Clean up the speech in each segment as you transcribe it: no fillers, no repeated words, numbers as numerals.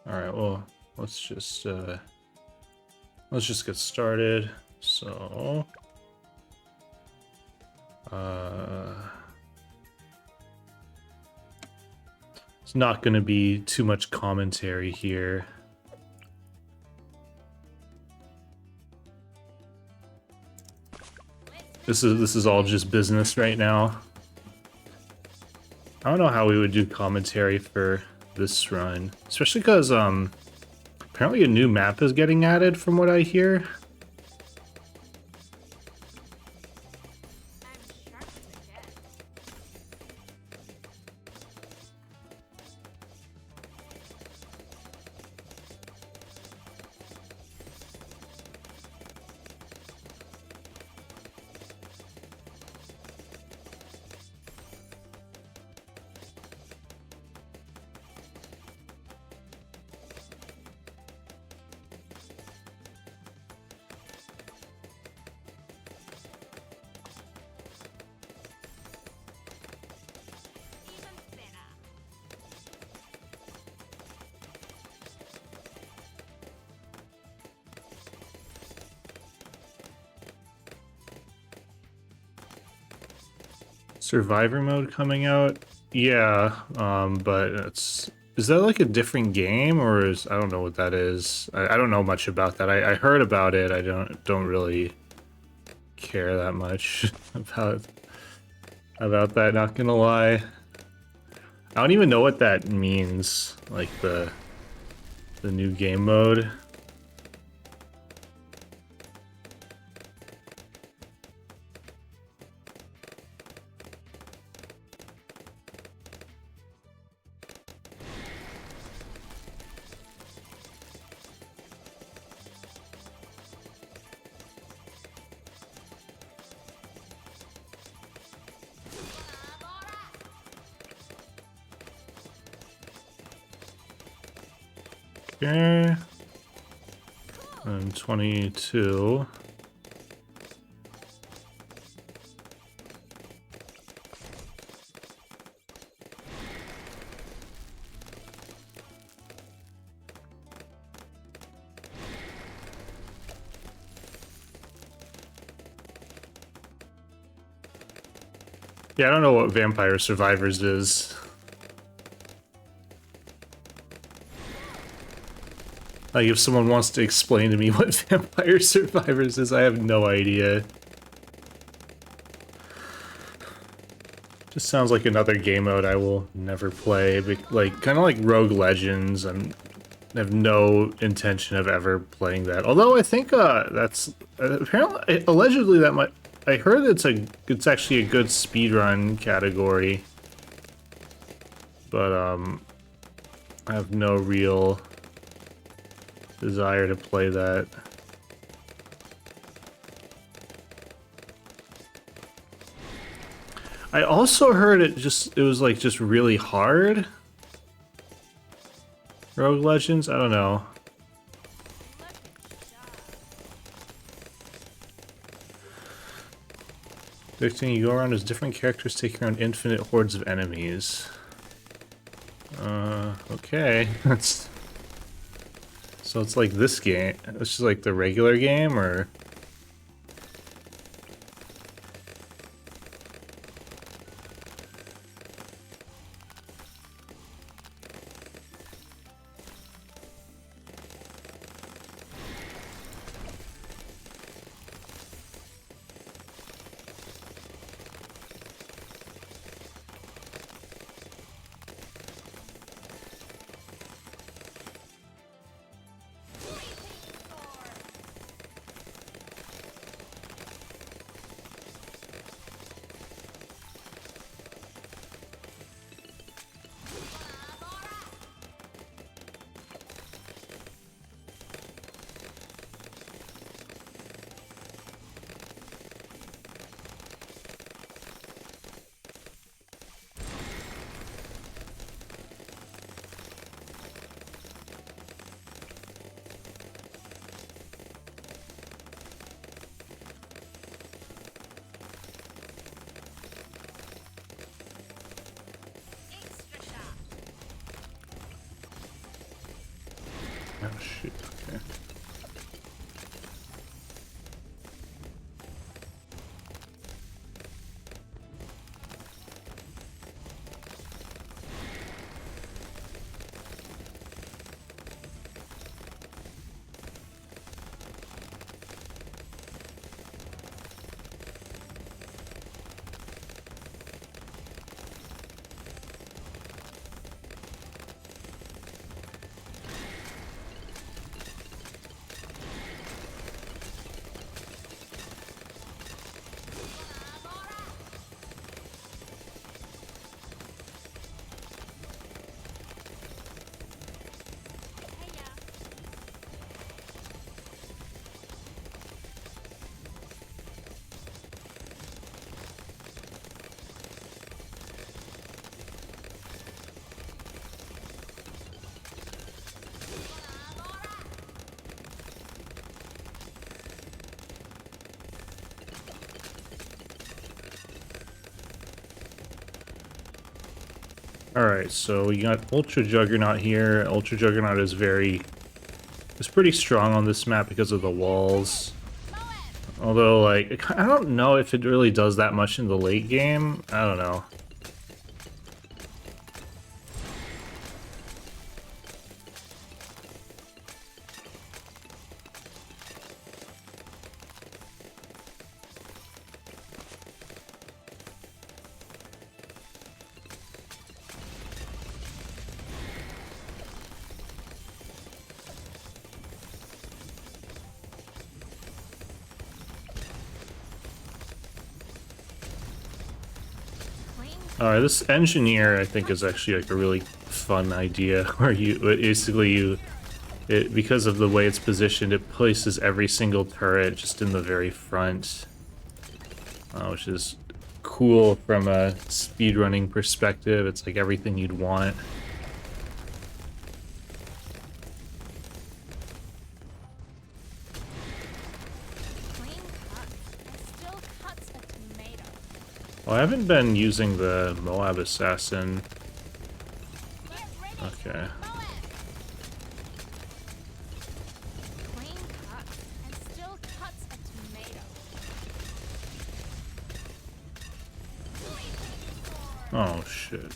All right, well, let's just get started. So, it's not going to be too much commentary here. This is all just business right now. I don't know how we would do commentary for this run, especially because apparently a new map is getting added from what I hear. Survivor mode coming out? Yeah, but is that like a different game, or is, I don't know what that is. I don't know much about that. I heard about it. I don't really care that much about that, not gonna lie. I don't even know what that means, like the new game mode. Okay. And 22. Yeah, I don't know what Vampire Survivors is. Like, if someone wants to explain to me what Vampire Survivors is, I have no idea. Just sounds like another game mode I will never play. Like, kind of like Rogue Legends. I have no intention of ever playing that. Although I think that's apparently, allegedly, that might. I heard it's actually a good speedrun category. But I have no real desire to play that. I also heard it was like just really hard. Rogue Legends? I don't know. Victim, you go around as different characters taking on infinite hordes of enemies. Okay. That's so it's like this game. It's just like the regular game, or Oh shoot. Okay. Alright, so we got Ultra Juggernaut here. Ultra Juggernaut is pretty strong on this map because of the walls. Although, like, I don't know if it really does that much in the late game. I don't know. Alright, this engineer I think is actually like a really fun idea where because of the way it's positioned, it places every single turret just in the very front, which is cool from a speedrunning perspective. It's like everything you'd want. Well, I haven't been using the Moab Assassin. Okay. Oh, shit.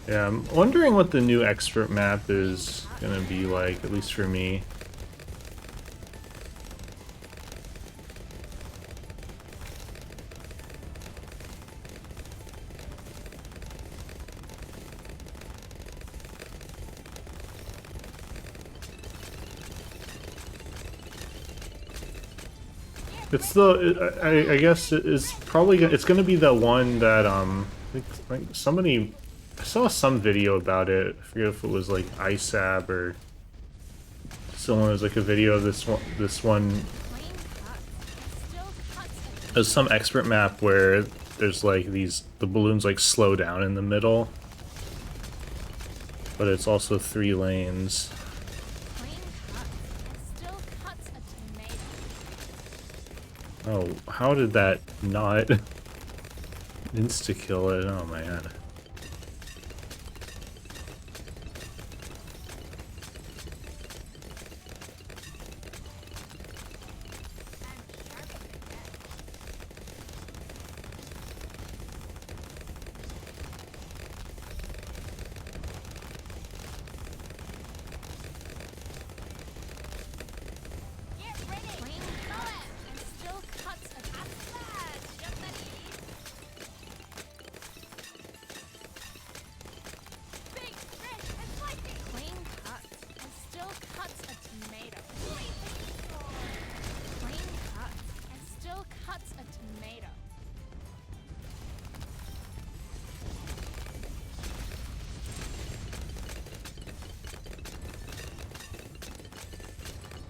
Yeah, I'm wondering what the new expert map is gonna be like, at least for me. It's I guess it's probably it's gonna be the one that I think somebody, I saw some video about it. I forget if it was like ISAB or someone. Was like a video of this one. There's some expert map where there's like the balloons like slow down in the middle, but it's also 3 lanes. Oh, how did that not insta-kill it? Oh man.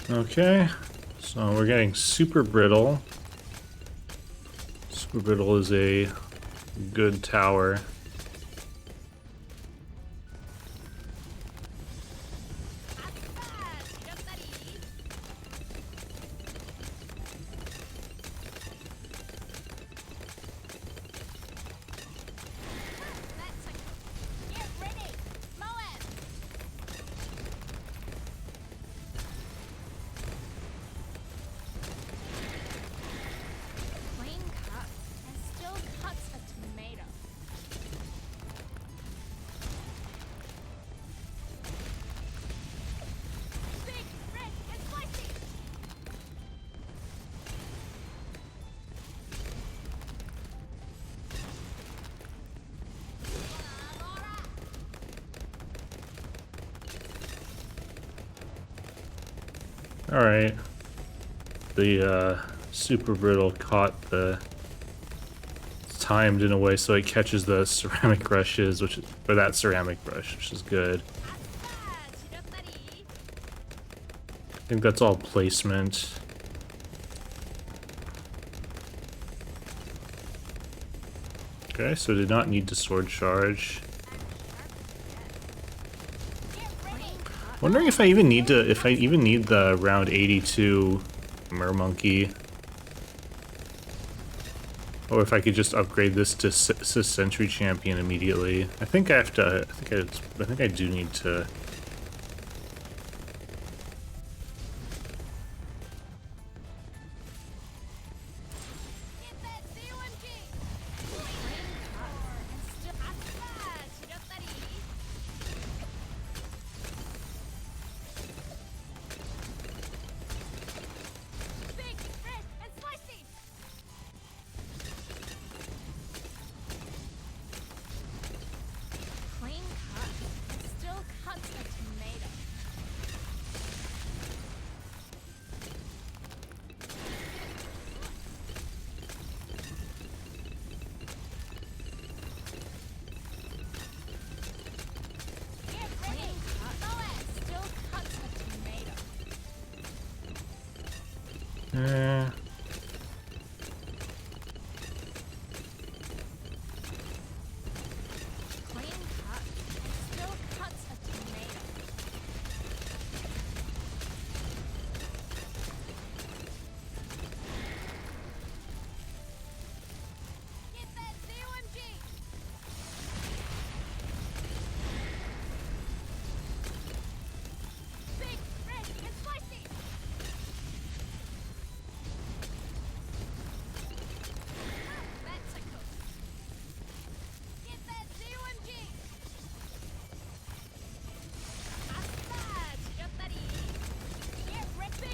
Okay, so we're getting super brittle. Super brittle is a good tower. Alright. The super brittle caught the... timed in a way so it catches the ceramic rushes, which is, or that ceramic brush, which is good. I think that's all placement. Okay, so did not need to sword charge. Wondering if I even need to, if I even need the round 82 Mermonkey. Or if I could just upgrade this to Sentry Champion immediately. I think I have to, I think I do need to.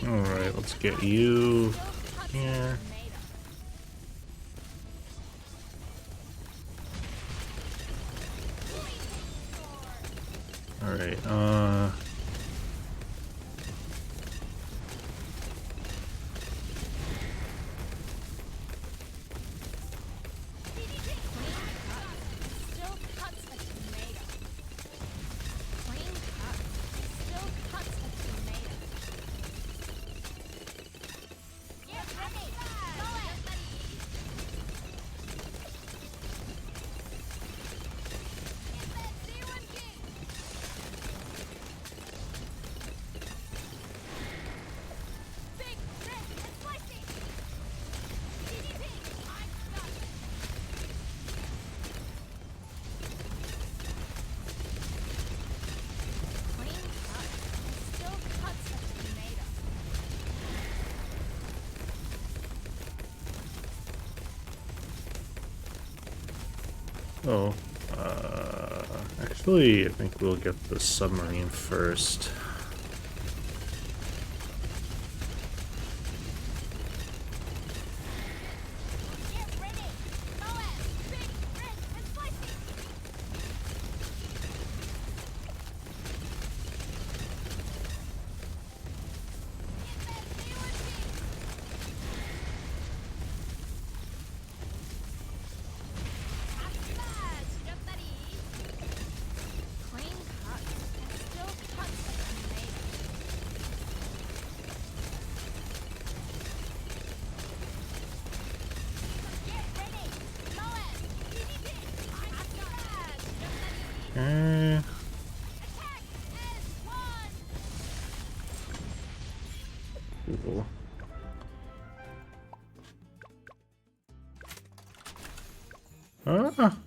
Alright, let's get you here. Alright, oh, actually, I think we'll get the submarine first. Okay. Cool. Ah.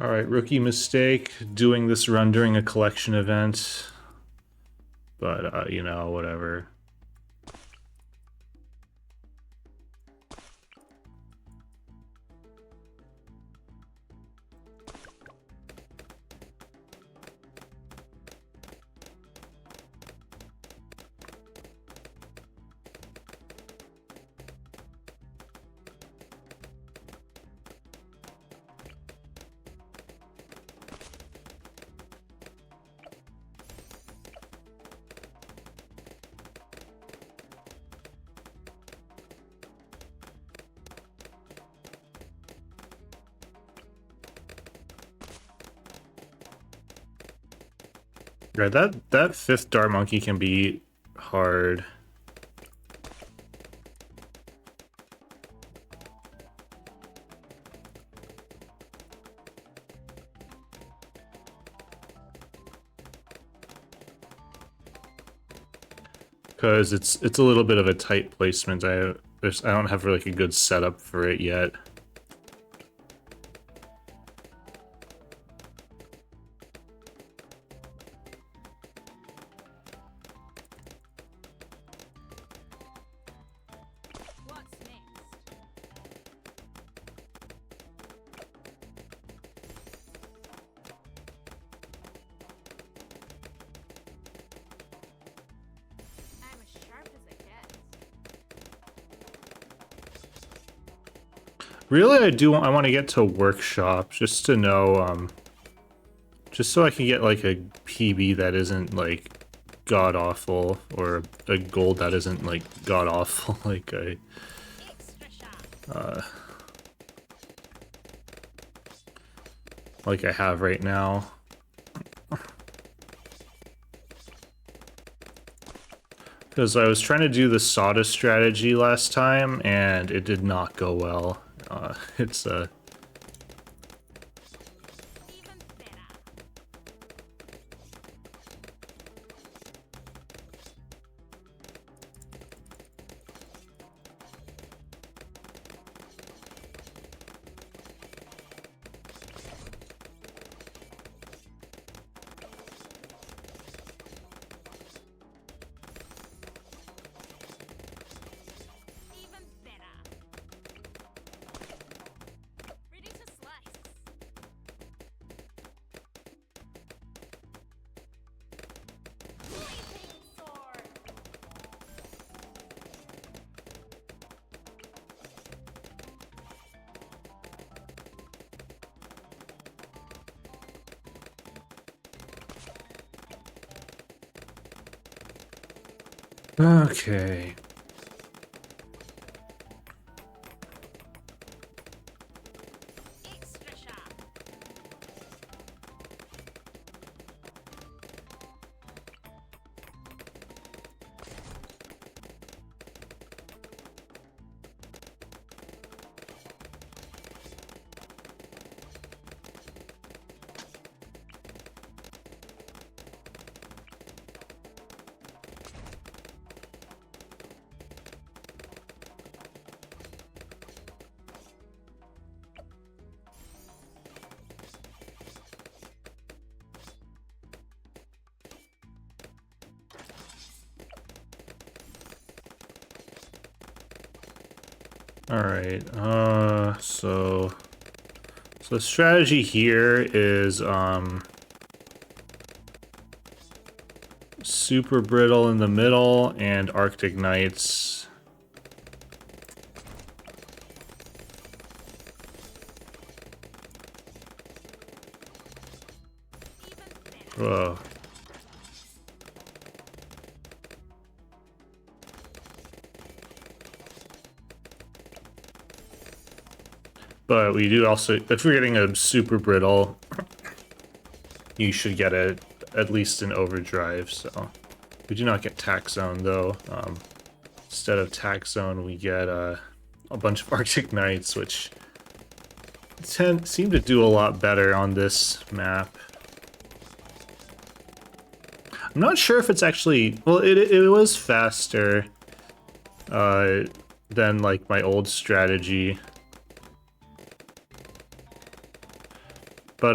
Alright, rookie mistake, doing this run during a collection event. But, you know, whatever. Right, that fifth dart monkey can be hard. Because it's a little bit of a tight placement. I don't have like a good setup for it yet. Really, I want to get to workshop just to know, just so I can get like a PB that isn't like god awful, or a gold that isn't like god awful, like I have right now. Because I was trying to do the sawdust strategy last time, and it did not go well. It's okay. Alright, so the strategy here is, super brittle in the middle and Arctic Knights. Whoa. But we do also, if you're getting a super brittle, you should get it at least in overdrive, so. We do not get Tax Zone, though. Instead of Tax Zone, we get a bunch of Arctic Knights, which seem to do a lot better on this map. I'm not sure if it's actually... Well, it was faster than, like, my old strategy. But,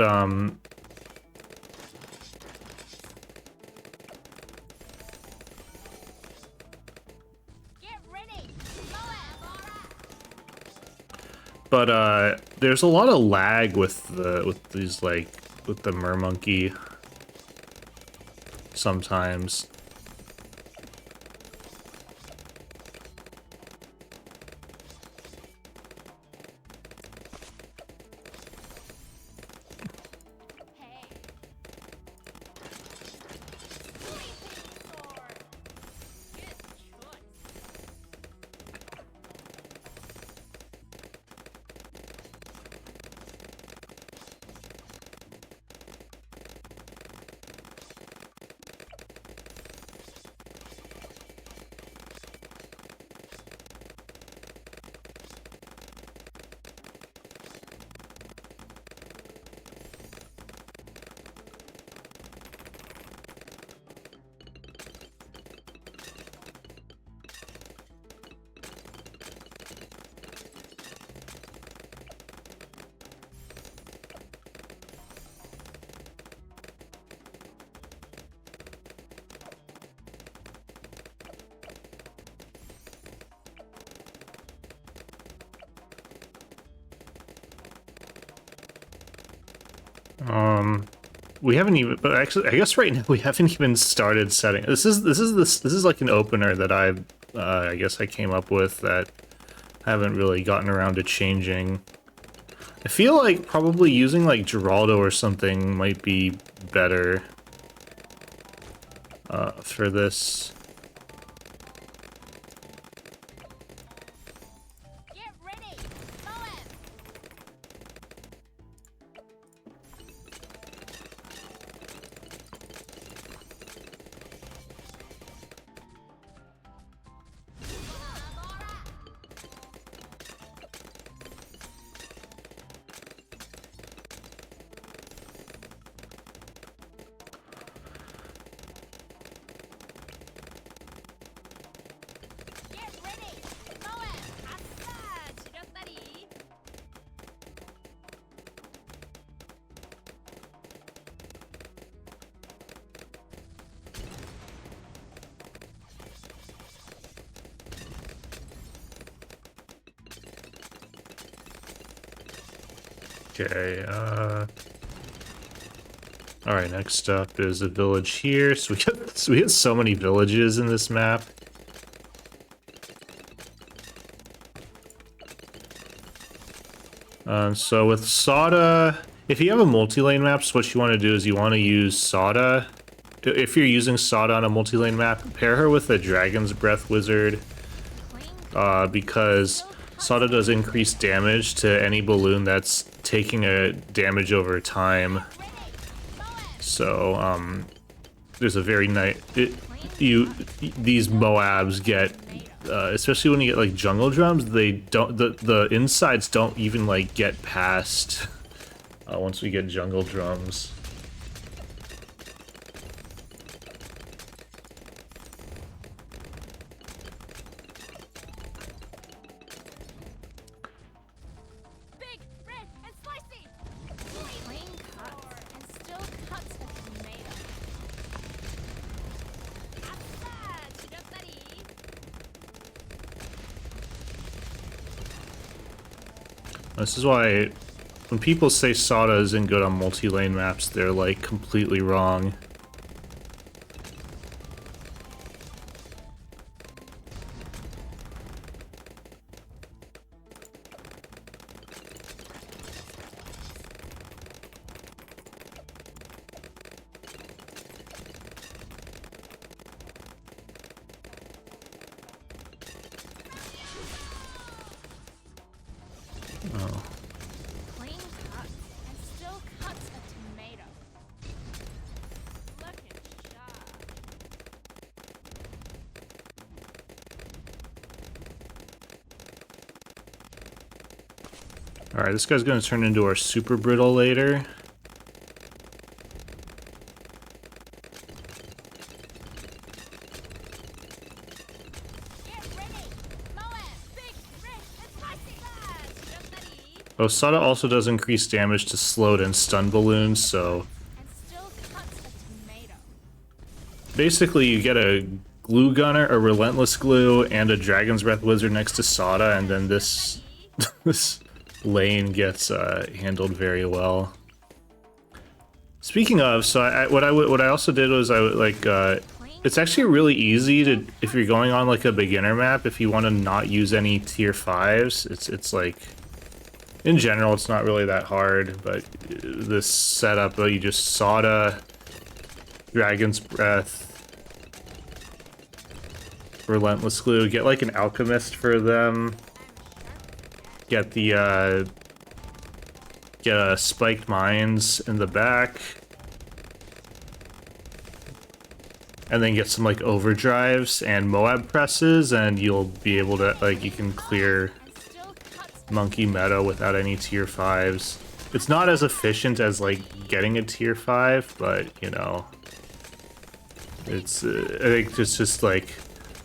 there's a lot of lag with these, like, with the Mermonkey sometimes. We haven't even, but actually, I guess right now we haven't even started setting. This is like an opener that I guess I came up with that I haven't really gotten around to changing. I feel like probably using like Geraldo or something might be better for this. Okay, alright, next up is a village here. So we get so many villages in this map. So with Sada, if you have a multi-lane map, so what you want to do is you want to use Sada. If you're using Sada on a multi-lane map, pair her with a Dragon's Breath Wizard, because Sada does increased damage to any balloon that's taking a damage over time. So, there's a very nice... These Moabs get... especially when you get, like, jungle drums, they don't... The insides don't even, like, get past once we get jungle drums. This is why when people say Sada isn't good on multi-lane maps, they're like completely wrong. Alright, this guy's gonna turn into our super brittle later. Osada also does increase damage to slowed and stun balloons, so basically you get a glue gunner, a relentless glue, and a dragon's breath wizard next to Sada, and then this this lane gets handled very well. Speaking of, so what I also did was it's actually really easy to, if you're going on like a beginner map, if you want to not use any tier 5s, it's like, in general, it's not really that hard, but this setup, you just Sada, Dragon's Breath, Relentless Glue, get like an Alchemist for them, get the, get Spiked Mines in the back, and then get some like overdrives and Moab presses, and you'll be able to, like, you can clear Monkey meta without any tier 5s. It's not as efficient as like getting a tier 5, but you know, it's I think it's just like,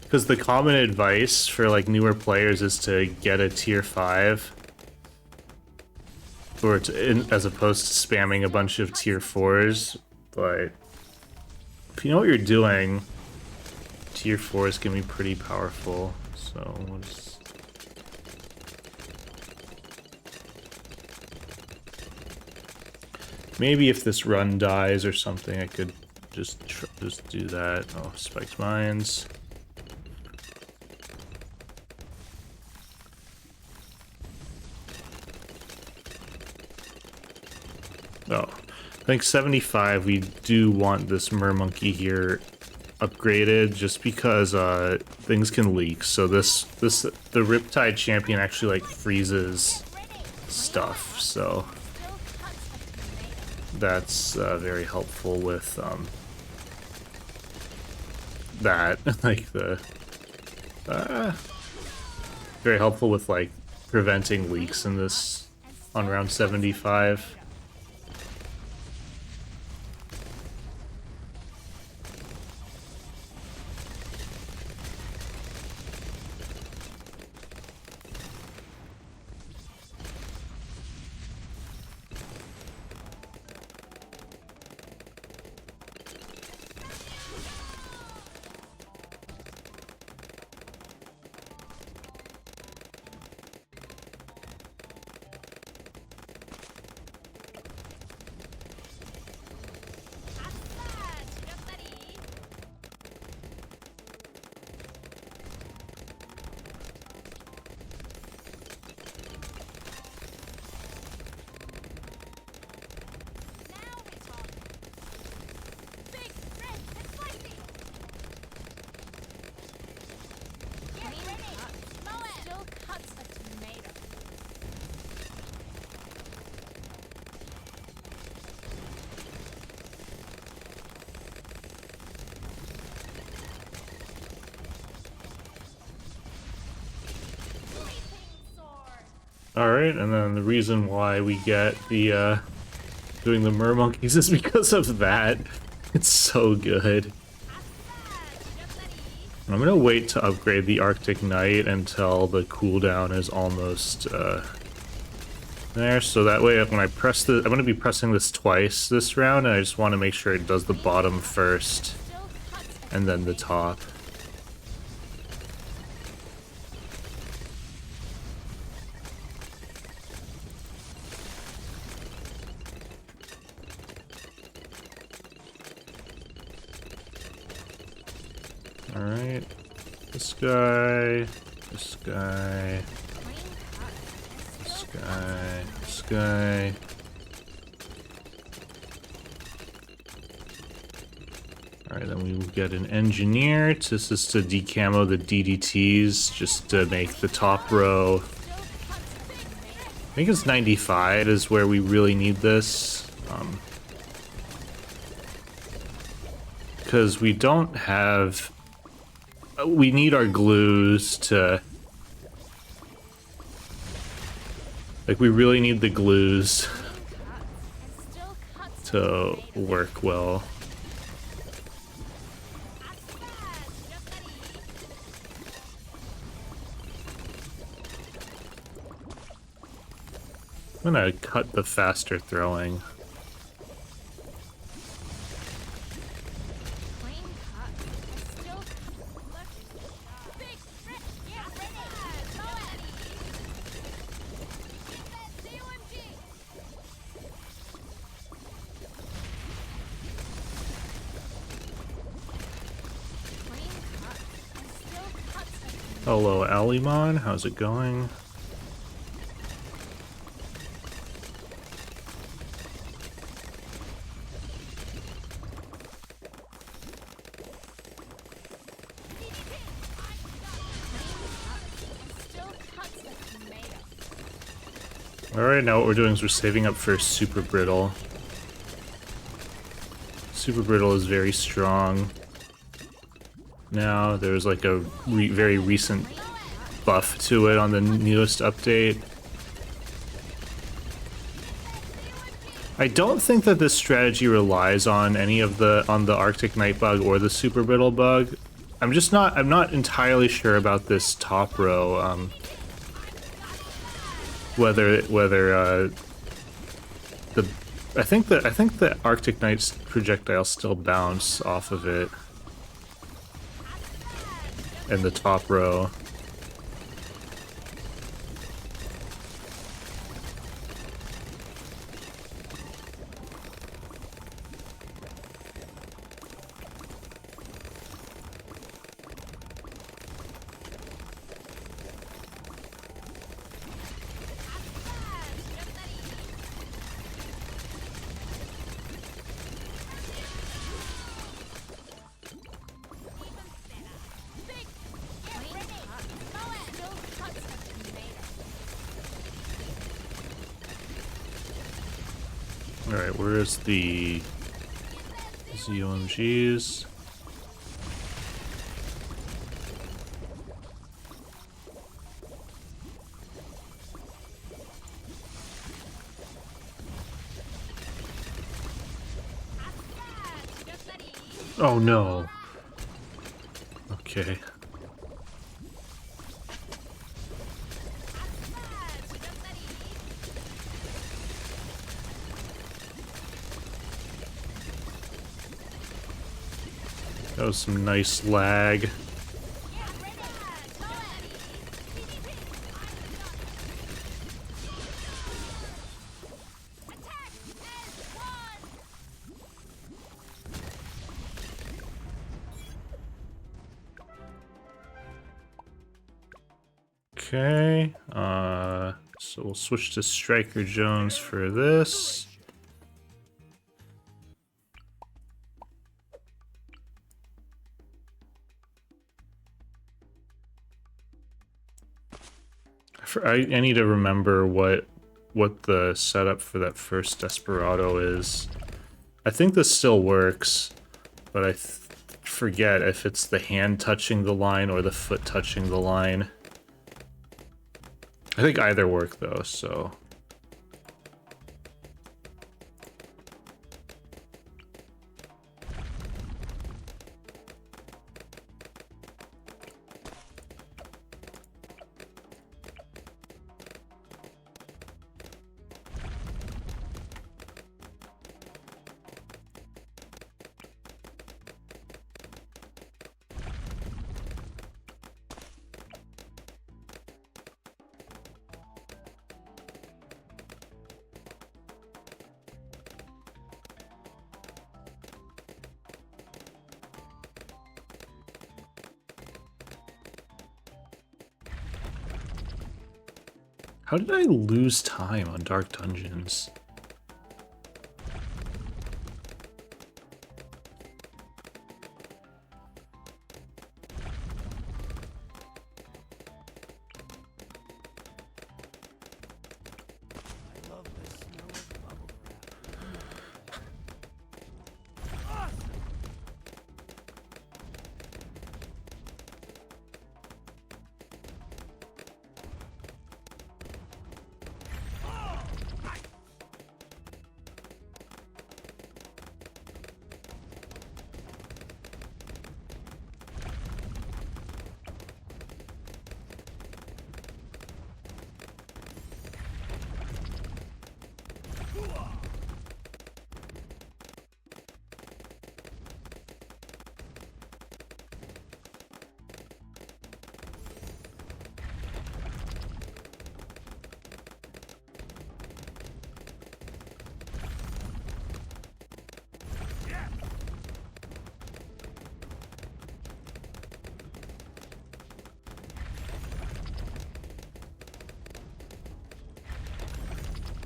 because the common advice for like newer players is to get a tier 5 or as opposed to spamming a bunch of tier 4s, but if you know what you're doing, tier 4s can be pretty powerful. So we'll just... maybe if this run dies or something, I could just do that. Oh, Spiked Mines. Oh, I think 75, we do want this Mermonkey here upgraded just because things can leak. So the Riptide champion actually like freezes stuff, so that's very helpful with that. Like very helpful with like preventing leaks in this on round 75. Alright, and then the reason why we get the, doing the Mermonkeys is because of that. It's so good. I'm gonna wait to upgrade the Arctic Knight until the cooldown is almost, there, so that way when I press the... I'm gonna be pressing this twice this round, and I just want to make sure it does the bottom first, and then the top. Alright, this guy, this guy, this guy, this guy. Alright, then we will get an engineer. This is to decamo the DDTs, just to make the top row. I think it's 95 is where we really need this. Because we don't have... we need our glues to... Like, we really need the glues to work well. I'm gonna cut the faster throwing. Hello, Alimon. How's it going? Alright, now what we're doing is we're saving up for Super Brittle. Super Brittle is very strong. Now, there's like a very recent buff to it on the newest update. I don't think that this strategy relies on any of the Arctic Night Bug or the Super Brittle bug. I'm not entirely sure about this top row. Whether I think the Arctic Knight's projectiles still bounce off of it in the top row. Alright, where's the ZOMGs? Oh no. Okay. That was some nice lag. Okay, so we'll switch to Striker Jones for this. I need to remember what the setup for that first Desperado is. I think this still works, but I forget if it's the hand touching the line or the foot touching the line. I think either work though, so... How did I lose time on Dark Dungeons?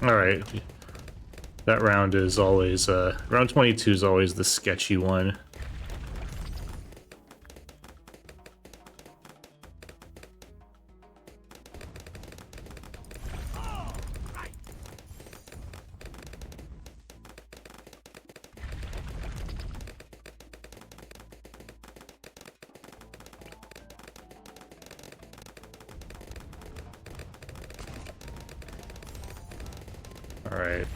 All right. That round is always, round 22 is always the sketchy one. All right.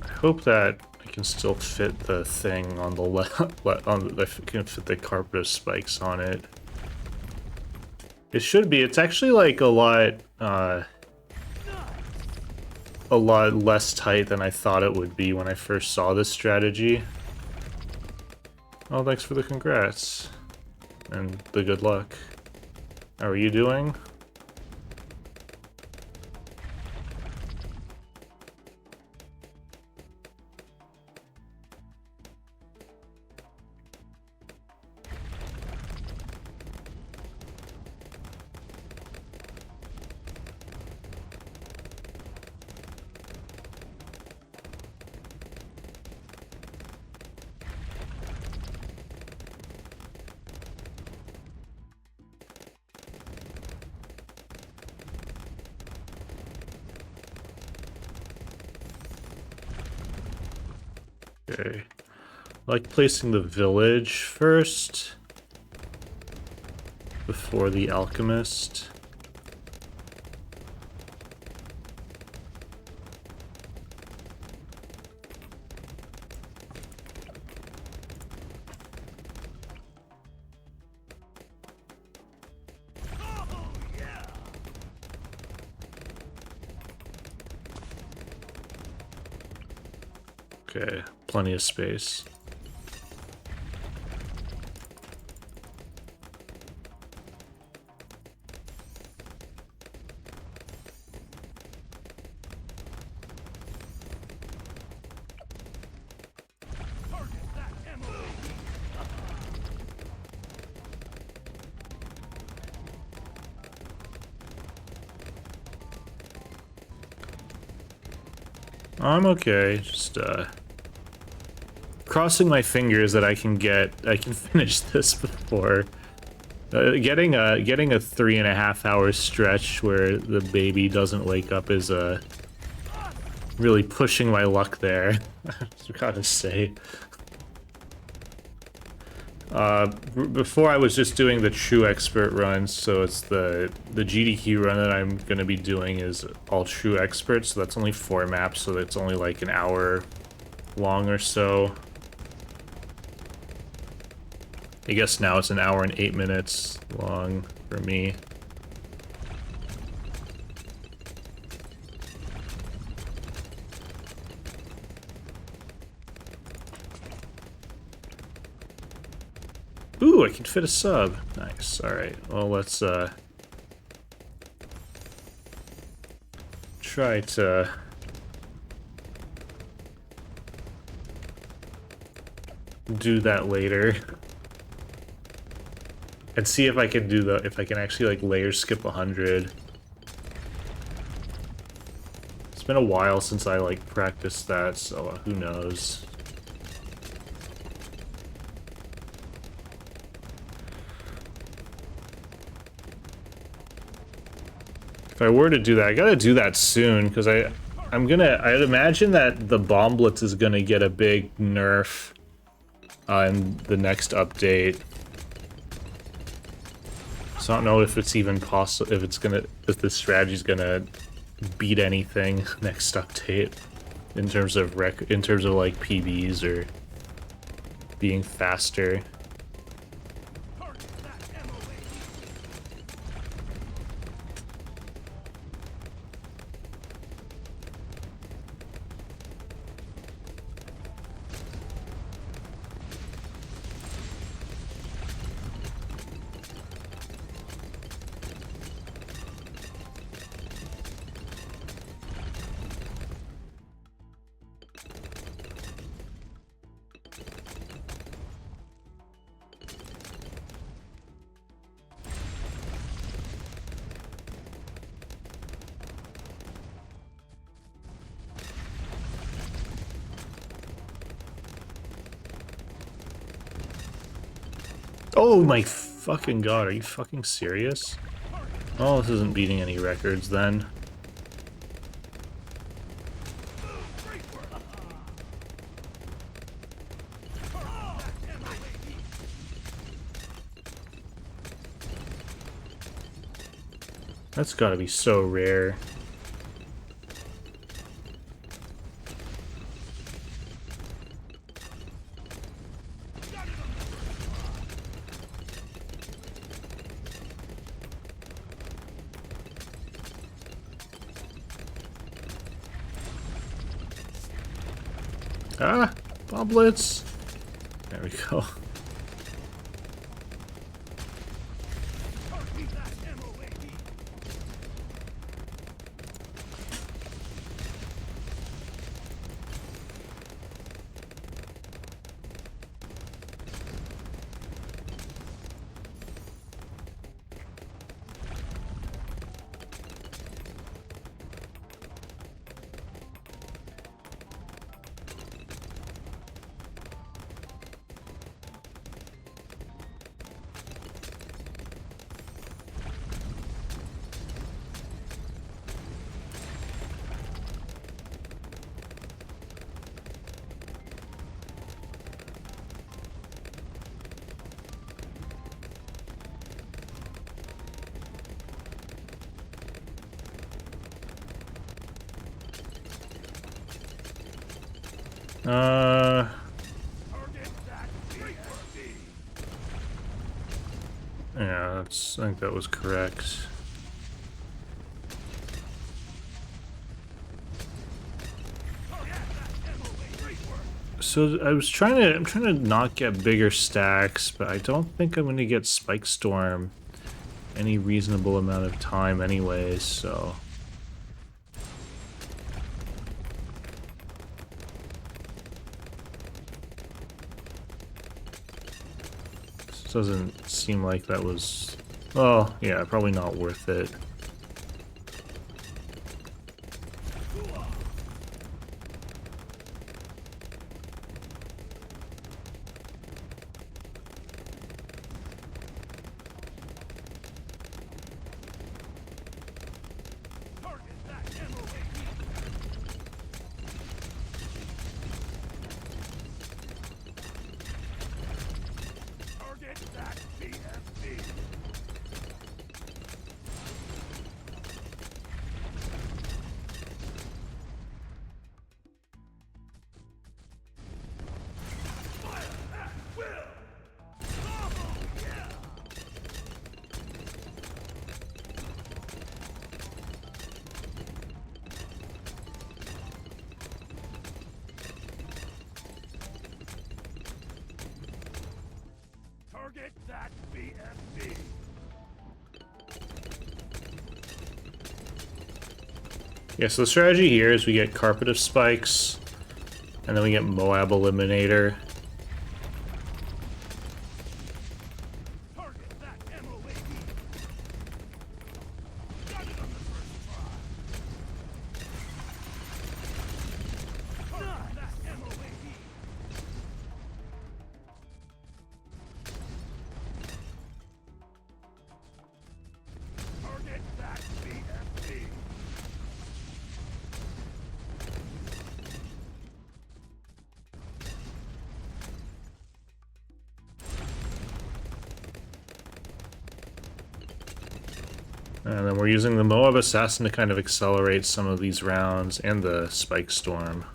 I hope that I can still fit the thing on the left. I can fit the carpet of spikes on it. It should be. It's actually like a lot less tight than I thought it would be when I first saw this strategy. Oh, thanks for the congrats and the good luck. How are you doing? Okay. I like placing the village first before the alchemist. Okay, plenty of space. I'm okay, just crossing my fingers that I can finish this before getting a 3.5 hour stretch where the baby doesn't wake up is really pushing my luck there. I gotta say. Before I was just doing the true expert runs, so it's the GDQ run that I'm gonna be doing is all true experts, so that's only 4 maps, so it's only like an hour long or so. I guess now it's an hour and 8 minutes long for me. Ooh, I can fit a sub. Nice. Alright, well, let's try to do that later. And see if I can do if I can actually like layer skip 100. It's been a while since I like practiced that, so who knows. If I were to do that, I gotta do that soon, because I'd imagine that the Bomb Blitz is gonna get a big nerf in the next update. So I don't know if it's even possible, if this strategy's gonna beat anything next update in terms of like PBs or being faster. Oh my fucking god, are you fucking serious? Oh, this isn't beating any records then. That's gotta be so rare. Ah! Boblets! There we go. Yeah, that's, I think that was correct. So I'm trying to not get bigger stacks, but I don't think I'm gonna get Spike Storm any reasonable amount of time anyways, so. This doesn't seem like that was, well, yeah, probably not worth it. Yeah, so the strategy here is we get Carpet of Spikes, and then we get Moab Eliminator. And then we're using the Moab Assassin to kind of accelerate some of these rounds, and the Spike Storm.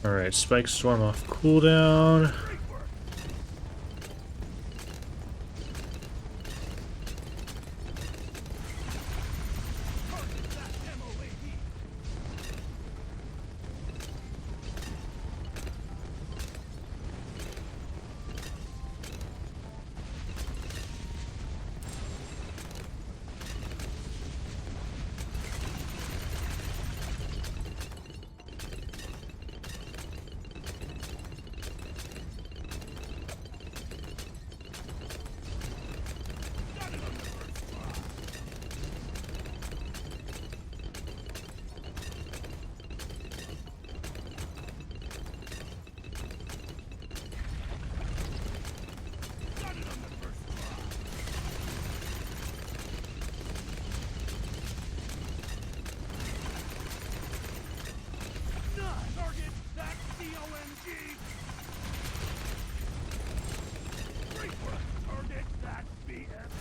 Alright, Spike Storm off cooldown.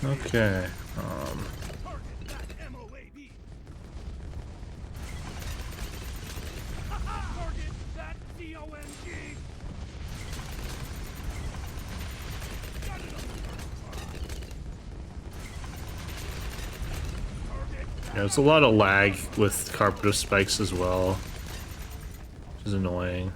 Okay. Yeah, there's a lot of lag with Carpet of Spikes as well, which is annoying.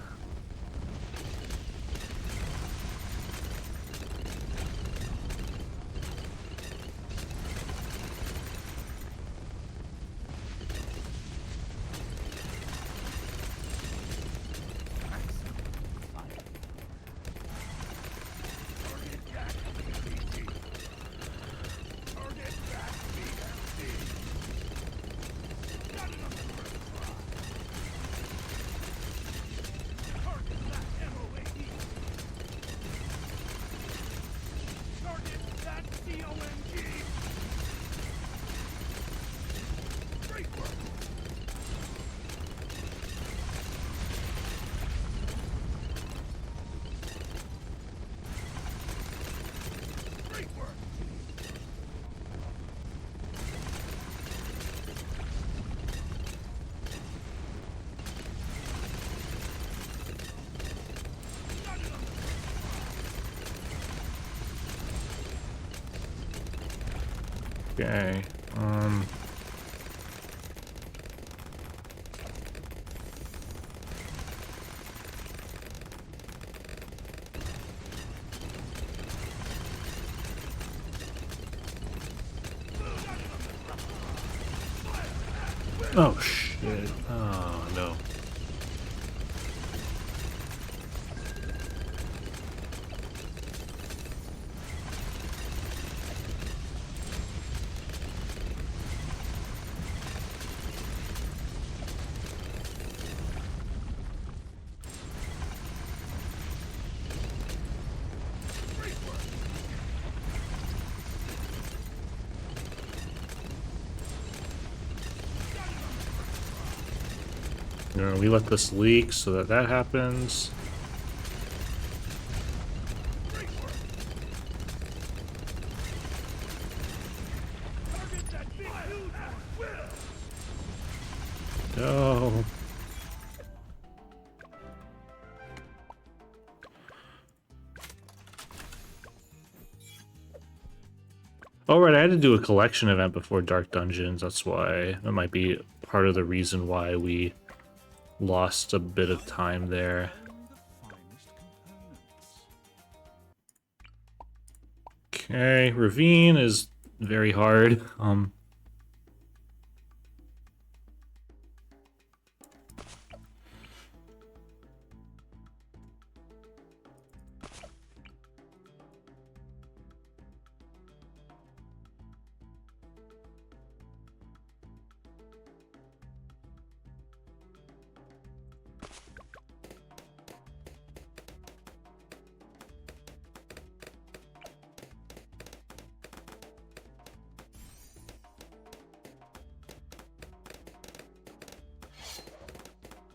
Okay. Oh shit. Oh no. No, we let this leak so that that happens. No. Oh right, I had to do a collection event before Dark Dungeons, that's why. That might be part of the reason why we lost a bit of time there. Okay, Ravine is very hard.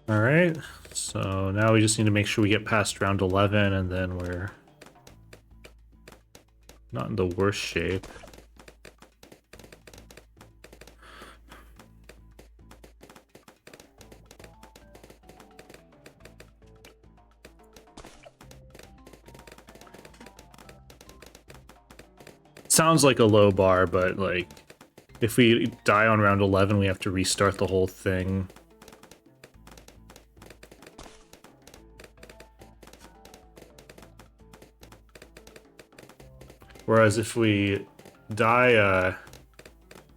Alright, so now we just need to make sure we get past round 11 and then we're not in the worst shape. sounds like a low bar, but like if we die on round 11, we have to restart the whole thing. Whereas if we die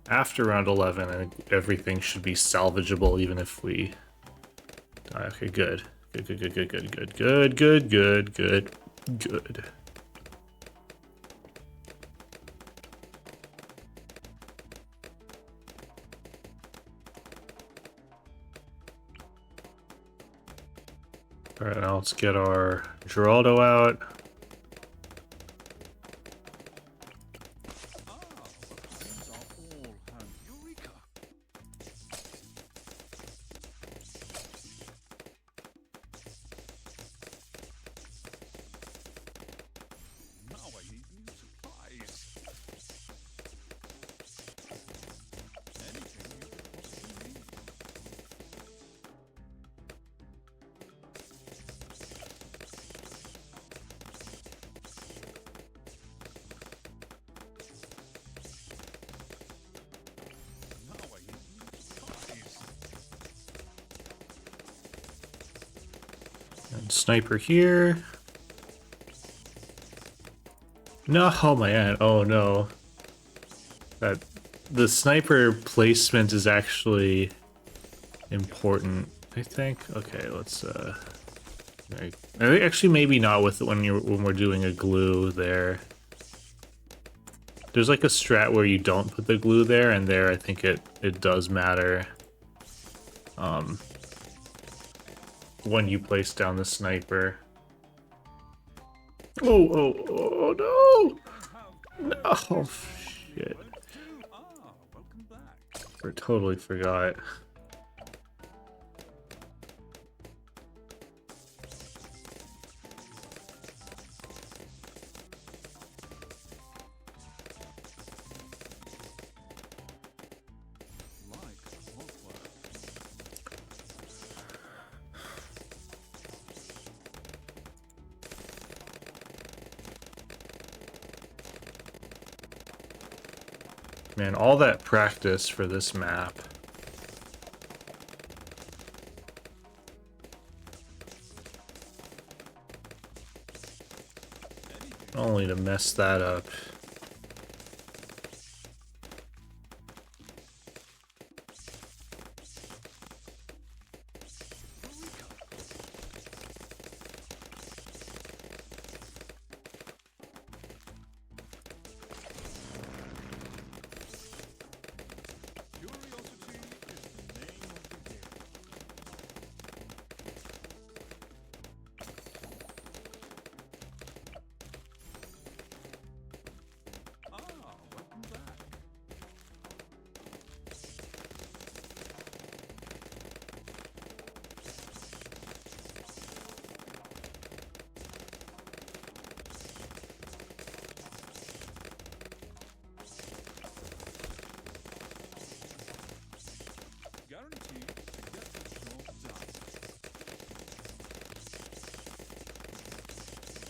after round 11, everything should be salvageable, even if we die. Okay, good. Good. Alright, now let's get our Geraldo out. And sniper here. No, oh man, oh no. That the sniper placement is actually important, I think. Okay, let's I think actually maybe not with when we're doing a glue there. There's like a strat where you don't put the glue there, and there I think it does matter. When you place down the sniper. Oh no! No, oh, shit. I totally forgot. Man, all that practice for this map. Only to mess that up.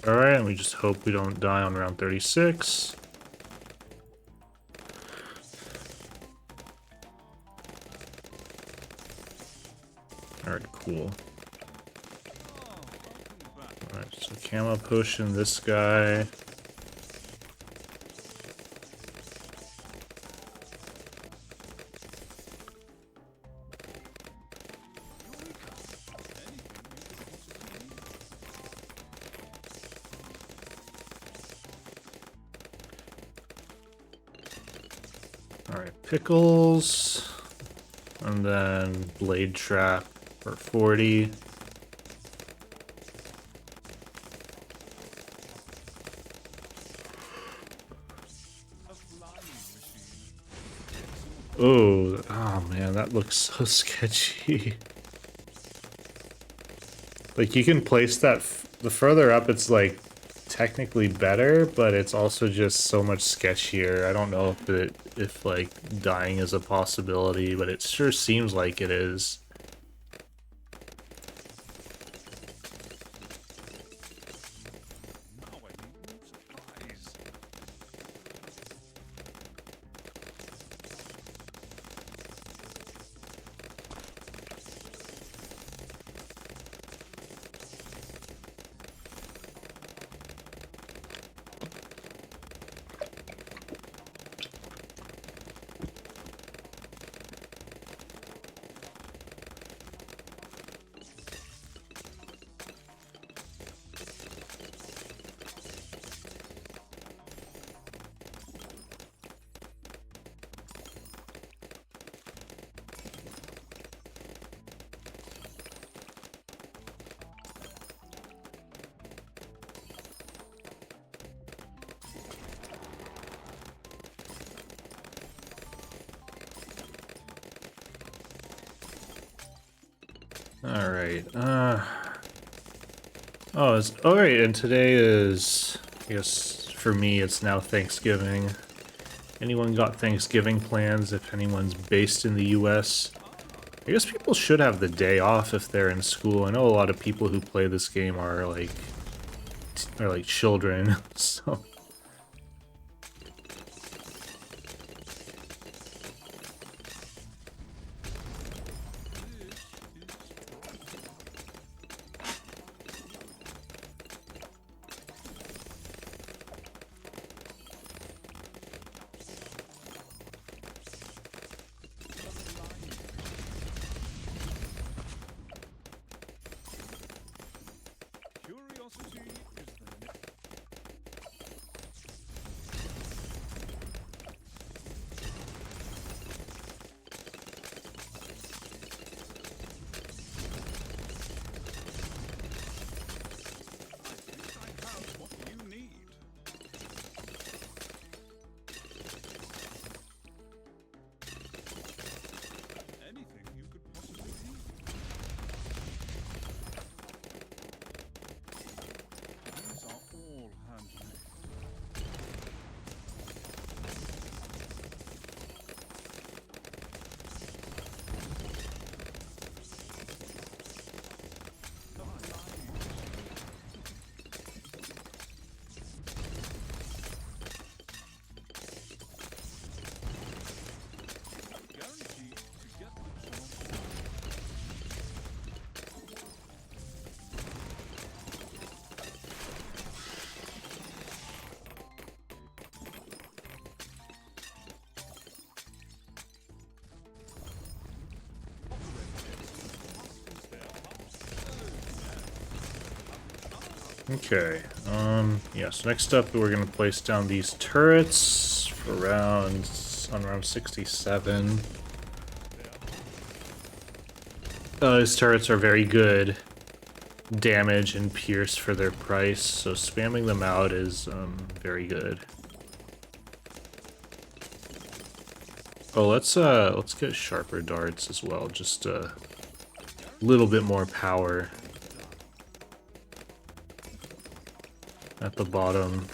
Alright, and we just hope we don't die on round 36. Alright, cool. Alright, so camo pushing this guy. Alright, pickles, and then blade trap for 40. Oh man, that looks so sketchy. Like, you can place that, the further up it's like technically better, but it's also just so much sketchier. I don't know if like dying is a possibility, but it sure seems like it is. Alright, oh, alright, and today is, I guess, for me, it's now Thanksgiving. Anyone got Thanksgiving plans if anyone's based in the US? I guess people should have the day off if they're in school. I know a lot of people who play this game are like children, so... Okay, yeah, so next up we're gonna place down these turrets for around 67. These turrets are very good damage and pierce for their price, so spamming them out is very good. Oh, let's get sharper darts as well, just a little bit more power at the bottom.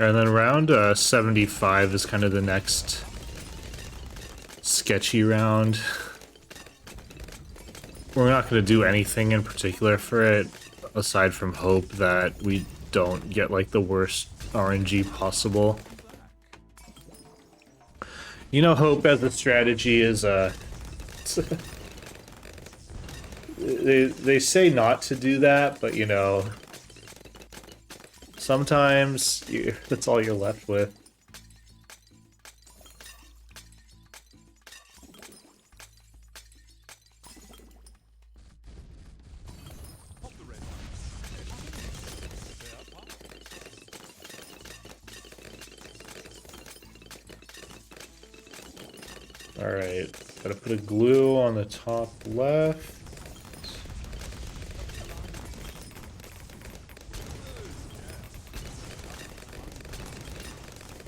And then round 75 is kind of the next sketchy round. We're not going to do anything in particular for it, aside from hope that we don't get like the worst RNG possible. You know, hope as a strategy is they say not to do that, but you know, sometimes that's all you're left with. Alright, gotta put a glue on the top left.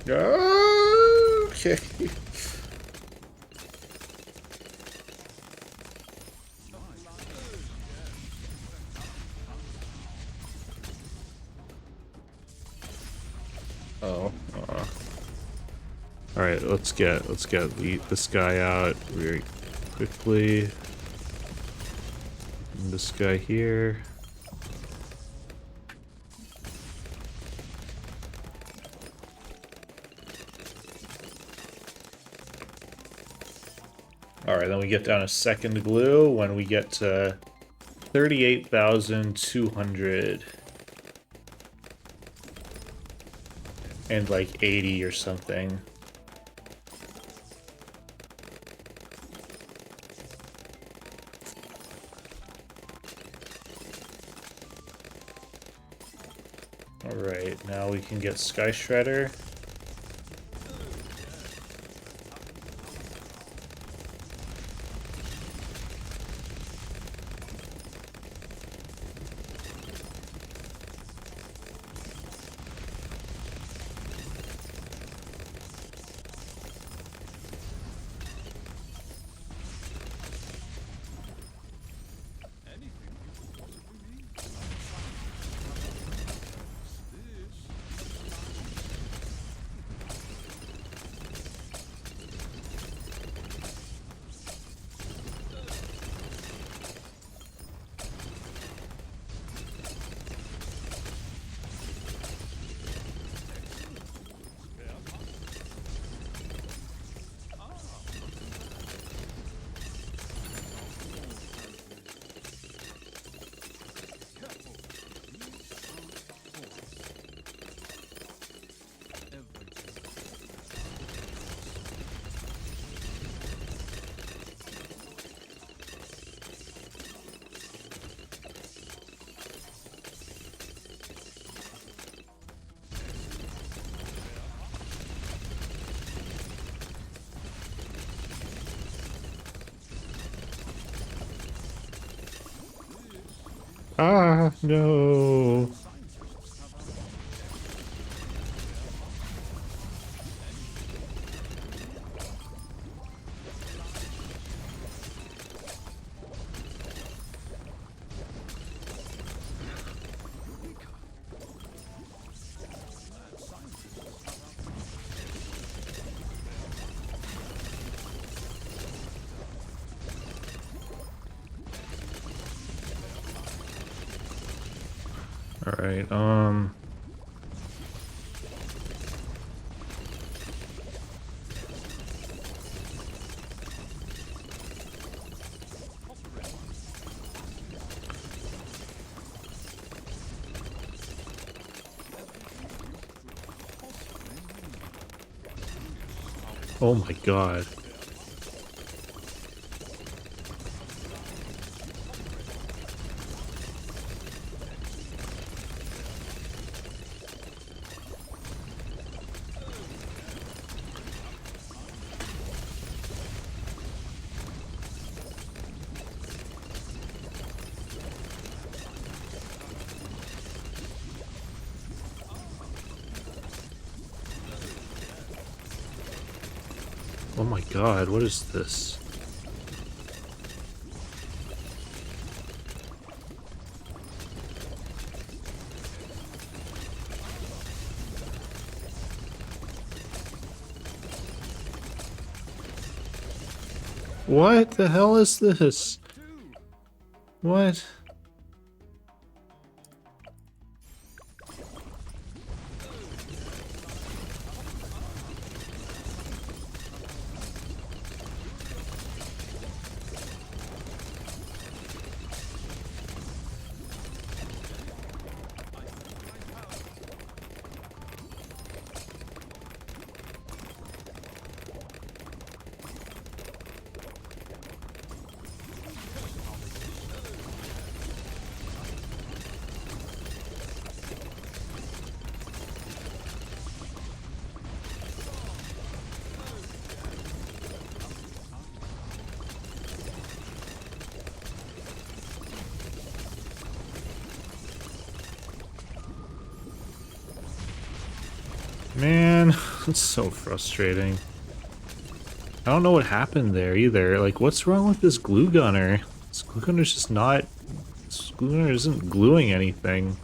Okay. Oh. All right, let's get this guy out very quickly. And this guy here. All right, then we get down a second glue when we get to 38,200 and like 80 or something. All right, now we can get Sky Shredder. Ah, no. All right, oh my god. Oh my god, what is this? What the hell is this? What? Man. It's so frustrating. I don't know what happened there either. Like, what's wrong with this glue gunner? This glue gunner's just not... This glue gunner isn't gluing anything.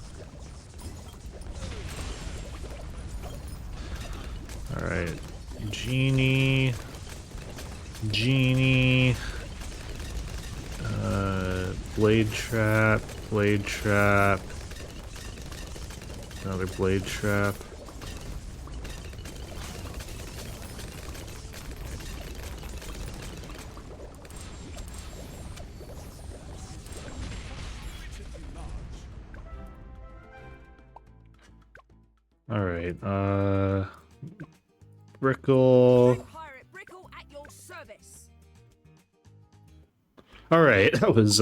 Alright. Genie... Genie... Blade trap... Blade trap... Another blade trap... Alright, Brickle... Alright, that was,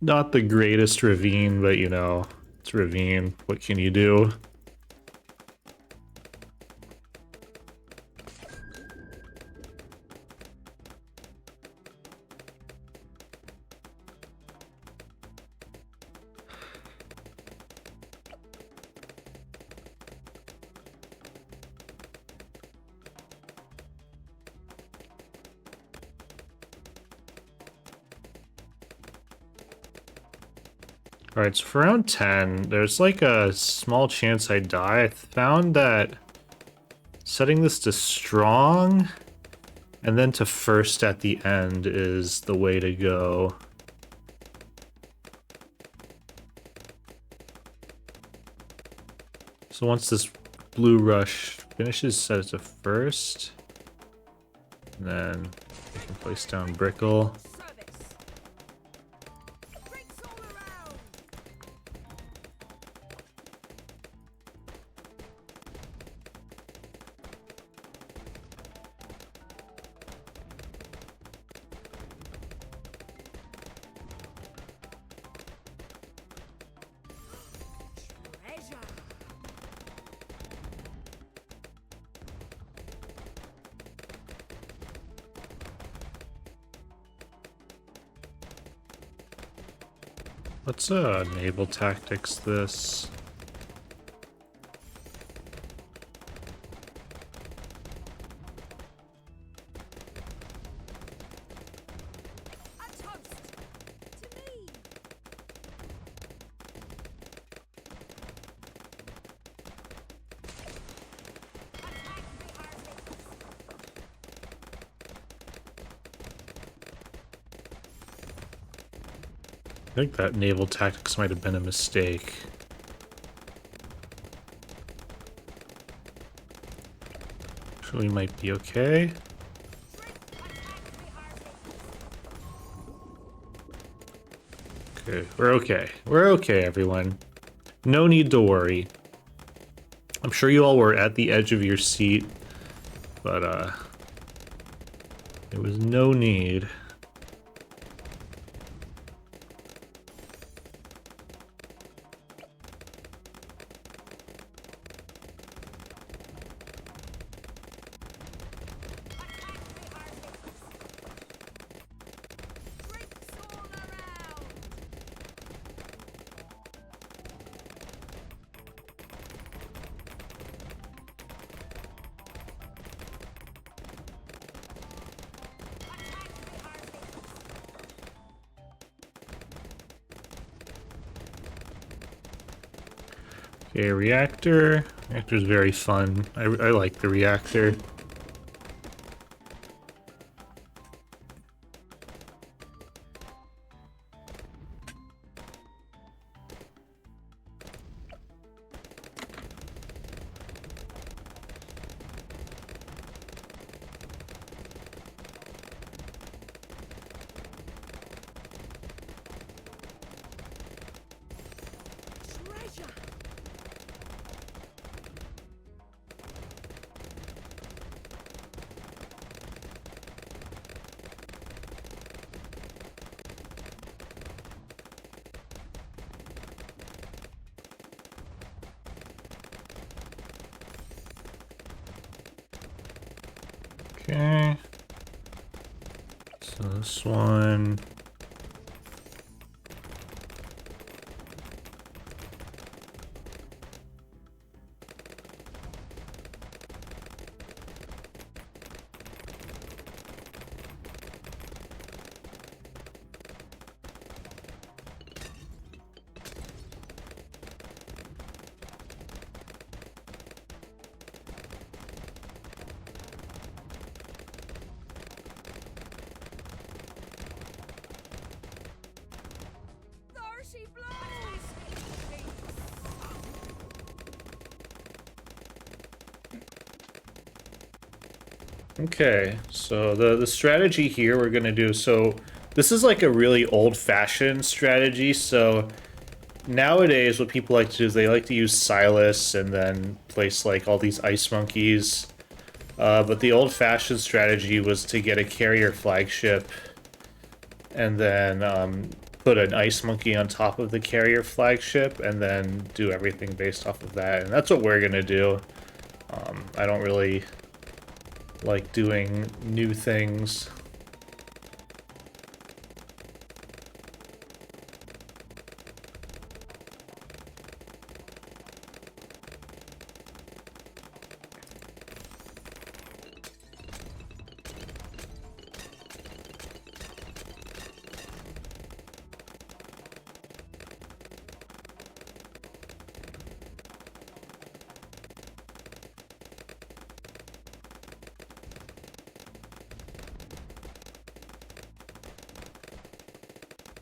not the greatest ravine, but you know, it's a ravine. What can you do? Alright, so for round 10, there's like a small chance I die. I found that setting this to strong and then to first at the end is the way to go. So once this blue rush finishes, set it to first. And then I can place down Brickle. Let's naval tactics this. I think that naval tactics might have been a mistake. Actually might be okay. Okay, we're okay. We're okay, everyone. No need to worry. I'm sure you all were at the edge of your seat, but there was no need. Okay, reactor. Reactor's very fun. I like the reactor. Okay. So this one. Okay, so the strategy here we're gonna do, so this is like a really old-fashioned strategy. So nowadays what people like to do is they like to use Silas and then place like all these ice monkeys. But the old-fashioned strategy was to get a carrier flagship and then put an ice monkey on top of the carrier flagship and then do everything based off of that. And that's what we're gonna do. I don't really like doing new things.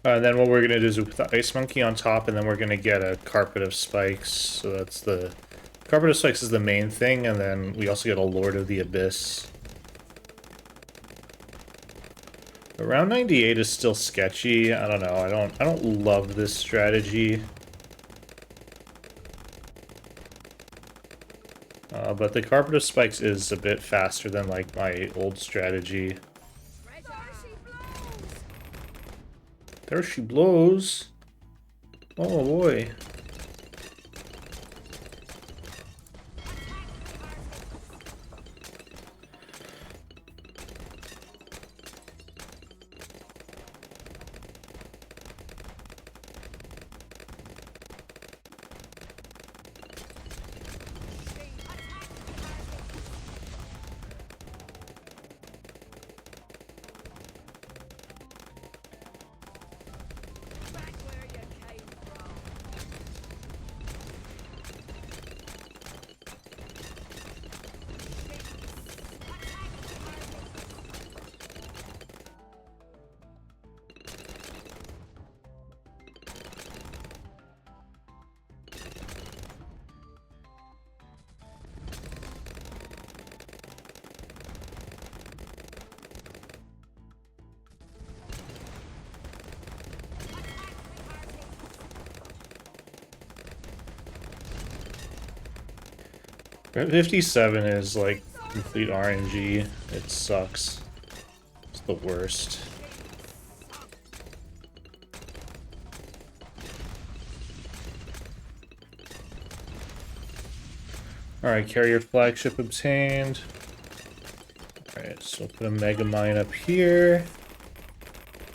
And then what we're going to do is we put the ice monkey on top, and then we're going to get a carpet of spikes. So that's the... Carpet of spikes is the main thing, and then we also get a Lord of the Abyss. But round 98 is still sketchy. I don't know. I don't love this strategy. But the carpet of spikes is a bit faster than like my old strategy. There she blows. Oh boy. Route 57 is like complete RNG. It sucks. It's the worst. Alright, carrier flagship obtained. Alright, so put a mega mine up here.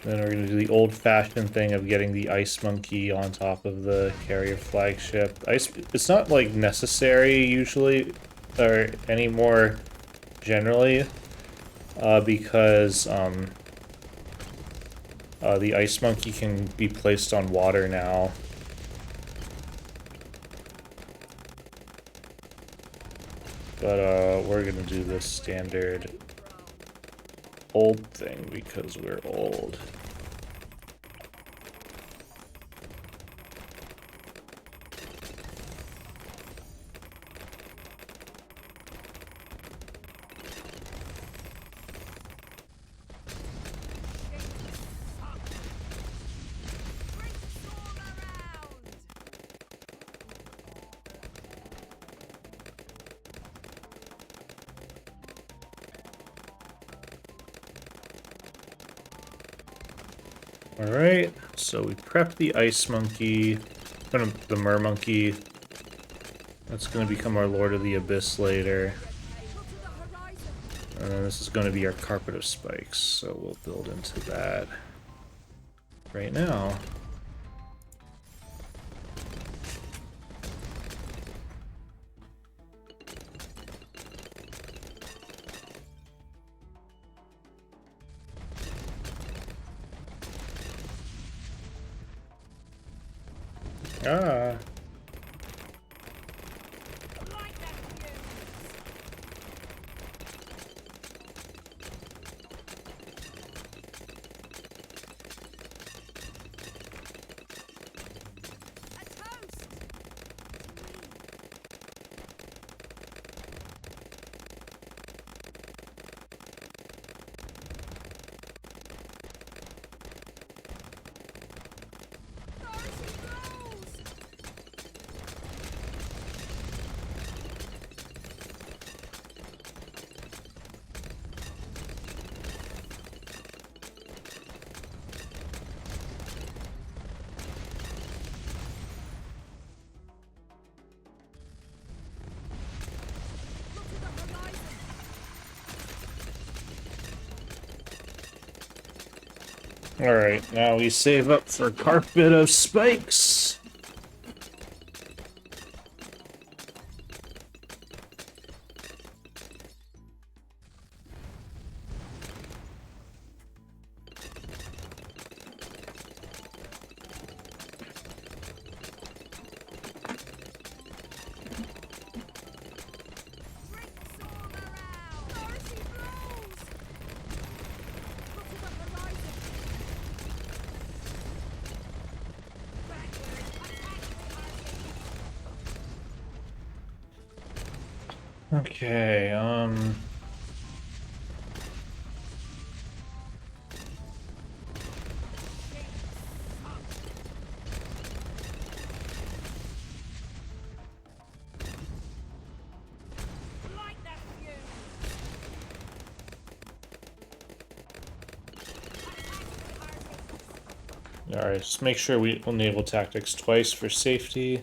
Then we're going to do the old-fashioned thing of getting the ice monkey on top of the carrier flagship. It's not, like, necessary, usually, or anymore generally, because the ice monkey can be placed on water now. But, we're going to do this standard old thing because we're old. Alright, so we prepped the ice monkey, the mer monkey. That's going to become our Lord of the Abyss later. And then this is going to be our carpet of spikes, so we'll build into that right now. Ah. Alright, now we save up for carpet of spikes. Okay, Alright, just make sure we enable tactics twice for safety.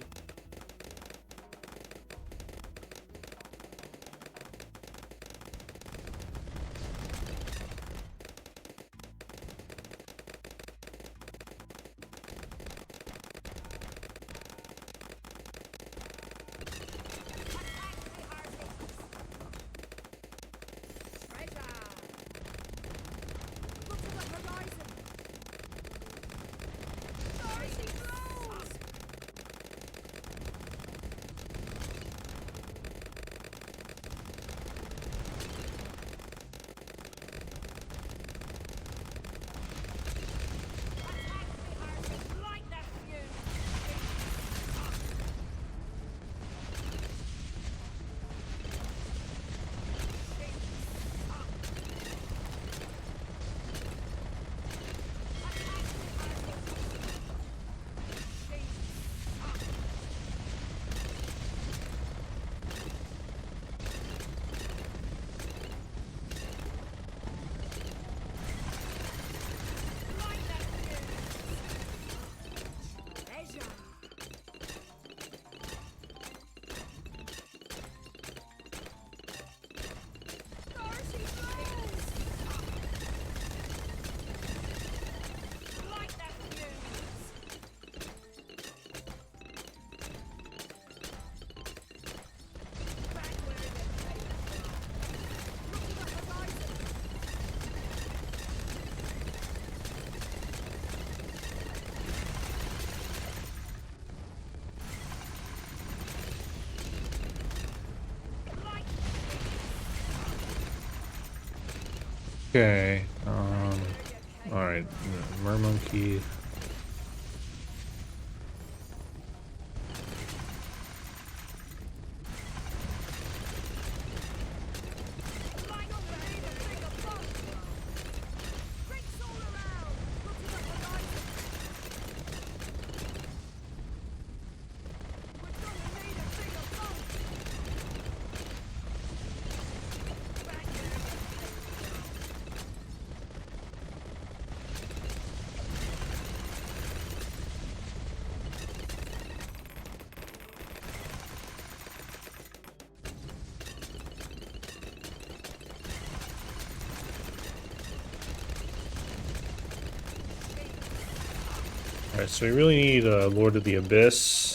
Okay, alright, mermonkey. Alright, so we really need Lord of the Abyss.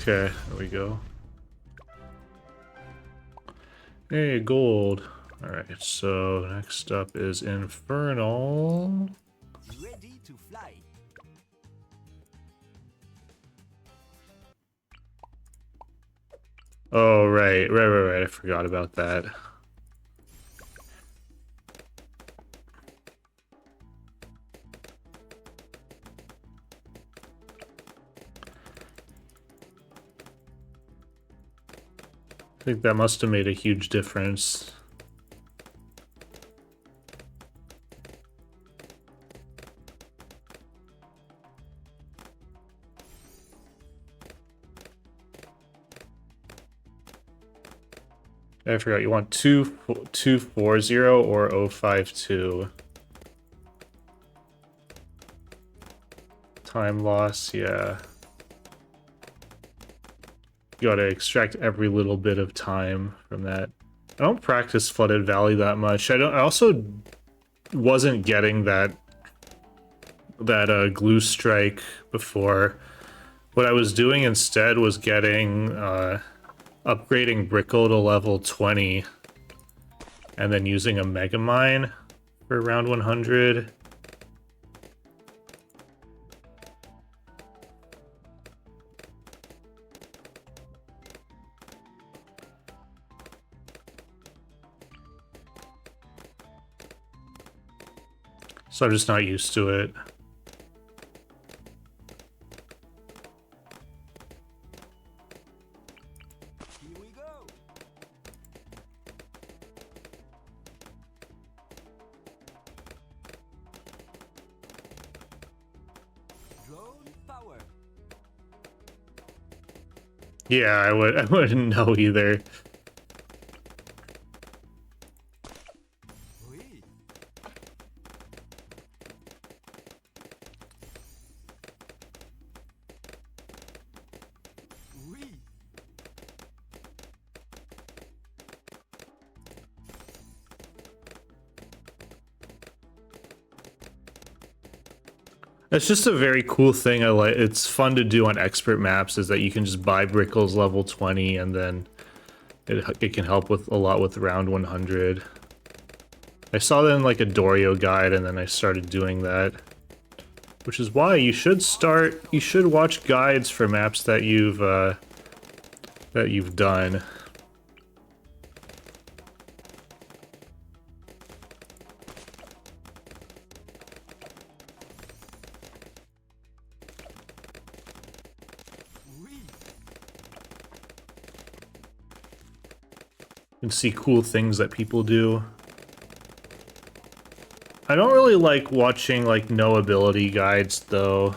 Okay, there we go. Hey, gold. Alright, so next up is Infernal. Ready to fly. Oh, right. I forgot about that. I think that must have made a huge difference. I forgot, you want 240 or 052? Time loss, yeah. You gotta extract every little bit of time from that. I don't practice Flooded Valley that much. I also wasn't getting that glue strike before. What I was doing instead was getting upgrading Brickle to level 20 and then using a Mega Mine for round 100. So I'm just not used to it. Here we go. Drone power. Yeah, I wouldn't know either. Oui. Oui. It's just a very cool thing. I like. It's fun to do on expert maps. Is that you can just buy Brickles level 20, and then it can help with a lot with round 100. I saw that in like a Dorio guide, and then I started doing that. Which is why you should start. You should watch guides for maps that you've done. Oui. You can see cool things that people do. I don't really like watching like no ability guides though,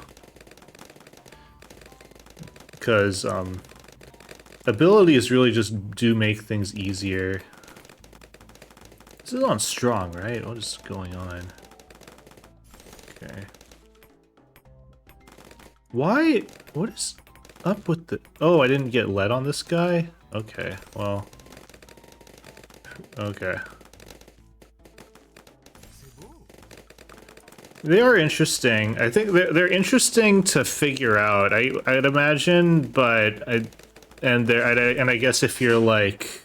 because abilities really just do make things easier. This is on strong, right? What is going on? Okay. Why? What is up with the... Oh, I didn't get lead on this guy? Okay, well... Okay. C'est beau. They are interesting. I think they're interesting to figure out. I'd imagine, but I guess if you're like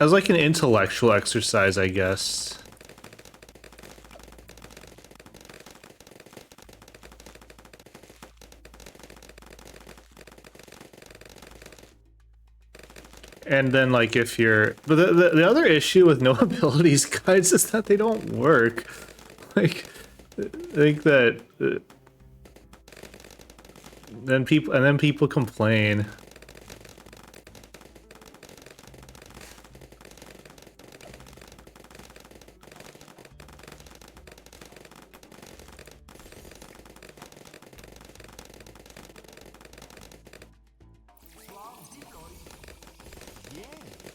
as like an intellectual exercise, I guess. And then, like, if you're... But the other issue with no abilities guides is that they don't work. Like, I think that... then people complain.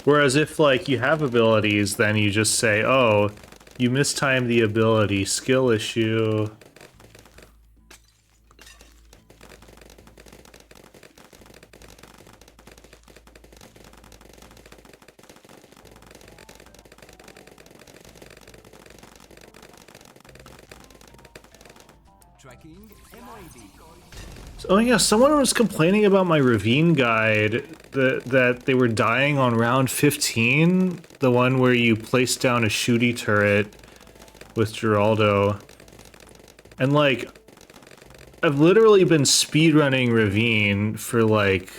Whereas if, like, you have abilities, then you just say, oh, you mistimed the ability, skill issue. Tracking MOAB. Oh yeah, someone was complaining about my ravine guide that they were dying on round 15, the one where you place down a shooty turret with Geraldo. And like, I've literally been speedrunning ravine for like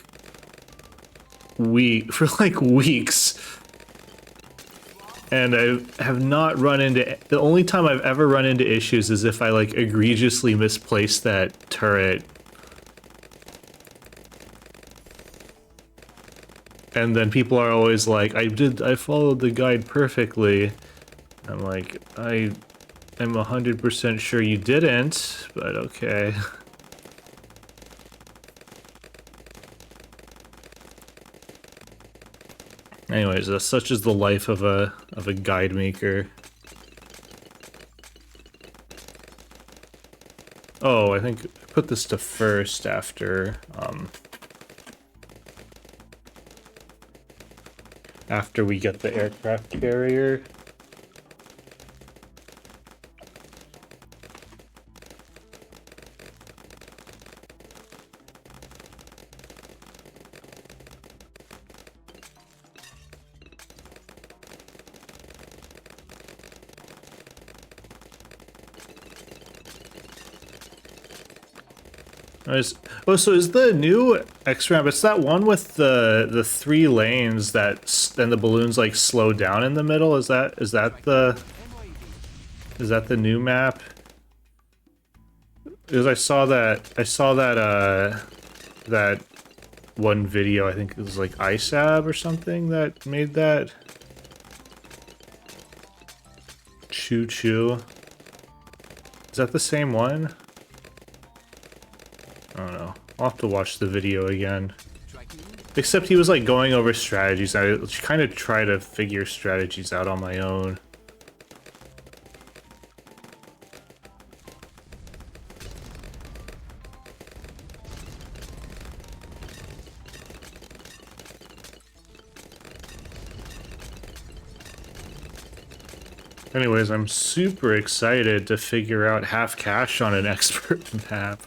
weeks. And I have not run into, the only time I've ever run into issues is if I like egregiously misplaced that turret. And then people are always like, I followed the guide perfectly. I'm like, I am 100% sure you didn't, but okay. Anyways, such is the life of a guide maker. Oh, I think I put this to first after we get the aircraft carrier. Oh, so is the new X-Ramp, it's that one with the 3 lanes that then the balloons like slow down in the middle? Is that the new map? Because I saw that that one video, I think it was like ISAB or something that made that. Choo Choo. Is that the same one? I don't know. I'll have to watch the video again. Except he was like going over strategies. I kind of try to figure strategies out on my own. Anyways, I'm super excited to figure out half cash on an expert map.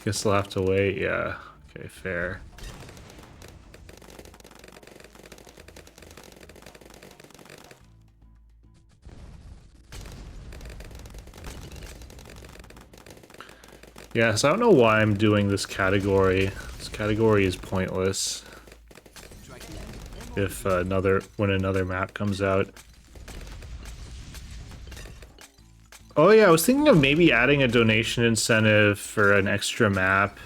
Guess I'll have to wait, yeah. Okay, fair. Yeah, so I don't know why I'm doing this category. This category is pointless. If when another map comes out. Oh yeah, I was thinking of maybe adding a donation incentive for an extra map.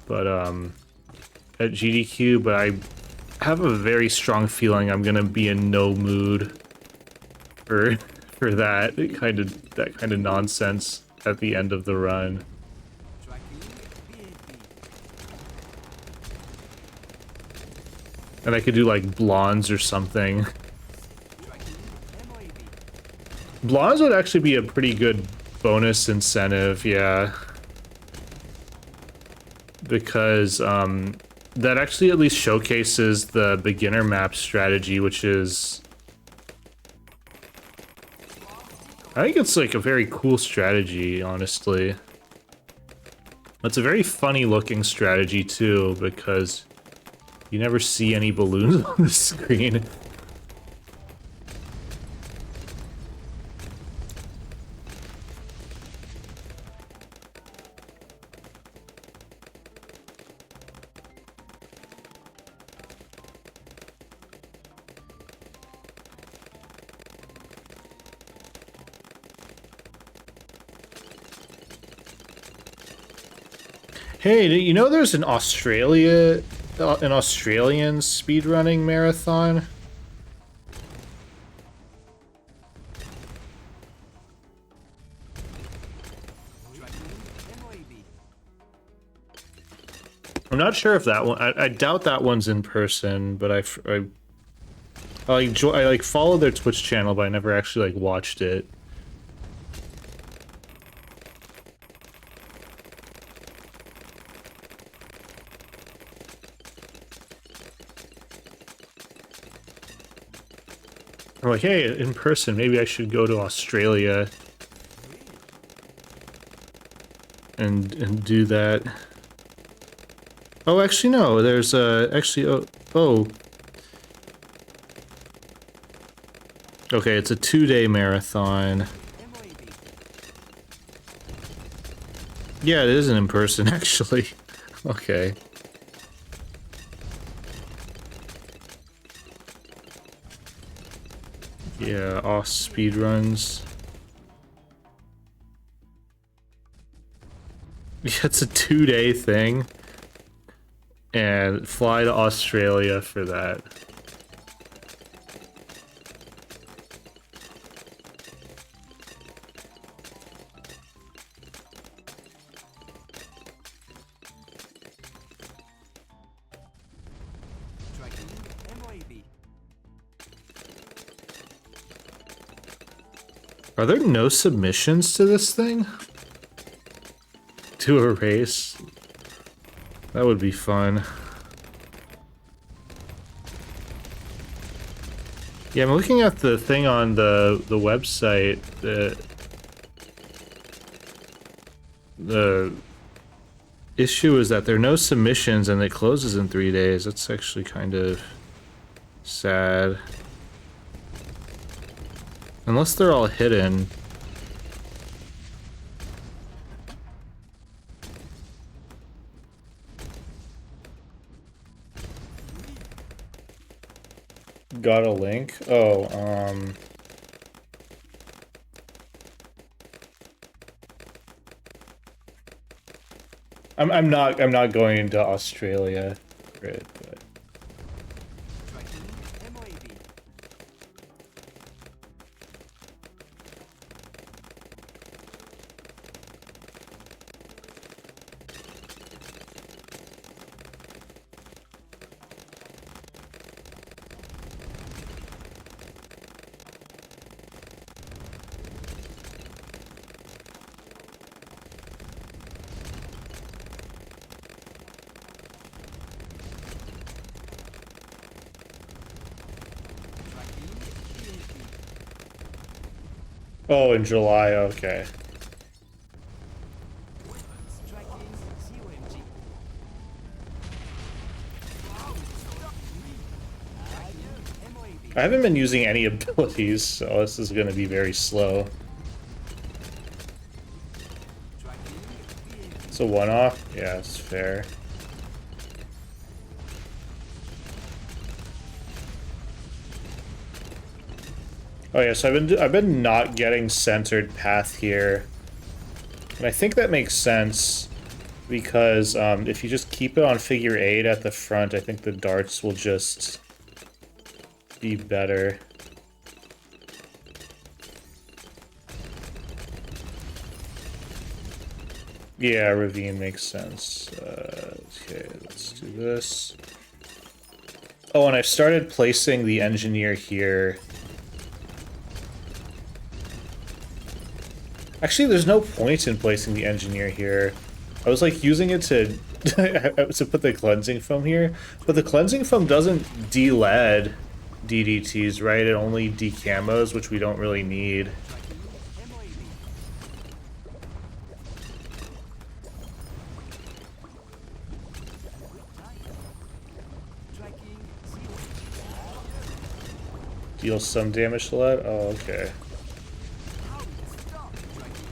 But at GDQ, but I have a very strong feeling I'm gonna be in no mood for that kind of nonsense at the end of the run. And I could do like blondes or something. Blondes would actually be a pretty good bonus incentive, yeah. Because that actually at least showcases the beginner map strategy, which is... I think it's like a very cool strategy, honestly. It's a very funny looking strategy too, because you never see any balloons on the screen. Hey, you know there's an Australian speedrunning marathon? I'm not sure if that one. I doubt that one's in person, but I like followed their Twitch channel, but I never actually like watched it. I'm like, hey, in person, maybe I should go to Australia and do that. Oh, actually, no. There's actually, oh. Okay, it's a 2-day marathon. MOAB. Yeah, it is an in-person, actually. Okay. Yeah, off speedruns. Yeah, it's a 2-day thing. And fly to Australia for that. Tracking MOAB. Are there no submissions to this thing? To a race? That would be fun. Yeah, I'm looking at the thing on the website. The issue is that there are no submissions and it closes in 3 days. That's actually kind of sad. Unless they're all hidden. Got a link? Oh, I'm not going into Australia for it, but Tracking MOAB. Tracking BAP. oh, in July, okay. Tracking COMG. MOAB. I haven't been using any abilities, so this is gonna be very slow. Tracking BAP. It's a one-off? Yeah, it's fair. Oh yeah, so I've been not getting centered path here. And I think that makes sense because if you just keep it on figure 8 at the front, I think the darts will just be better. Yeah, ravine makes sense. Okay, let's do this. Oh, and I've started placing the engineer here. Actually, there's no point in placing the engineer here. I was like using it to to put the cleansing foam here, but the cleansing foam doesn't de-lead DDTs, right? It only decamos, which we don't really need. MOAB. Tracking COMG. Deal some damage to lead? Oh, okay. Stop. Tracking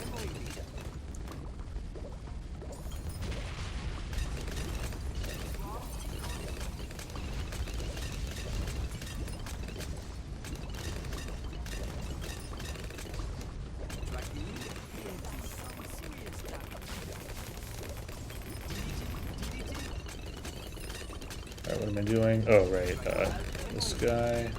MOAB. Tracking BAP. Some serious damage. DDT. Alright, what am I doing? Oh, right, this guy.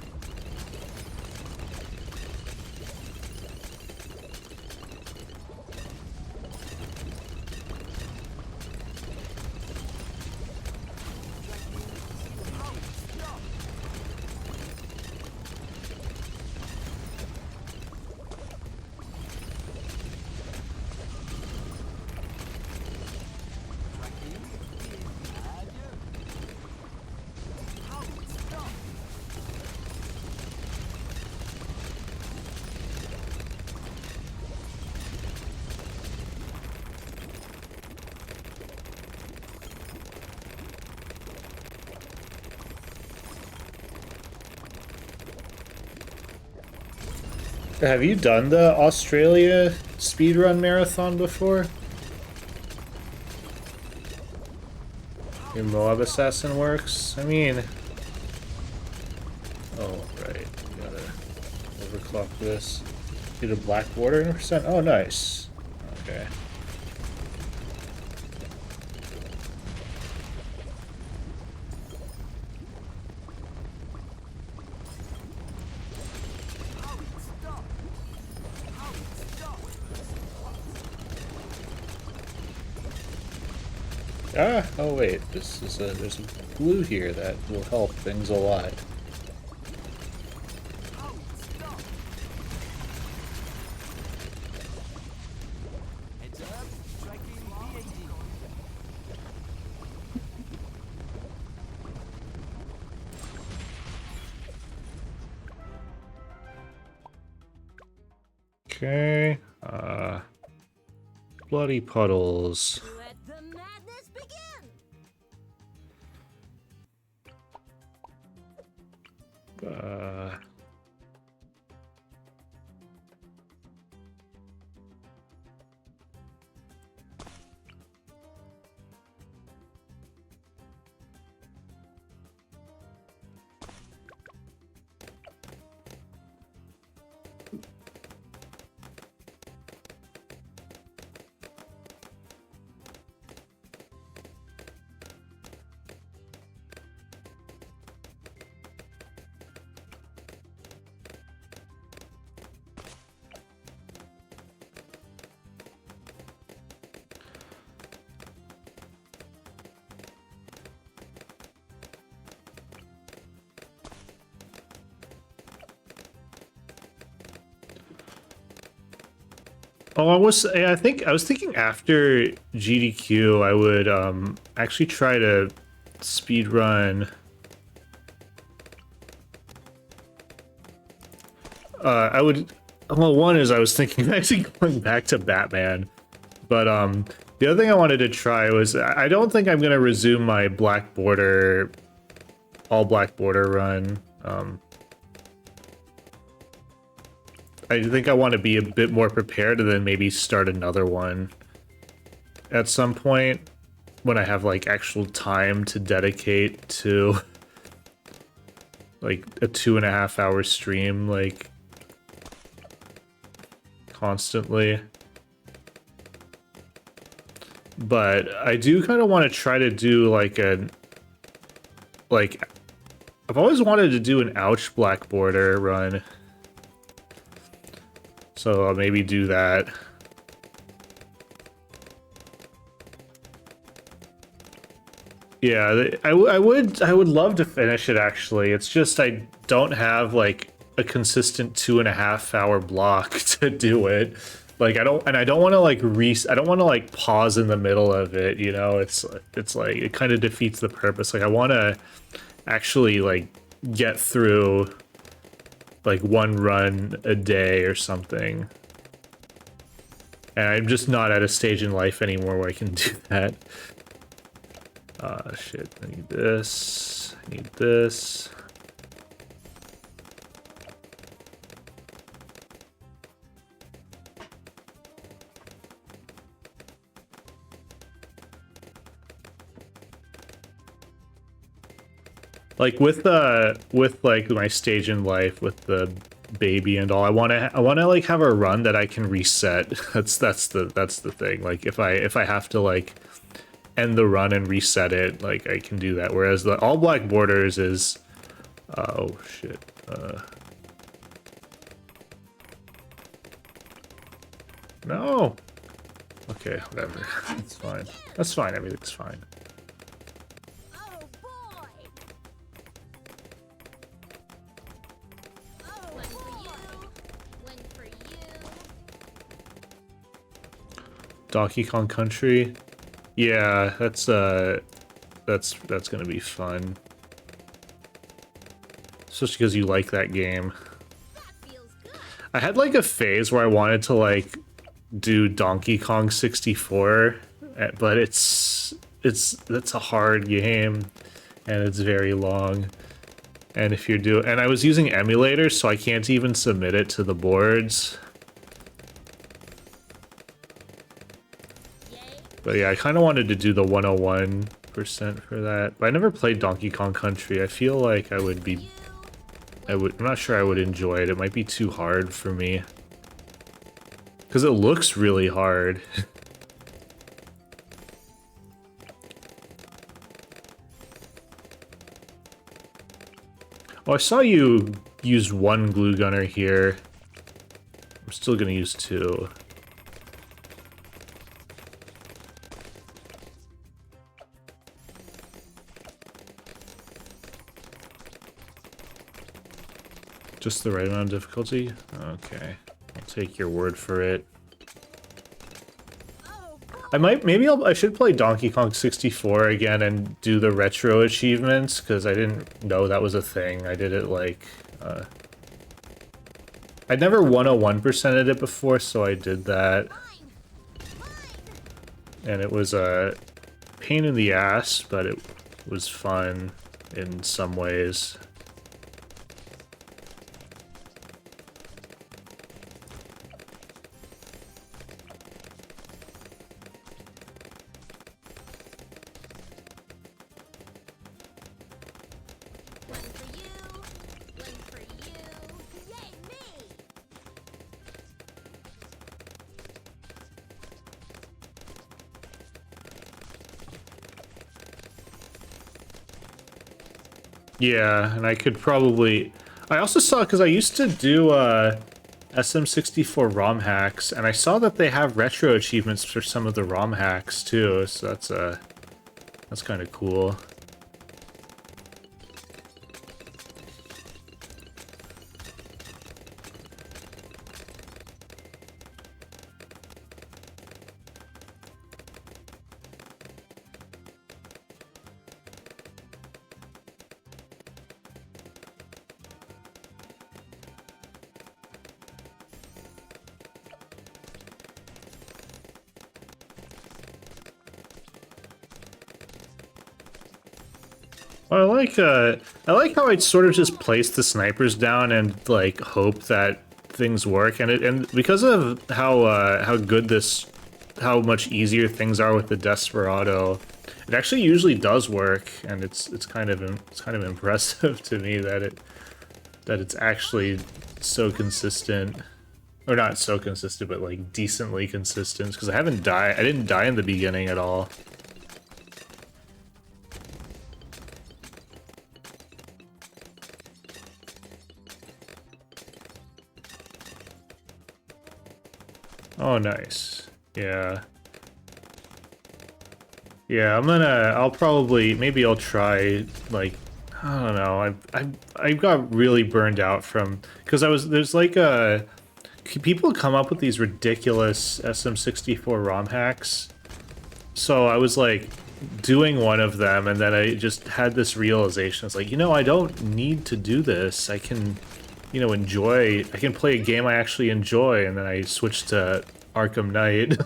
Have you done the Australia speedrun marathon before? Your Moab Assassin works? I mean... Oh, right. We gotta overclock this. Get a black border in percent? Oh, nice. Okay. Ah, oh wait, this is there's a glue here that will help things a lot. Heads up, striking v51.2. Okay, bloody puddles. Let the madness begin! Oh, I was thinking after GDQ I would actually try to speed run. I would, well, one is I was thinking of actually going back to Batman, but the other thing I wanted to try was I don't think I'm gonna resume my black border, all black border run. I think I want to be a bit more prepared and then maybe start another one at some point when I have like actual time to dedicate to like a 2.5 hour stream, like constantly. But I do kind of want to try to do like I've always wanted to do an ouch black border run. So I'll maybe do that. Yeah, I would love to finish it actually. It's just I don't have like a consistent 2.5 hour block to do it. Like I don't want to like I don't want to like pause in the middle of it, you know? It's like it kind of defeats the purpose. Like I want to actually like get through like one run a day or something. And I'm just not at a stage in life anymore where I can do that. Shit, I need this, I need this. Like with like my stage in life with the baby and all, I want to like have a run that I can reset. That's the thing. Like if I have to like end the run and reset it, like I can do that. Whereas the all black borders is oh shit. No. Okay, whatever. It's fine. That's fine. Everything's fine. Oh boy! Oh, one for you, one for you. Donkey Kong Country. Yeah, that's gonna be fun. Especially because you like that game. That feels good. I had like a phase where I wanted to like do Donkey Kong 64, but that's a hard game and it's very long. And if you're and I was using emulators, so I can't even submit it to the boards. Yay. But yeah, I kind of wanted to do the 101% for that. But I never played Donkey Kong Country. I feel like I would be... I'm not sure I would enjoy it. It might be too hard for me. Because it looks really hard. Oh, I saw you use one glue gunner here. I'm still gonna use two. Just the right amount of difficulty? Okay. I'll take your word for it. I should play Donkey Kong 64 again and do the retro achievements, because I didn't know that was a thing. I did it like, I'd never 101%ed it before, so I did that. And it was a pain in the ass, but it was fun in some ways. One for you. One for you. Yay, me. Yeah, and I could probably... I also saw, because I used to do SM64 ROM hacks, and I saw that they have retro achievements for some of the ROM hacks too, so that's kind of cool. Well, I like how I'd sort of just place the snipers down and like hope that things work, and because of how good how much easier things are with the Desperado, it actually usually does work, and it's kind of impressive to me that it's actually so consistent, or not so consistent, but like decently consistent. Because I didn't die in the beginning at all. Oh, nice. Yeah. Yeah, I'll probably, maybe I'll try, like, I don't know, I got really burned out from, because there's like people come up with these ridiculous SM64 ROM hacks, so I was like, doing one of them, and then I just had this realization, it's like, I don't need to do this, I can... I can play a game I actually enjoy, and then I switched to Arkham Knight.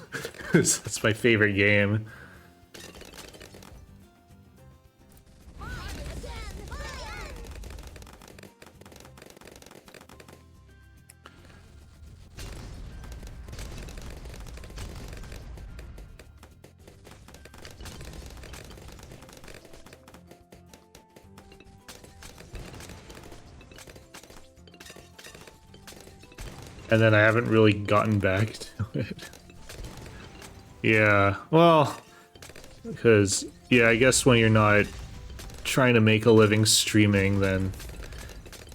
That's my favorite game. And then I haven't really gotten back to it. Yeah, well, because, yeah, I guess when you're not trying to make a living streaming, then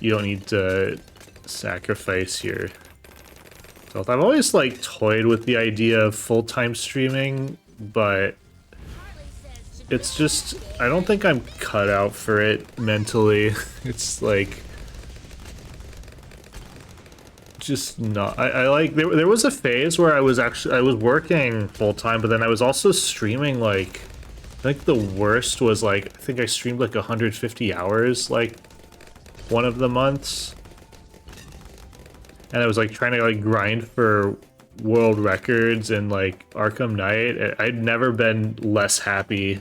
you don't need to sacrifice your health. I've always, like, toyed with the idea of full-time streaming, but it's just, I don't think I'm cut out for it mentally. It's like... just not... I like... There was a phase where I was working full-time, but then I was also streaming, like... I think the worst was, like... I think I streamed, like, 150 hours, like, one of the months. And I was, like, trying to, like, grind for world records and, like, Arkham Knight. I'd never been less happy.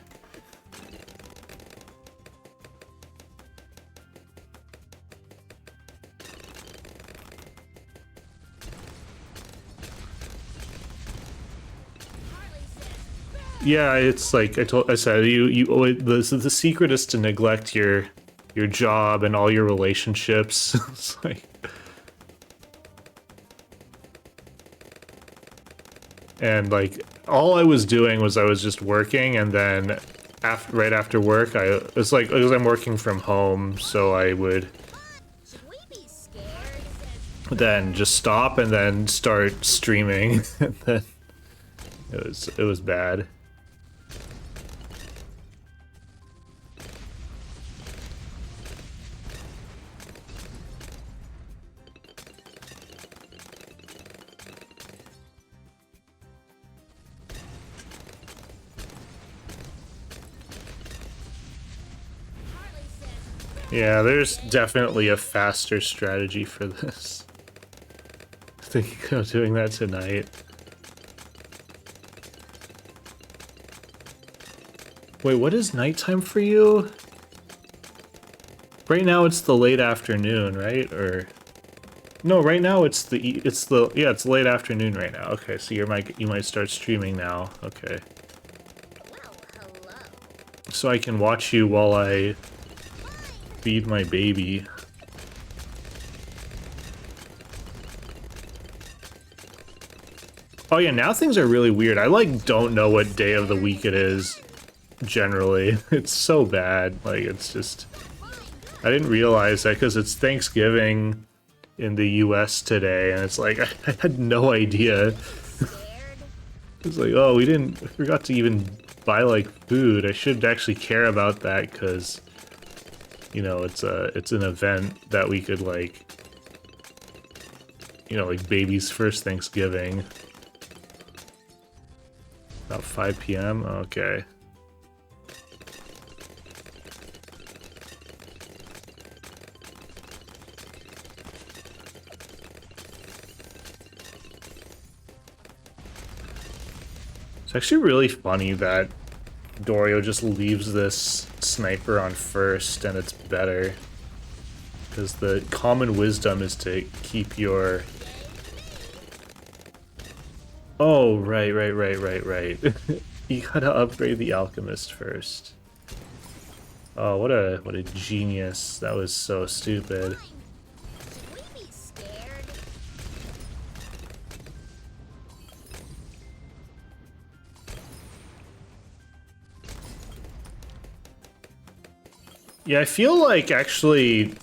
Yeah, it's like I said, the secret is to neglect your job and all your relationships. It's like, and like all I was doing was I was just working, and then right after work, it's like because I'm working from home, so I would Should we be scared? then just stop and then start streaming, and then it was bad. Harley says, Yeah, there's definitely a faster strategy for this. Thinking of doing that tonight. Wait, what is nighttime for you? Right now it's the late afternoon, right? Or no, right now it's late afternoon right now. Okay, so you might start streaming now. Okay. well, hello. So I can watch you while I feed my baby. Oh yeah, now things are really weird. I like don't know what day of the week it is generally. It's so bad. Like it's just I didn't realize that because it's Thanksgiving in the US today, and it's like I had no idea. Scared? It's like, oh, I forgot to even buy like food. I should actually care about that because you know, it's an event that we could like, you know, like baby's first Thanksgiving. About 5 p.m. Okay. It's actually really funny that Dorio just leaves this sniper on first and it's better. Because the common wisdom is to keep your... Oh, right. You gotta upgrade the alchemist first. Oh, what a genius. That was so stupid. Should we be scared? Yeah, I feel like actually...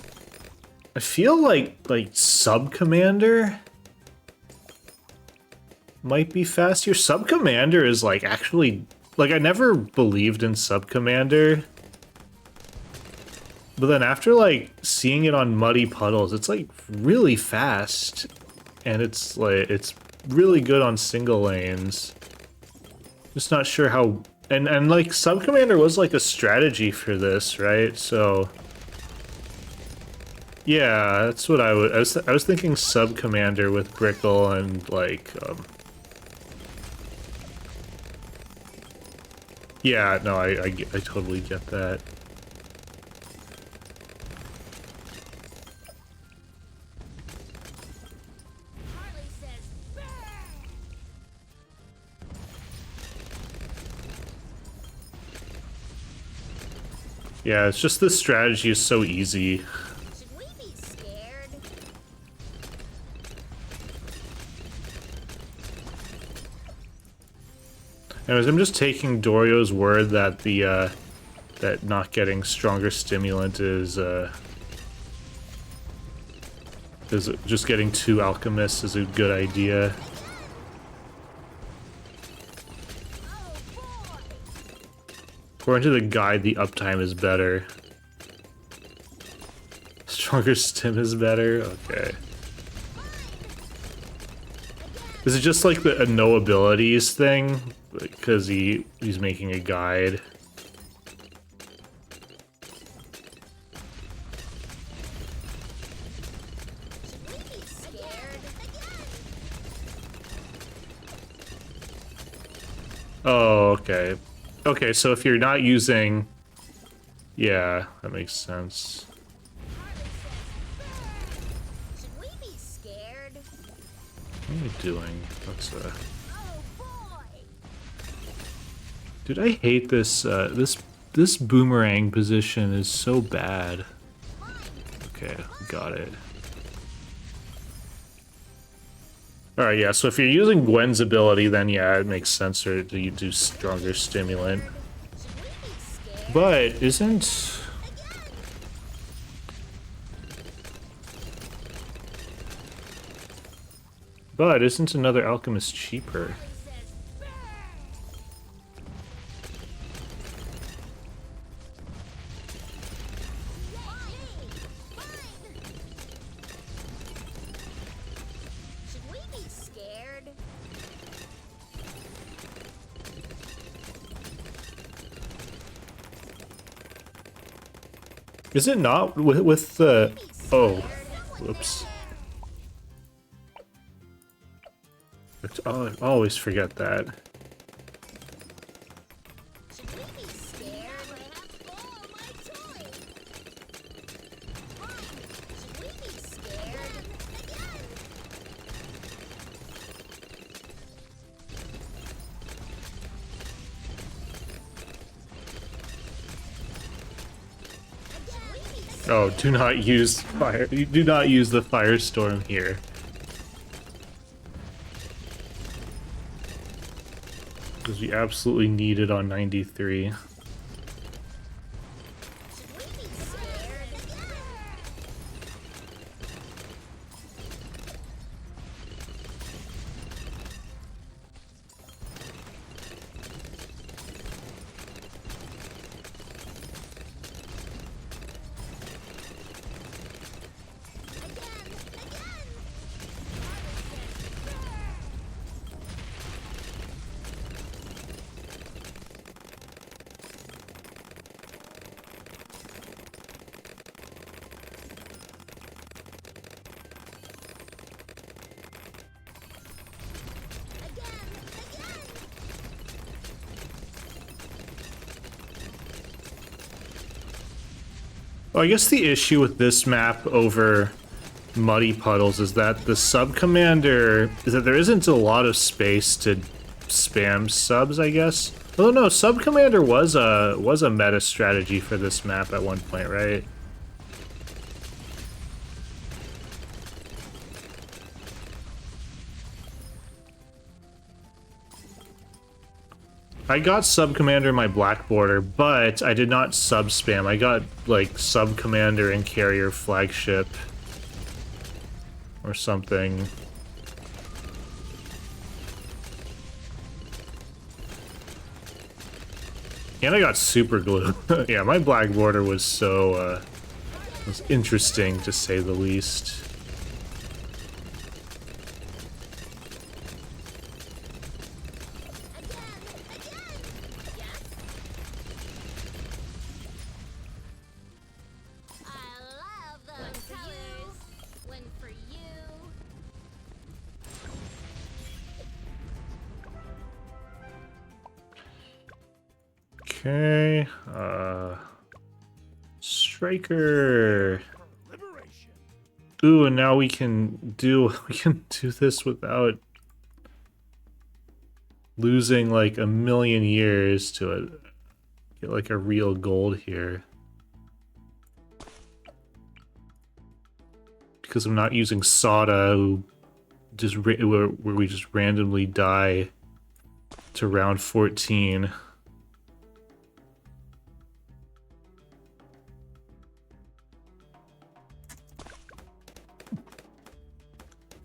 I feel like Sub-Commander might be fast. Your Sub-Commander is like actually... Like, I never believed in Sub-Commander. But then after like seeing it on Muddy Puddles, it's like really fast. And it's like, it's really good on single lanes. Just not sure how... And like Sub-Commander was like a strategy for this, right? So... Yeah, that's what I was thinking Sub-Commander with Brickle and like yeah, no, I totally get that. Harley says, "Bah!" Yeah, it's just this strategy is so easy. Should we be scared? Anyways, I'm just taking Dorio's word that the that not getting stronger stimulant is just getting 2 alchemists is a good idea. Oh boy! According to the guide, the uptime is better. Stronger stim is better? Okay. Is it just like a no abilities thing? Because he's making a guide. Should we be scared? Oh, okay. Okay, so if you're not using... Yeah, that makes sense. Should we be scared? What are you doing? That's Oh boy! Dude, I hate this boomerang position is so bad. Okay, got it. Alright, yeah, so if you're using Gwen's ability, then yeah, it makes sense for it to do stronger stimulant. But isn't... But isn't another alchemist cheaper? Should we be scared? Is it not with the... Oh, whoops. I always forget that. Should we be scared? Oh, my toy! Should we be scared? Oh, do not use fire. You do not use the firestorm here. Because we absolutely need it on 93. Well, I guess the issue with this map over Muddy Puddles is that the sub commander is that there isn't a lot of space to spam subs, I guess. Oh no, sub commander was a meta strategy for this map at one point, right? I got sub commander in my black border, but I did not sub spam. I got like sub commander and carrier flagship or something. And I got super glue. Yeah, my black border was so was interesting to say the least. Okay, Striker. Ooh, and now we can do this without losing like a million years to it. Get like a real gold here. Because I'm not using Sada, who just where we just randomly die to round 14.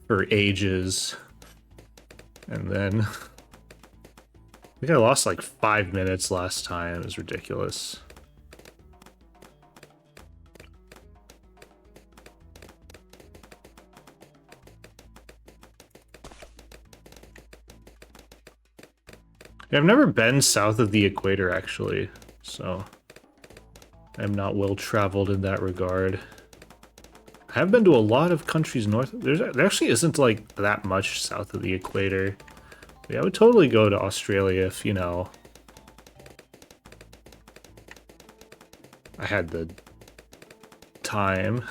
For ages. And then I think I lost like 5 minutes last time. It was ridiculous. Yeah, I've never been south of the equator actually, so I'm not well traveled in that regard. I have been to a lot of countries north. There actually isn't like that much south of the equator. But yeah, I would totally go to Australia if, you know, I had the time.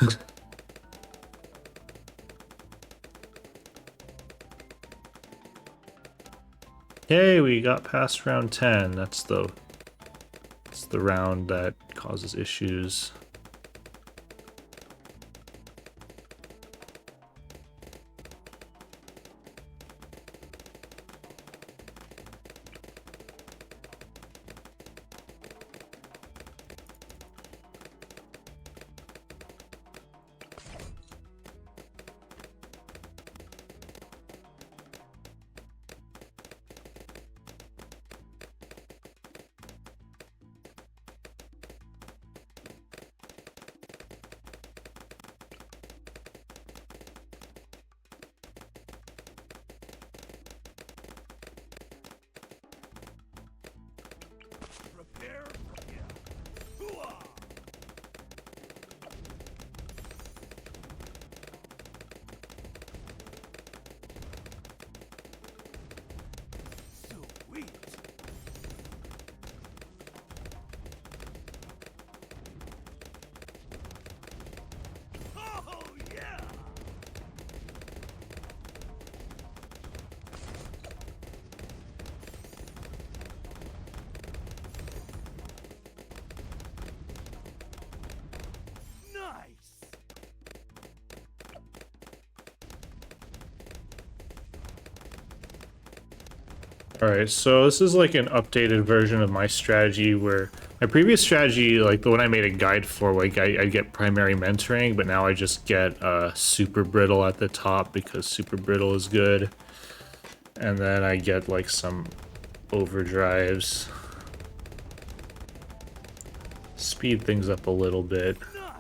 Hey, we got past round 10. That's the round that causes issues. Prepare. Hooah! Sweet. Oh yeah! Nice. Alright, so this is like an updated version of my strategy where my previous strategy, like the one I made a guide for, like I'd get primary mentoring, but now I just get super brittle at the top because super brittle is good. And then I get like some overdrives. Speed things up a little bit. Nice.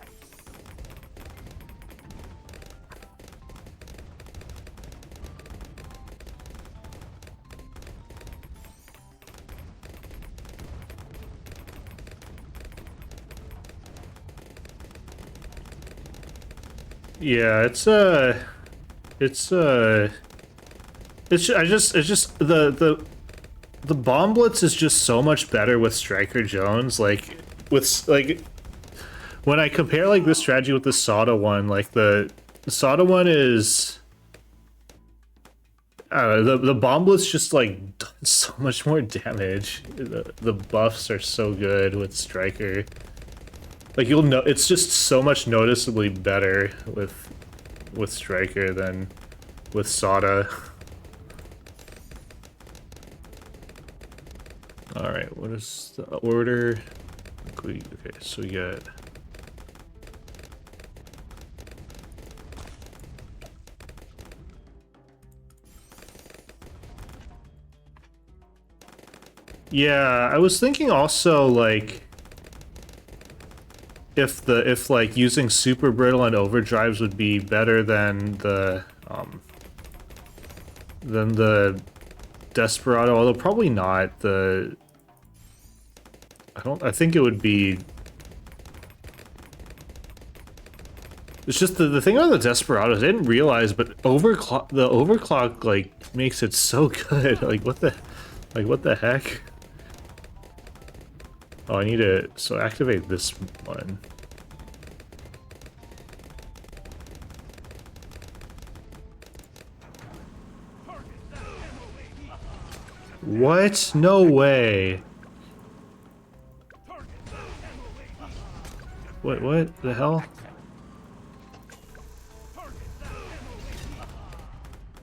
Yeah, the bomb blitz is just so much better with Striker Jones. Like when I compare like this strategy with the Sada one, like the Sada one is, I don't know, the bomb blitz just like does so much more damage. The buffs are so good with Striker. Like you'll know, it's just so much noticeably better with Striker than with Sada. All right, what is the order? Okay, so we got. Yeah, I was thinking also like if like using super brittle and overdrives would be better than the Desperado, although probably not. I think it would be. It's just the thing about the Desperados, I didn't realize, but the overclock like makes it so good. Like what the heck? Oh, I need to activate this one. What? No way. What the hell?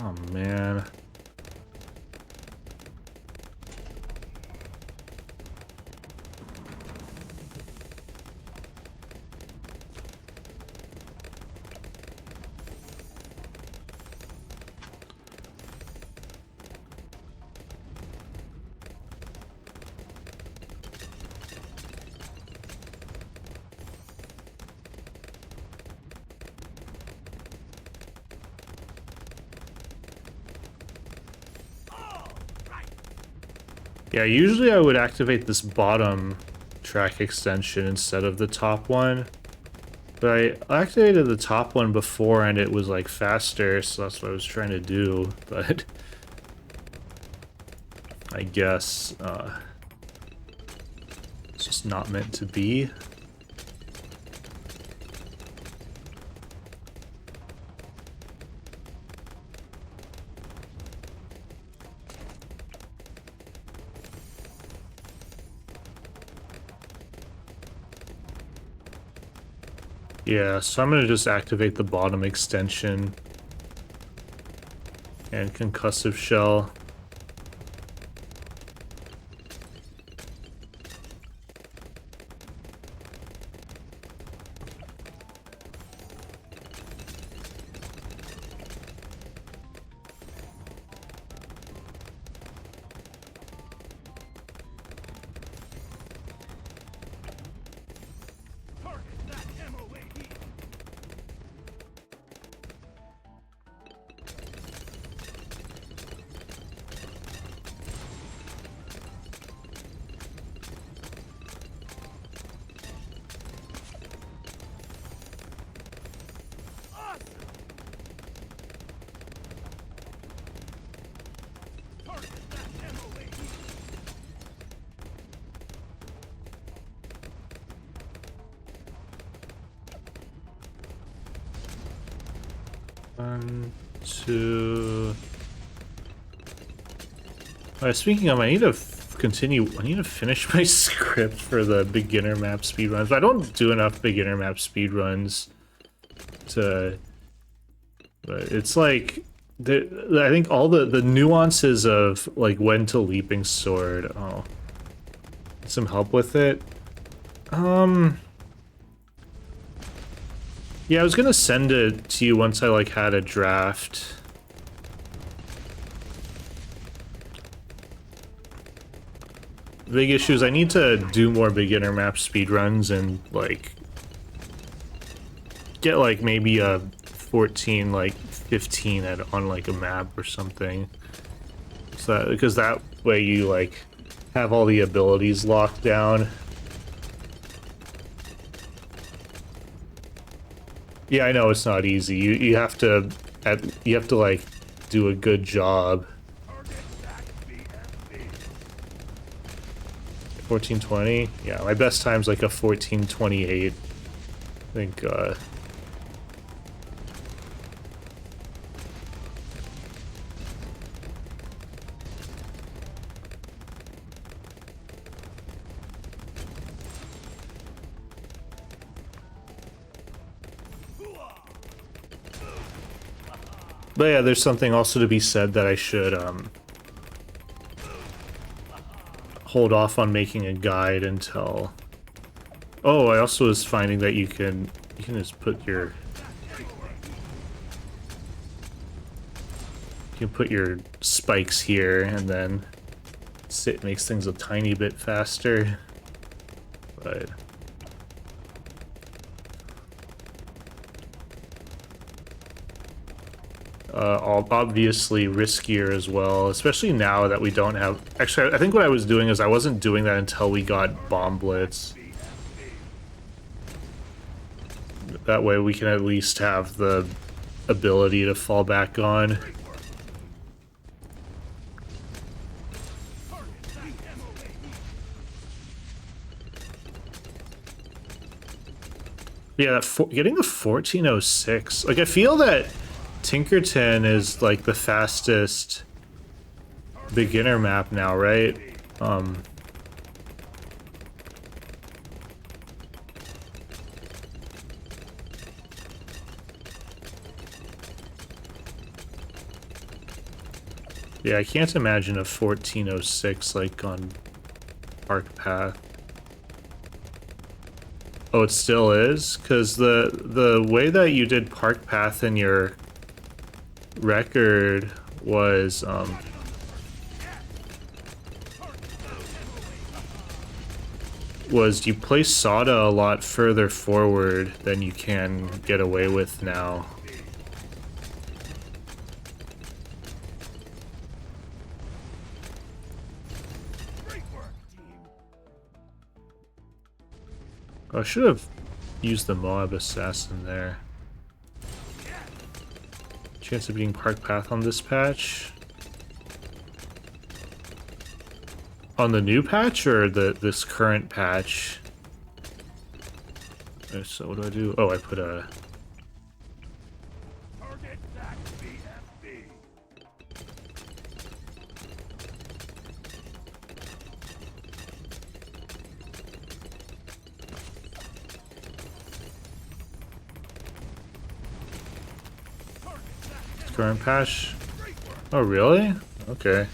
Oh man. Yeah, usually I would activate this bottom track extension instead of the top one. But I activated the top one before and it was like faster, so that's what I was trying to do. But I guess it's just not meant to be. Yeah, so I'm gonna just activate the bottom extension and concussive shell. Target that MOAE. Awesome. Target that MOAE. One, two. Speaking of, I need to continue. I need to finish my script for the beginner map speedruns. I don't do enough beginner map speedruns to. But it's like, I think all the nuances of like when to leaping sword. Oh, some help with it. Yeah, I was gonna send it to you once I like had a draft. The big issue is I need to do more beginner map speedruns and like get like maybe a 14, like 15 on like a map or something. So that, because that way you like have all the abilities locked down. Yeah, I know it's not easy. You have to like do a good job. Target that BFB. 1420. Yeah, my best time's like a 1428. I think but yeah, there's something also to be said that I should hold off on making a guide until. Oh, I also was finding that you can just put your spikes here and then it makes things a tiny bit faster. But obviously riskier as well, especially now that we don't have. Actually, I think what I was doing is I wasn't doing that until we got Bomb Blitz. That way we can at least have the ability to fall back on. Yeah, getting the 1406. Like, I feel that Tinkerton is like the fastest beginner map now, right? Yeah, I can't imagine a 1406 like on Park Path. Oh, it still is? Because the way that you did Park Path in your record was you place Sada a lot further forward than you can get away with now. Great work, team. I should have used the Moab Assassin there. Chance of being Park Path on this patch? On the new patch or this current patch? So what do? Oh, I put a... Target that BFB. Current patch. Oh, really? Okay.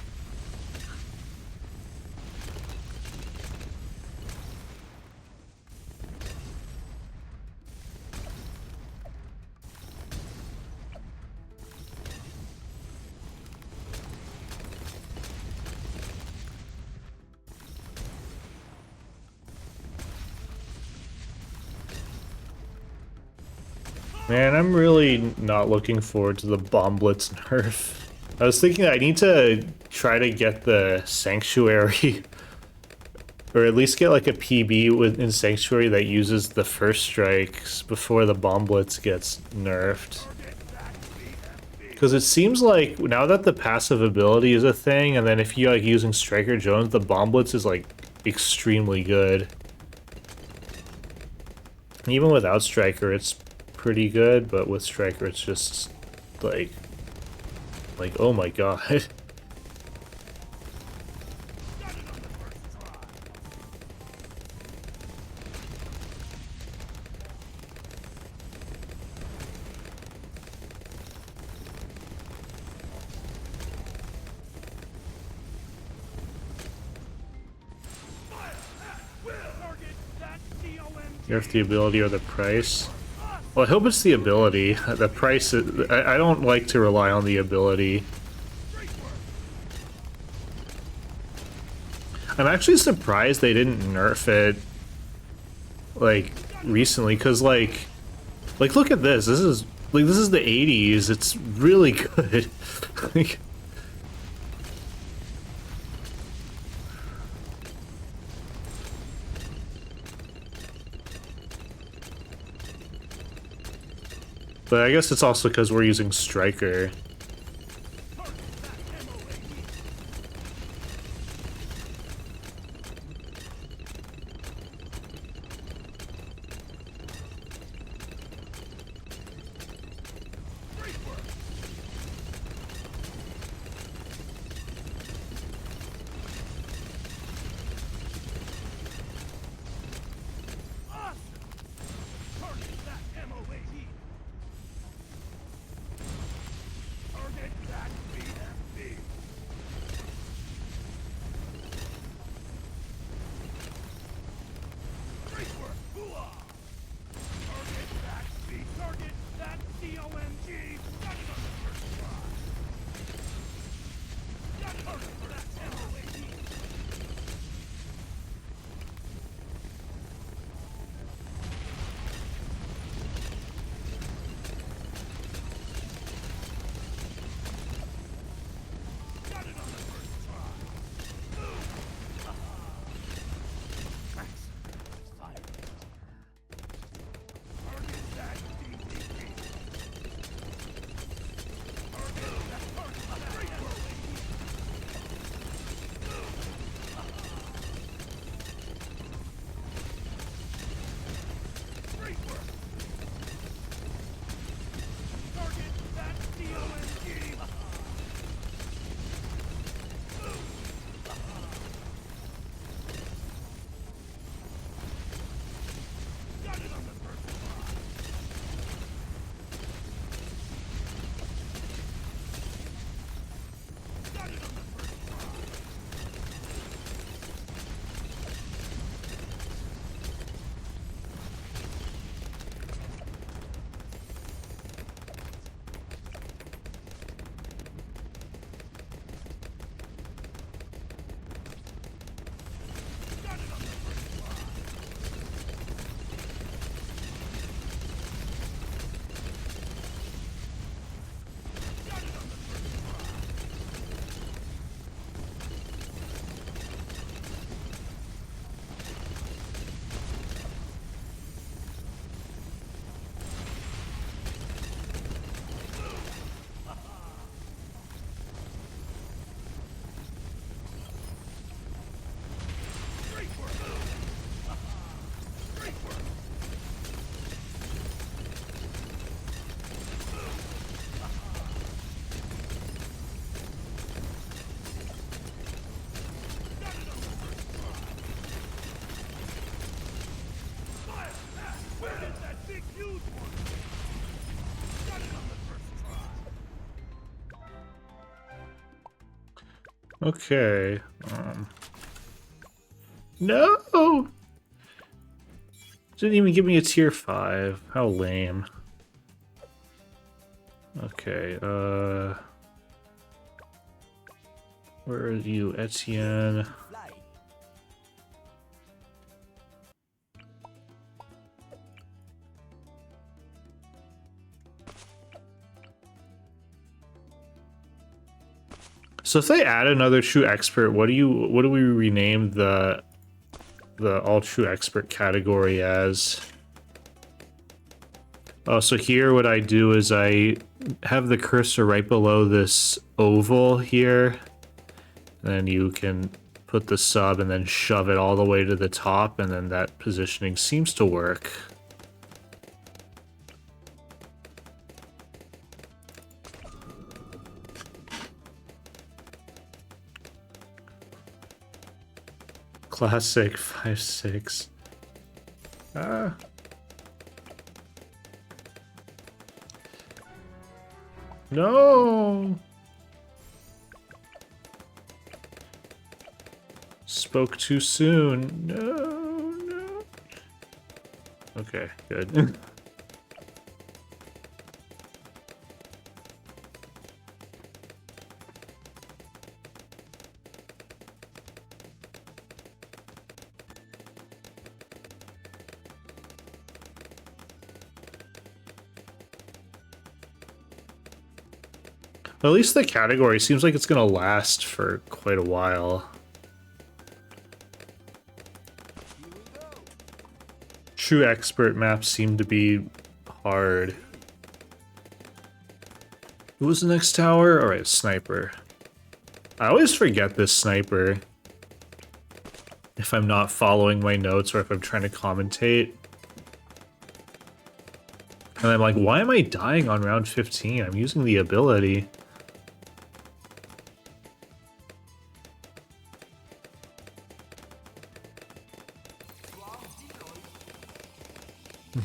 Man, I'm really not looking forward to the Bomb Blitz nerf. I was thinking I need to try to get the Sanctuary, or at least get like a PB in Sanctuary that uses the first strikes before the Bomb Blitz gets nerfed. Because it seems like now that the passive ability is a thing, and then if you like using Striker Jones, the Bomb Blitz is like extremely good. Even without Striker, it's pretty good, but with Striker, it's just like oh my god. Nerf the ability or the price. Well, I hope it's the ability. The price, I don't like to rely on the ability. I'm actually surprised they didn't nerf it, like, recently, because, like, look at this. This is the 80s. It's really good. Like, but I guess it's also because we're using Striker. Okay. No! Didn't even give me a tier 5. How lame. Okay, where are you, Etienne? So if they add another true expert, what do we rename the all true expert category as? Oh, so here what I do is I have the cursor right below this oval here. And then you can put the sub and then shove it all the way to the top, and then that positioning seems to work. Classic 5-6. Ah. No! Spoke too soon. No, no. Okay, good. At least the category seems like it's gonna last for quite a while. True expert maps seem to be hard. Who was the next tower? Alright, sniper. I always forget this sniper if I'm not following my notes or if I'm trying to commentate. And I'm like, why am I dying on round 15? I'm using the ability.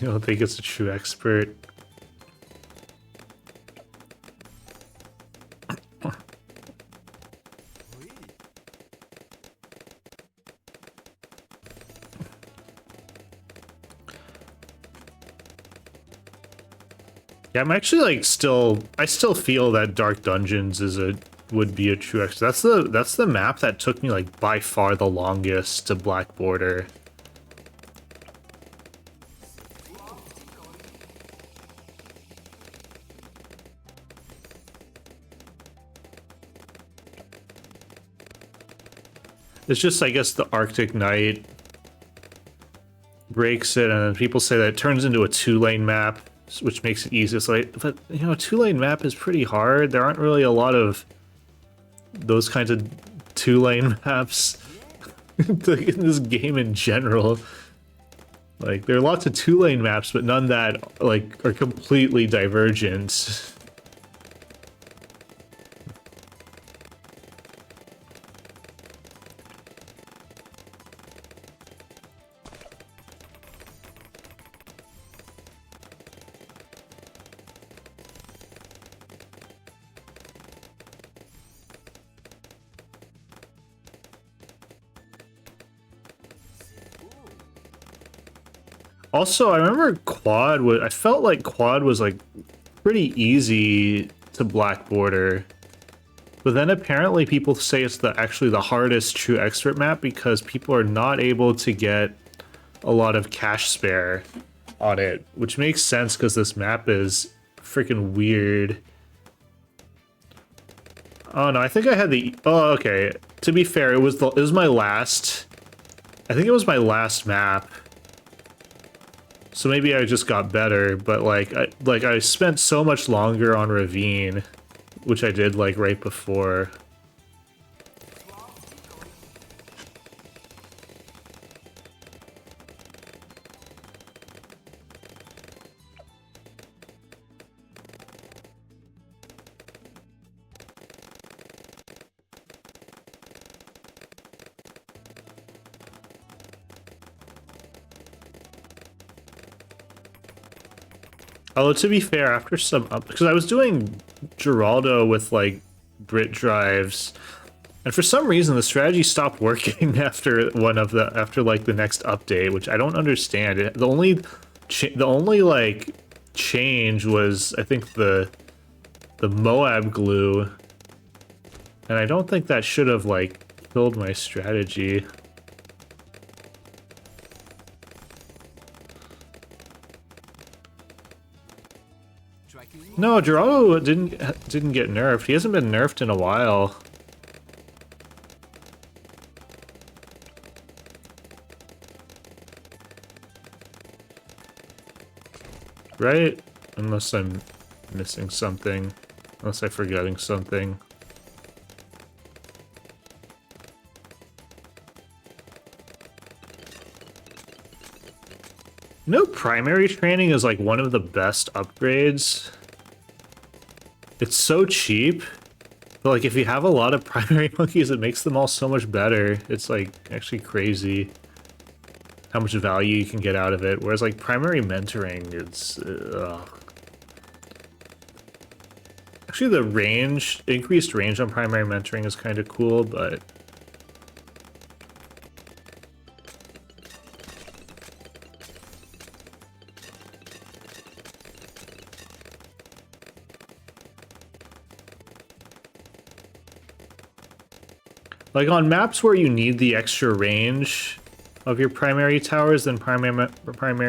You don't think it's a true expert? Yeah, I'm actually like I still feel that Dark Dungeons would be a true expert. That's the map that took me like by far the longest to Black Border. It's just, I guess, the Arctic Night breaks it, and then people say that it turns into a 2-lane map, which makes it easy. It's like, but, you know, a 2-lane map is pretty hard. There aren't really a lot of those kinds of 2-lane maps in this game in general. Like, there are lots of 2-lane maps, but none that, like, are completely divergent. Also, I remember I felt like quad was like pretty easy to Black Border. But then apparently people say it's actually the hardest true expert map because people are not able to get a lot of cash spare on it, which makes sense because this map is freaking weird. Oh no, I think I had oh, okay. To be fair, it was my last, I think it was my last map. So maybe I just got better, but I spent so much longer on Ravine, which I did like right before. Although to be fair, after some because I was doing Geraldo with like Brit drives, And for some reason, the strategy stopped working after like the next update, which I don't understand. The only like change was, I think, the Moab glue, and I don't think that should have like killed my strategy. No, Geraldo didn't get nerfed. He hasn't been nerfed in a while. Right? Unless I'm missing something. Unless I'm forgetting something. No, primary training is like one of the best upgrades. It's so cheap. But like if you have a lot of primary monkeys, it makes them all so much better. It's like actually crazy how much value you can get out of it. Whereas like primary mentoring, it's actually the increased range on primary mentoring is kind of cool, but like on maps where you need the extra range of your primary towers, then primary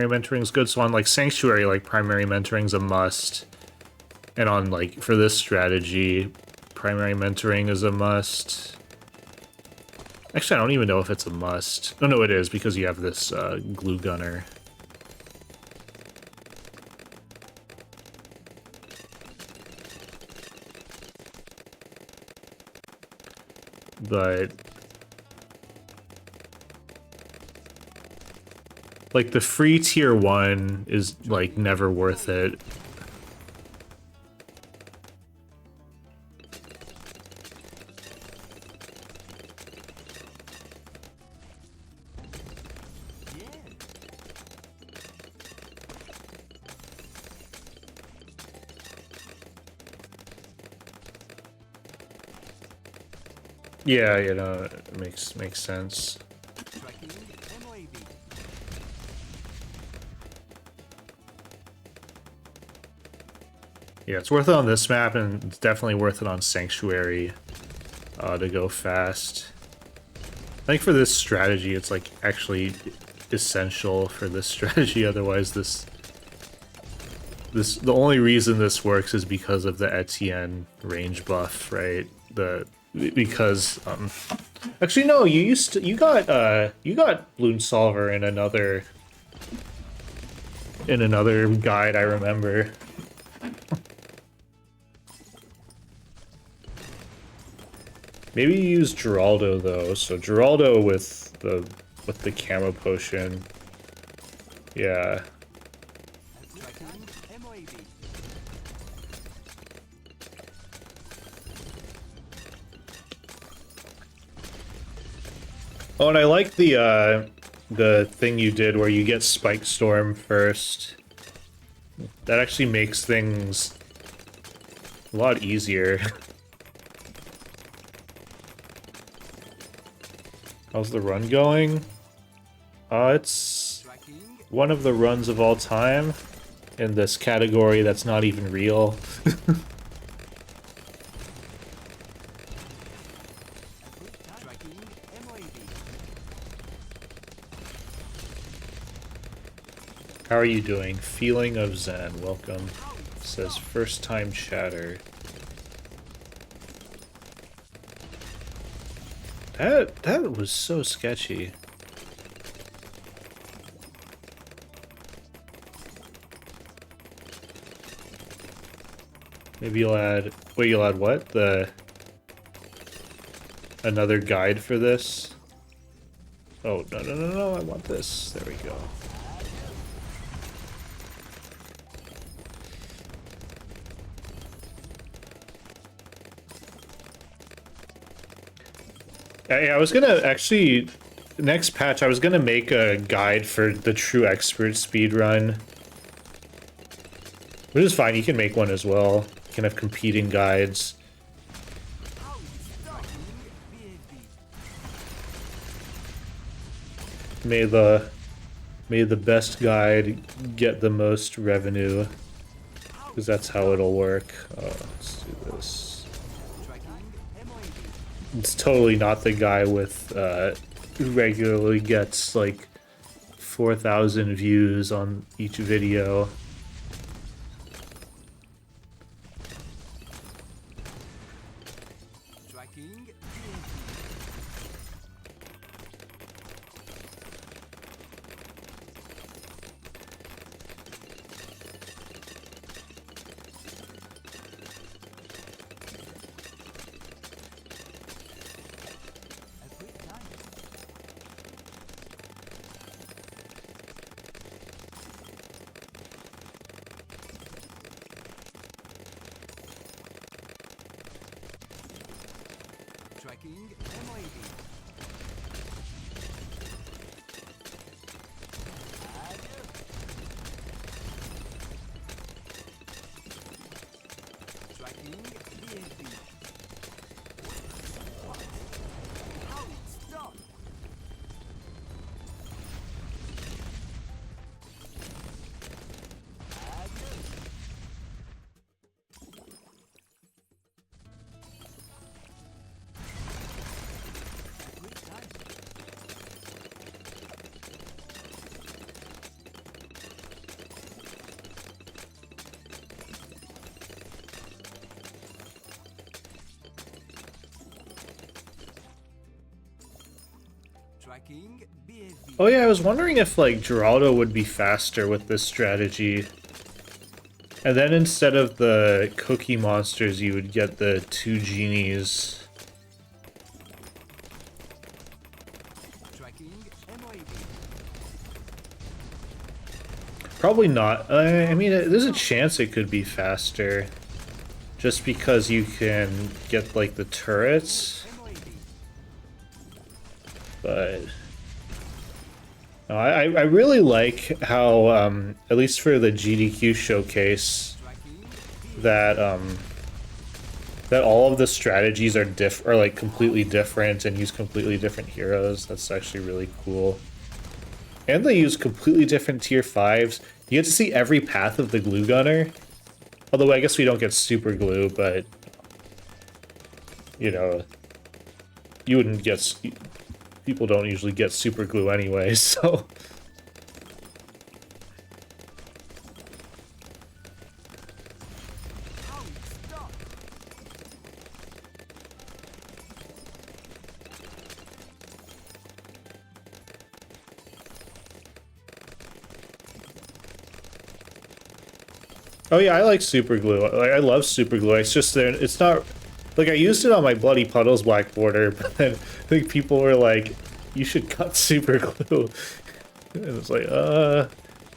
mentoring is good. So on like Sanctuary, like primary mentoring's a must. And on like, for this strategy, primary mentoring is a must. Actually, I don't even know if it's a must. Oh no, it is, because you have this glue gunner. But like the free tier 1 is like never worth it. Yeah, you know, it makes sense. Yeah, it's worth it on this map, and it's definitely worth it on Sanctuary to go fast. I think for this strategy, it's like actually essential for this strategy. Otherwise, the only reason this works is because of the Etienne range buff, right? Because actually no, you got Bloon Solver in another guide, I remember. Maybe you use Geraldo though, so Geraldo with the camo potion. Yeah. Oh, and I like the thing you did where you get Spike Storm first. That actually makes things a lot easier. How's the run going? It's one of the runs of all time in this category that's not even real. How are you doing? Feeling of Zen. Welcome. Says first time chatter. That was so sketchy. Maybe you'll add... Wait, you'll add what? Another guide for this? Oh, no, I want this. There we go. Yeah, I was gonna actually... Next patch, I was gonna make a guide for the true expert speedrun. Which is fine, you can make one as well. You can have competing guides. may the best guide get the most revenue, because that's how it'll work. Let's do this. It's totally not the guy with who regularly gets like 4,000 views on each video. Oh yeah, I was wondering if like Geraldo would be faster with this strategy. And then instead of the cookie monsters, you would get the 2 genies. Probably not. I mean, there's a chance it could be faster. Just because you can get like the turrets. But no, I really like how, at least for the GDQ showcase, that that all of the strategies are like completely different and use completely different heroes. That's actually really cool. And they use completely different tier 5s. You get to see every path of the glue gunner. Although I guess we don't get super glue, but you know, you wouldn't get. People don't usually get super glue anyway, so. Oh yeah, I like super glue. Like, I love super glue. It's just there. It's not like I used it on my Bloody Puddles black border, but then I think people were like, "You should cut super glue." And it was like,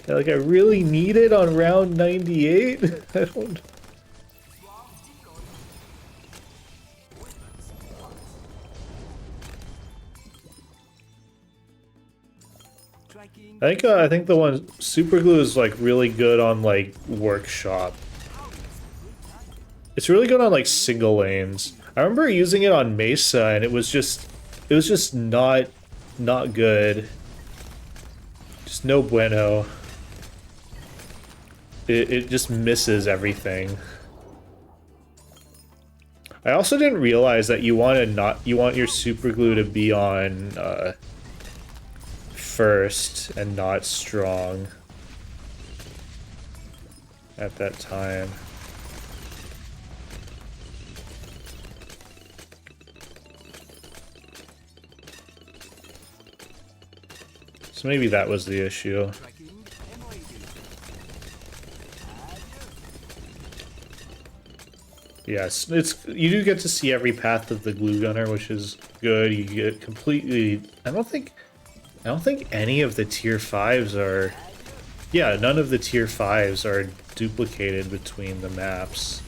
like I really need it on round 98. I don't. I think the one super glue is like really good on like workshop. It's really good on like single lanes. I remember using it on Mesa and it was just not good. Just no bueno. It just misses everything. I also didn't realize that you want your super glue to be on first and not strong at that time. So maybe that was the issue. Yes, you do get to see every path of the glue gunner, which is good. You get completely. I don't think any of the tier 5s are. Yeah, none of the tier 5s are duplicated between the maps.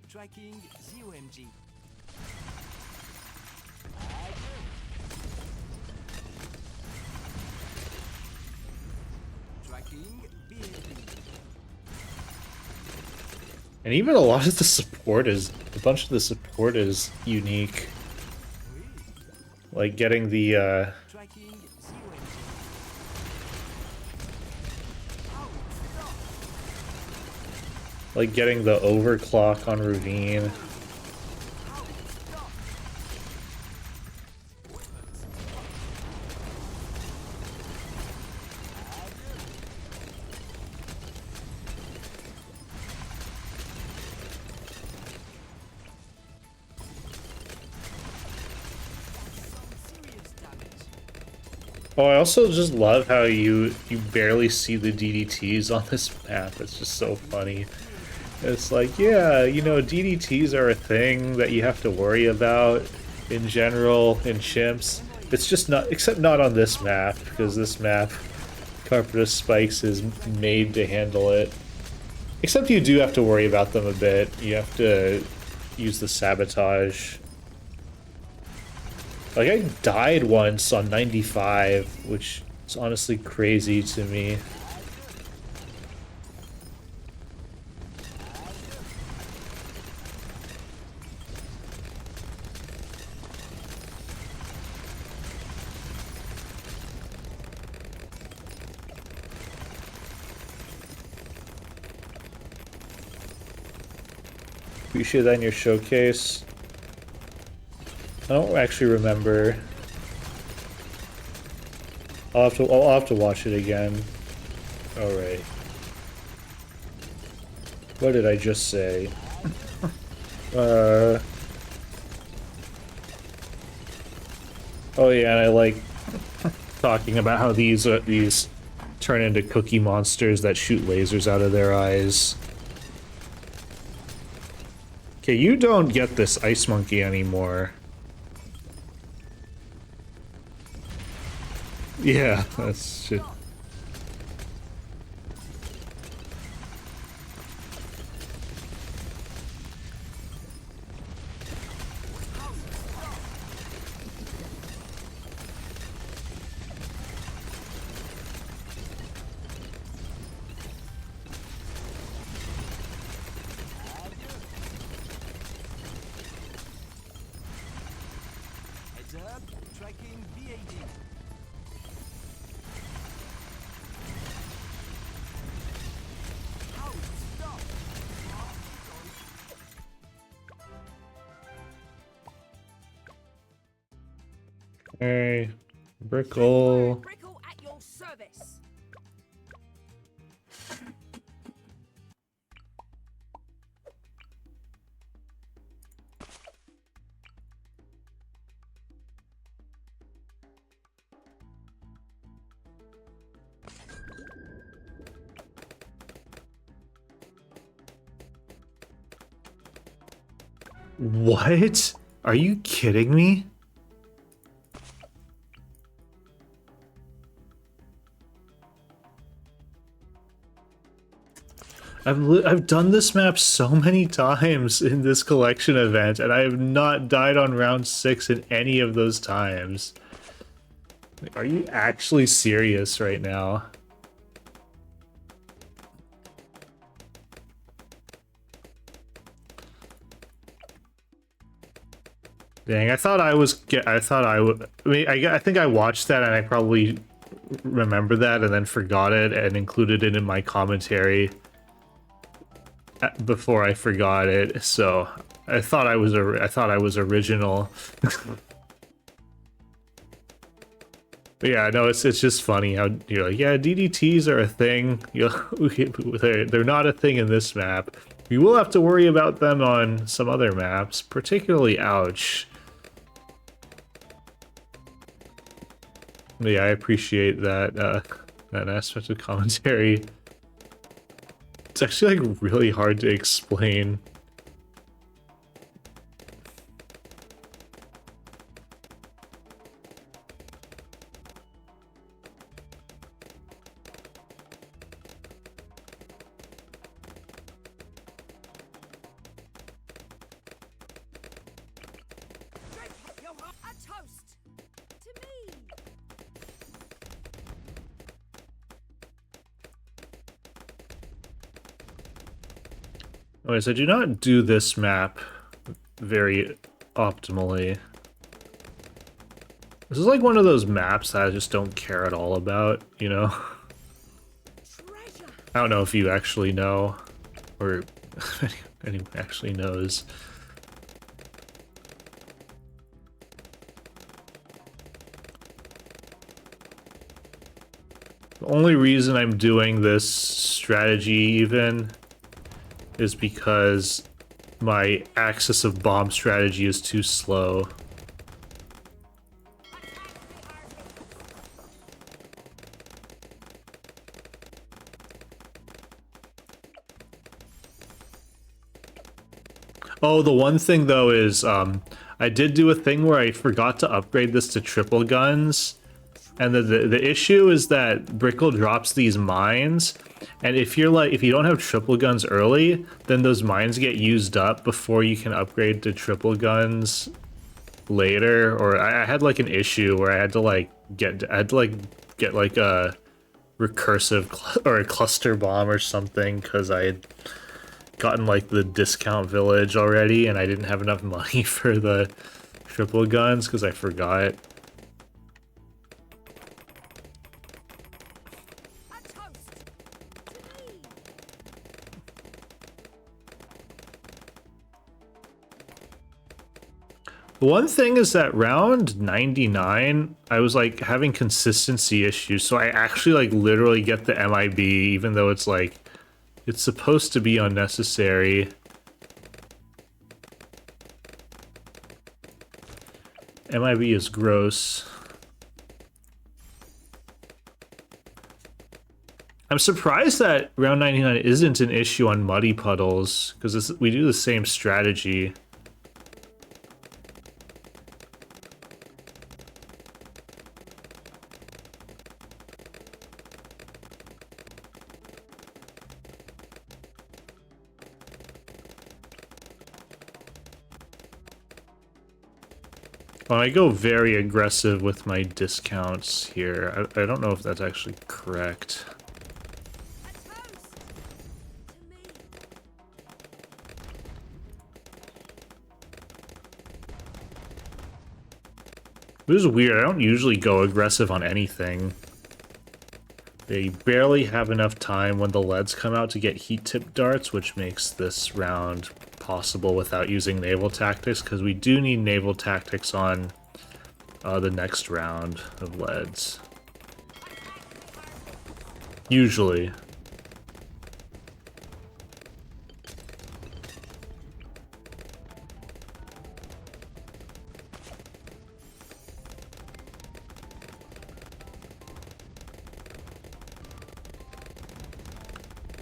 Tracking ZOMG. Tracking BTD. And even a lot of the support is, a bunch of the support is unique. Like getting the, Tracking zero. like getting the overclock on Ravine. Oh, I also just love how you barely see the DDTs on this map. It's just so funny. It's like, yeah, you know, DDTs are a thing that you have to worry about in general in Chimps. It's just not, except not on this map, because this map, Carpenter's Spikes is made to handle it. Except you do have to worry about them a bit. You have to use the sabotage. Like, I died once on 95, which is honestly crazy to me. Appreciate that in your showcase. I don't actually remember. I'll have to watch it again. Alright. What did I just say? Oh yeah, and I like talking about how these turn into cookie monsters that shoot lasers out of their eyes. Okay, you don't get this ice monkey anymore. Yeah, that's shit. Heads up, tracking BAD. How stop? Hey, Brickle. Brickle at your service. What? Are you kidding me? I've done this map so many times in this collection event, and I have not died on round 6 in any of those times. Like, are you actually serious right now? Dang, I thought I was. I thought I would. I mean, I think I watched that and I probably remember that and then forgot it and included it in my commentary before I forgot it. So I thought I was. I thought I was original. But yeah, no, it's just funny how you're like, yeah, DDTs are a thing. You know, they're not a thing in this map. We will have to worry about them on some other maps, particularly Ouch. But yeah, I appreciate that that aspect of commentary. It's actually like really hard to explain. A toast to me. Anyways, I do not do this map very optimally. This is like one of those maps that I just don't care at all about, you know? Treasure. I don't know if you actually know, or if anyone actually knows. The only reason I'm doing this strategy even is because my axis of bomb strategy is too slow. Oh, the one thing though is I did do a thing where I forgot to upgrade this to triple guns. And the issue is that Brickle drops these mines, and if you don't have triple guns early, then those mines get used up before you can upgrade to triple guns later. Or I had like an issue where I had to get like a recursive or a cluster bomb or something because I had gotten like the discount village already, and I didn't have enough money for the triple guns because I forgot. One thing is that round 99, I was like having consistency issues, so I actually like literally get the MIB, even though it's like, it's supposed to be unnecessary. MIB is gross. I'm surprised that round 99 isn't an issue on Muddy Puddles, because we do the same strategy. I go very aggressive with my discounts here. I don't know if that's actually correct. This is weird. I don't usually go aggressive on anything. They barely have enough time when the leads come out to get heat tip darts, which makes this round possible without using naval tactics, because we do need naval tactics on the next round of leads. Usually.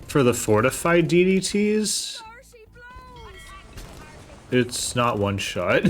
For the fortified DDTs, it's not one shot.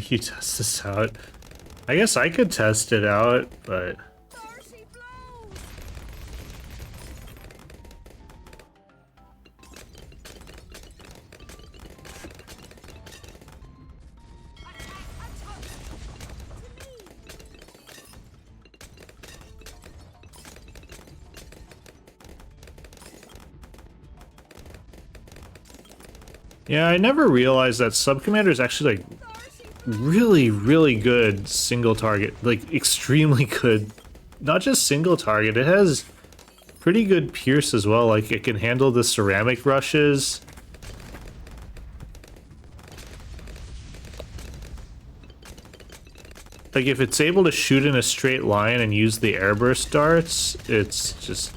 You test this out. I guess I could test it out, but Yeah, I never realized that Sub Commander is actually like really, really good single target, like extremely good. Not just single target, it has pretty good pierce as well. Like it can handle the ceramic rushes. Like if it's able to shoot in a straight line and use the airburst darts, it's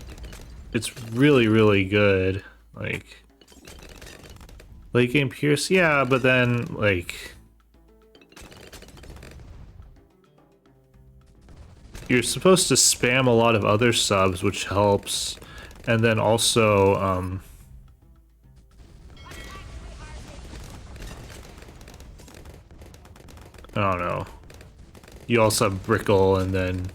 really, really good. Like late game pierce, yeah, but then like you're supposed to spam a lot of other subs, which helps. And then also, I don't know. You also have Brickle, and then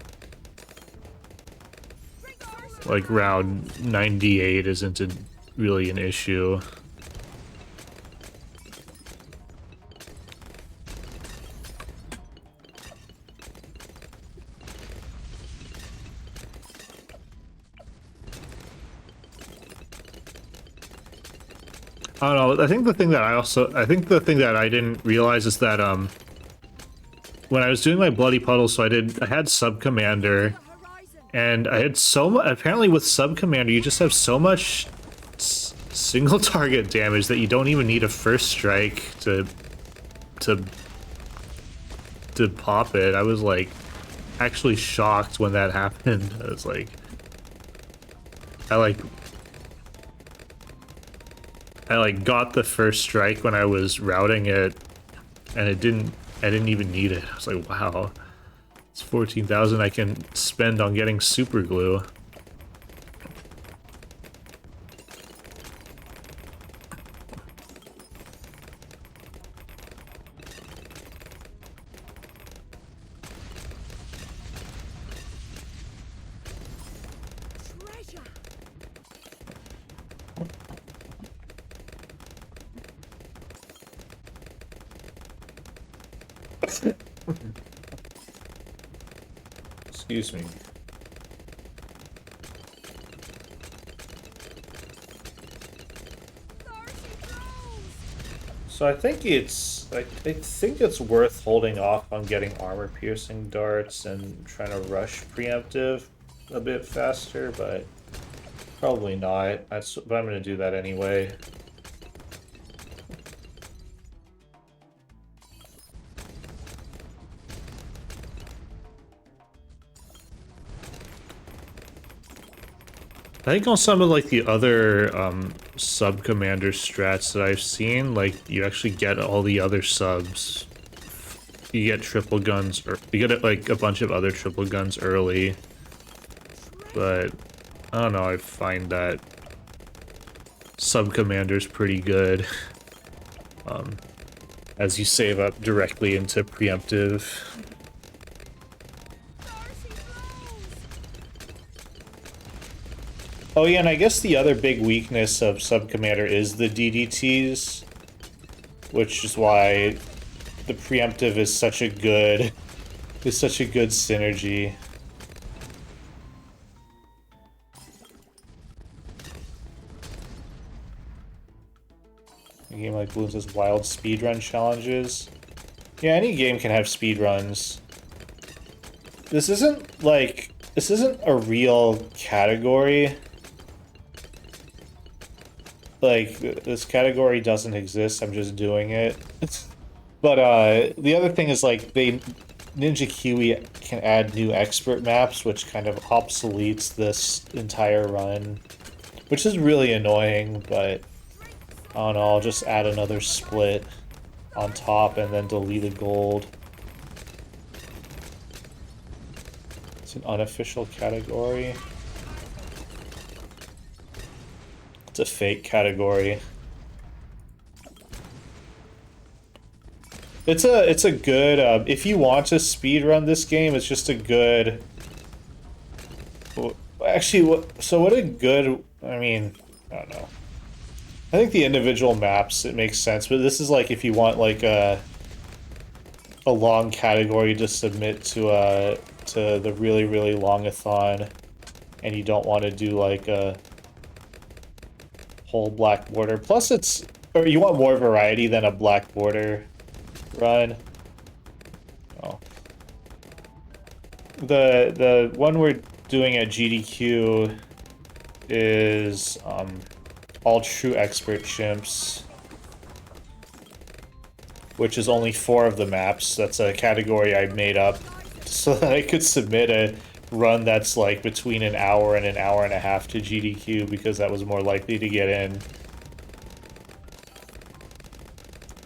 like round 98 isn't really an issue. I don't know. I think the thing that I didn't realize is that when I was doing my bloody puddle, so I had sub commander, and I had so much. Apparently, with sub commander, you just have so much single target damage that you don't even need a first strike to pop it. I was like actually shocked when that happened. I was like, I like got the first strike when I was routing it, and I didn't even need it. I was like, wow, it's 14,000 I can spend on getting super glue. Excuse me. So I think I think it's worth holding off on getting armor piercing darts and trying to rush preemptive a bit faster, but probably not. But I'm gonna do that anyway. I think on some of like the other sub commander strats that I've seen, like you actually get all the other subs. You get triple guns, or you get like a bunch of other triple guns early. But I don't know. I find that sub commander's pretty good, as you save up directly into preemptive. Oh yeah, and I guess the other big weakness of Sub Commander is the DDTs, which is why the preemptive is such a good synergy. A game like Bloons has wild speedrun challenges. Yeah, any game can have speedruns. This isn't a real category. Like, this category doesn't exist, I'm just doing it. But, the other thing is, like, Ninja Kiwi can add new expert maps, which kind of obsoletes this entire run. Which is really annoying, but I don't know, I'll just add another split on top and then delete the gold. It's an unofficial category. It's a fake category. It's a good, if you want to speedrun this game, it's just a good... Actually, what a good... I mean, I don't know. I think the individual maps, it makes sense, but this is like if you want like a long category to submit to the really, really long-a-thon, and you don't want to do like a whole black border. Plus it's Or you want more variety than a black border run? Oh. The one we're doing at GDQ is all true expert chimps, which is only 4 of the maps. That's a category I made up so that I could submit a run that's like between an hour and a half to GDQ because that was more likely to get in.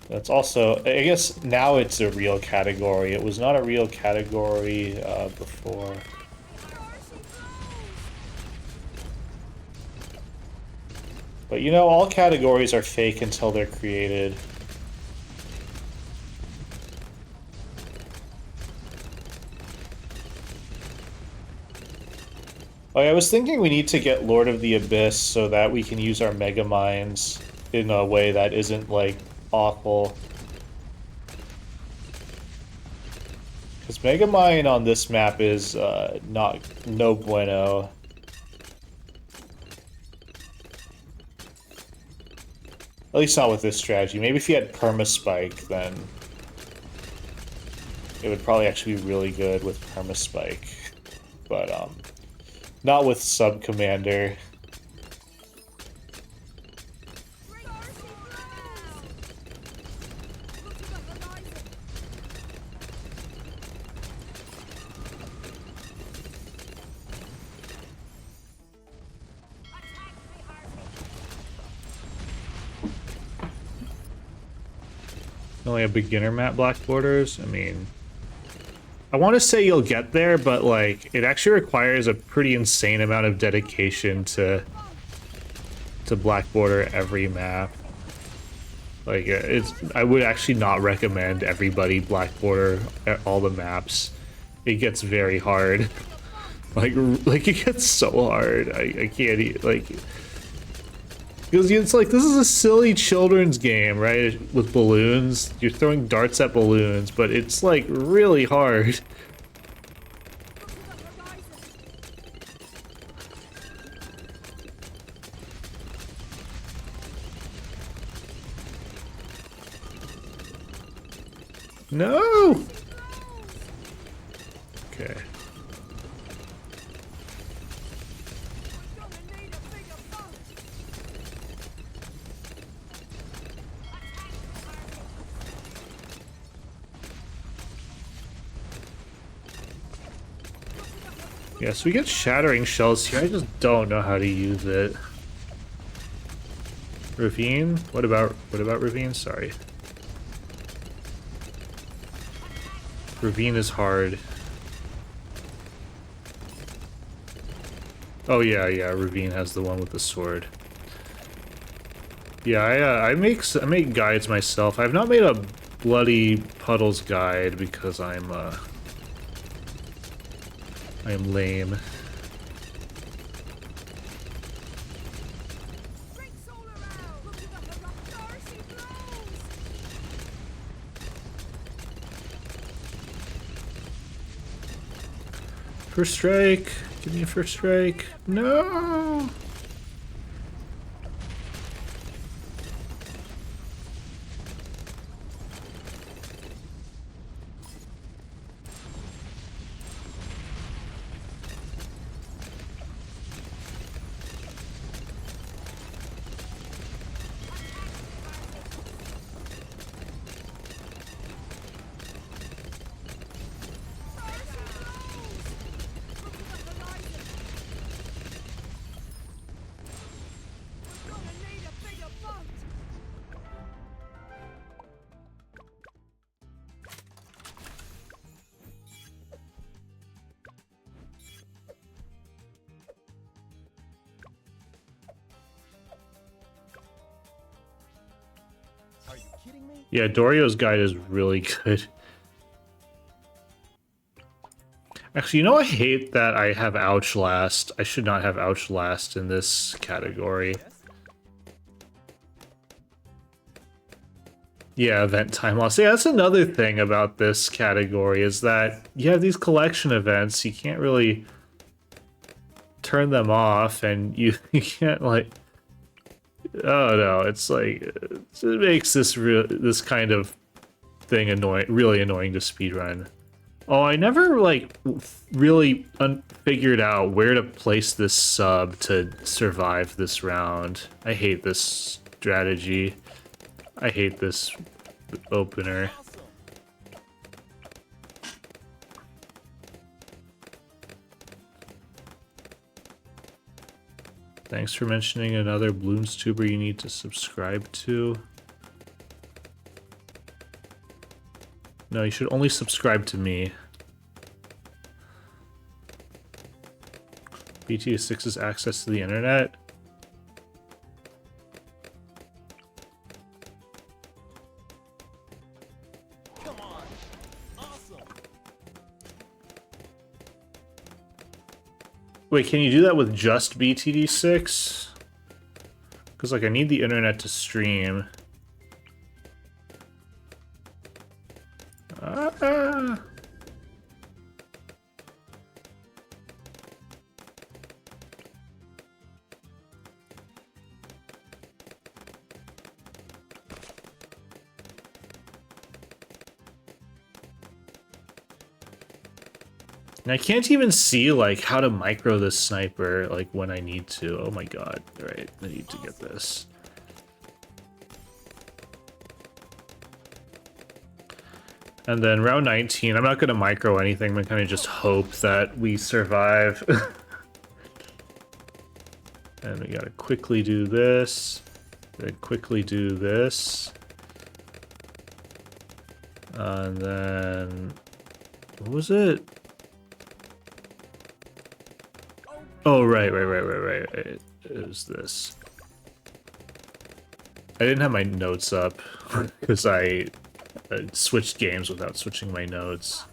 That's also, I guess now it's a real category. It was not a real category before. But you know, all categories are fake until they're created. Like, I was thinking we need to get Lord of the Abyss so that we can use our Mega Mines in a way that isn't, like, awful. Because Mega Mine on this map is no bueno. At least not with this strategy. Maybe if you had Perma-Spike, then it would probably actually be really good with Perma-Spike. But, not with Sub-Commander. Only a beginner map black borders? I mean, I want to say you'll get there, but like it actually requires a pretty insane amount of dedication to black border every map. Like I would actually not recommend everybody black border all the maps. It gets very hard. Like it gets so hard. I can't like. Because it's like, this is a silly children's game, right? With balloons. You're throwing darts at balloons, but it's like really hard. No! Okay. Yes, we get shattering shells here. I just don't know how to use it. Ravine? What about Ravine? Sorry. Ravine is hard. Oh yeah, Ravine has the one with the sword. Yeah, I make guides myself. I've not made a bloody puddles guide because I am lame. First strike. Give me a first strike. No. Yeah, Dorio's guide is really good. Actually, you know, I hate that I have Ouch Last. I should not have Ouch Last in this category. Yeah, event time loss. Yeah, that's another thing about this category is that you have these collection events. You can't really turn them off, and you can't, like... Oh no, it's like it makes this kind of thing really annoying to speedrun. Oh, I never like really figured out where to place this sub to survive this round. I hate this strategy. I hate this opener. Awesome. Thanks for mentioning another Bloons tuber you need to subscribe to. No, you should only subscribe to me. BTD6's access to the internet. Come on. Awesome. Wait, can you do that with just BTD6? Because, like, I need the internet to stream. And I can't even see, like, how to micro this sniper, like, when I need to. Oh my god. Alright, I need to get this. And then round 19, I'm not going to micro anything. I'm going to kind of just hope that we survive. And we got to quickly do this. Then quickly do this. And then... what was it? Oh, right. It was this. I didn't have my notes up because I switched games without switching my notes.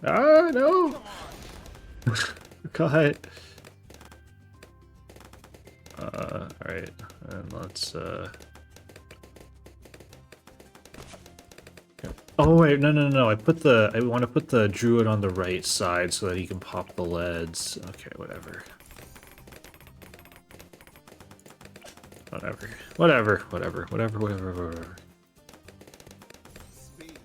Ah, no! God. Alright. And let's, oh wait, no. I want to put the druid on the right side so that he can pop the leads. Okay, whatever. Whatever. Speed.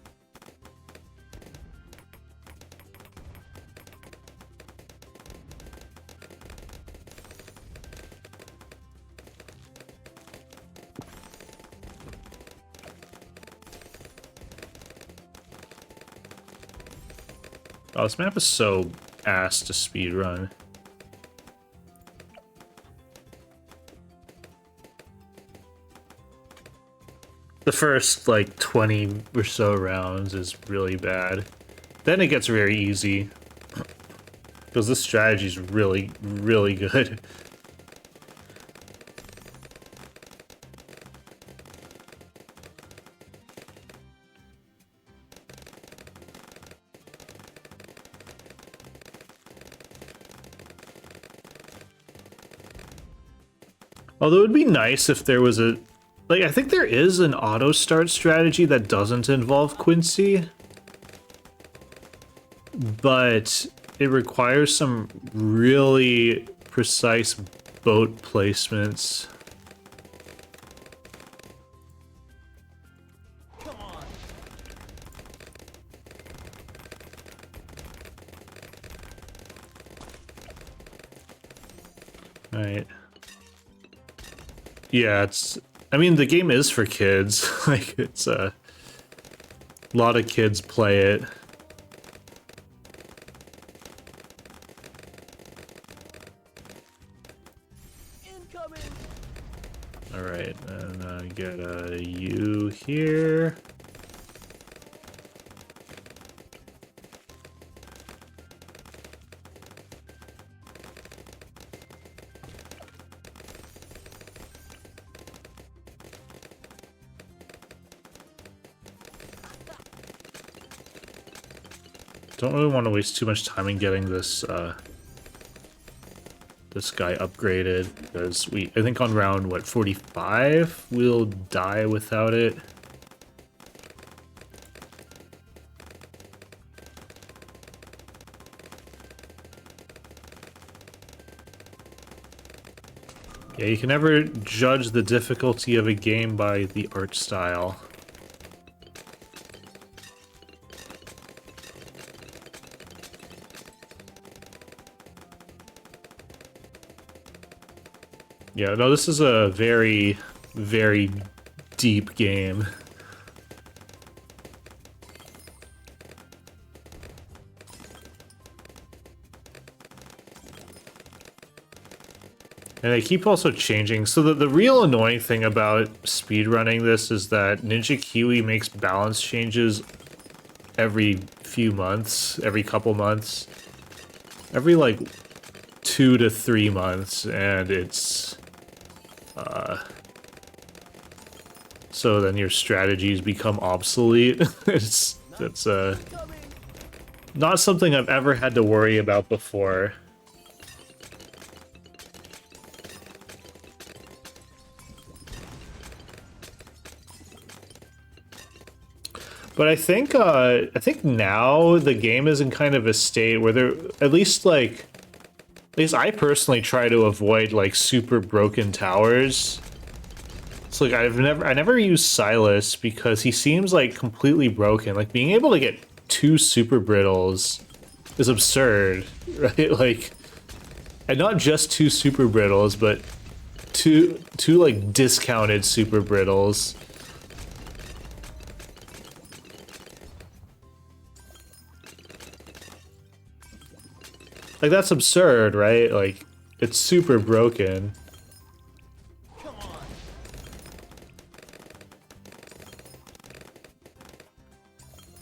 Oh, this map is so ass to speedrun. The first, like, 20 or so rounds is really bad. Then it gets very easy. Because this strategy is really, really good. Although it would be nice if there was a... like, I think there is an auto-start strategy that doesn't involve Quincy. But it requires some really precise boat placements. Come on. Right. Yeah, it's... I mean, the game is for kids. Like, it's a lot of kids play it. Incoming. Alright, and get a U here. Don't really want to waste too much time in getting this this guy upgraded, because I think on round, what, 45, we'll die without it. Yeah, you can never judge the difficulty of a game by the art style. Yeah, no, this is a very, very deep game. And they keep also changing. So the real annoying thing about speedrunning this is that Ninja Kiwi makes balance changes every few months, every couple months. Every like 2 to 3 months, and it's so then your strategies become obsolete. It's not something I've ever had to worry about before. But I think now the game is in kind of a state where there, at least I personally try to avoid like super broken towers. It's like I never use Silas because he seems like completely broken. Like being able to get 2 super brittles is absurd, right? Like, and not just 2 super brittles, but two like discounted super brittles. Like, that's absurd, right? Like, it's super broken. Come on.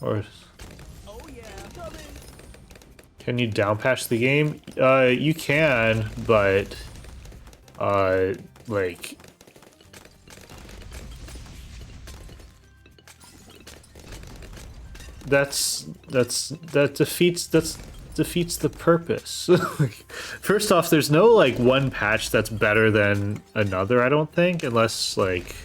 Or Oh yeah, coming. can you down patch the game? You can, but like that defeats the purpose. First off, there's no like one patch that's better than another, I don't think, unless like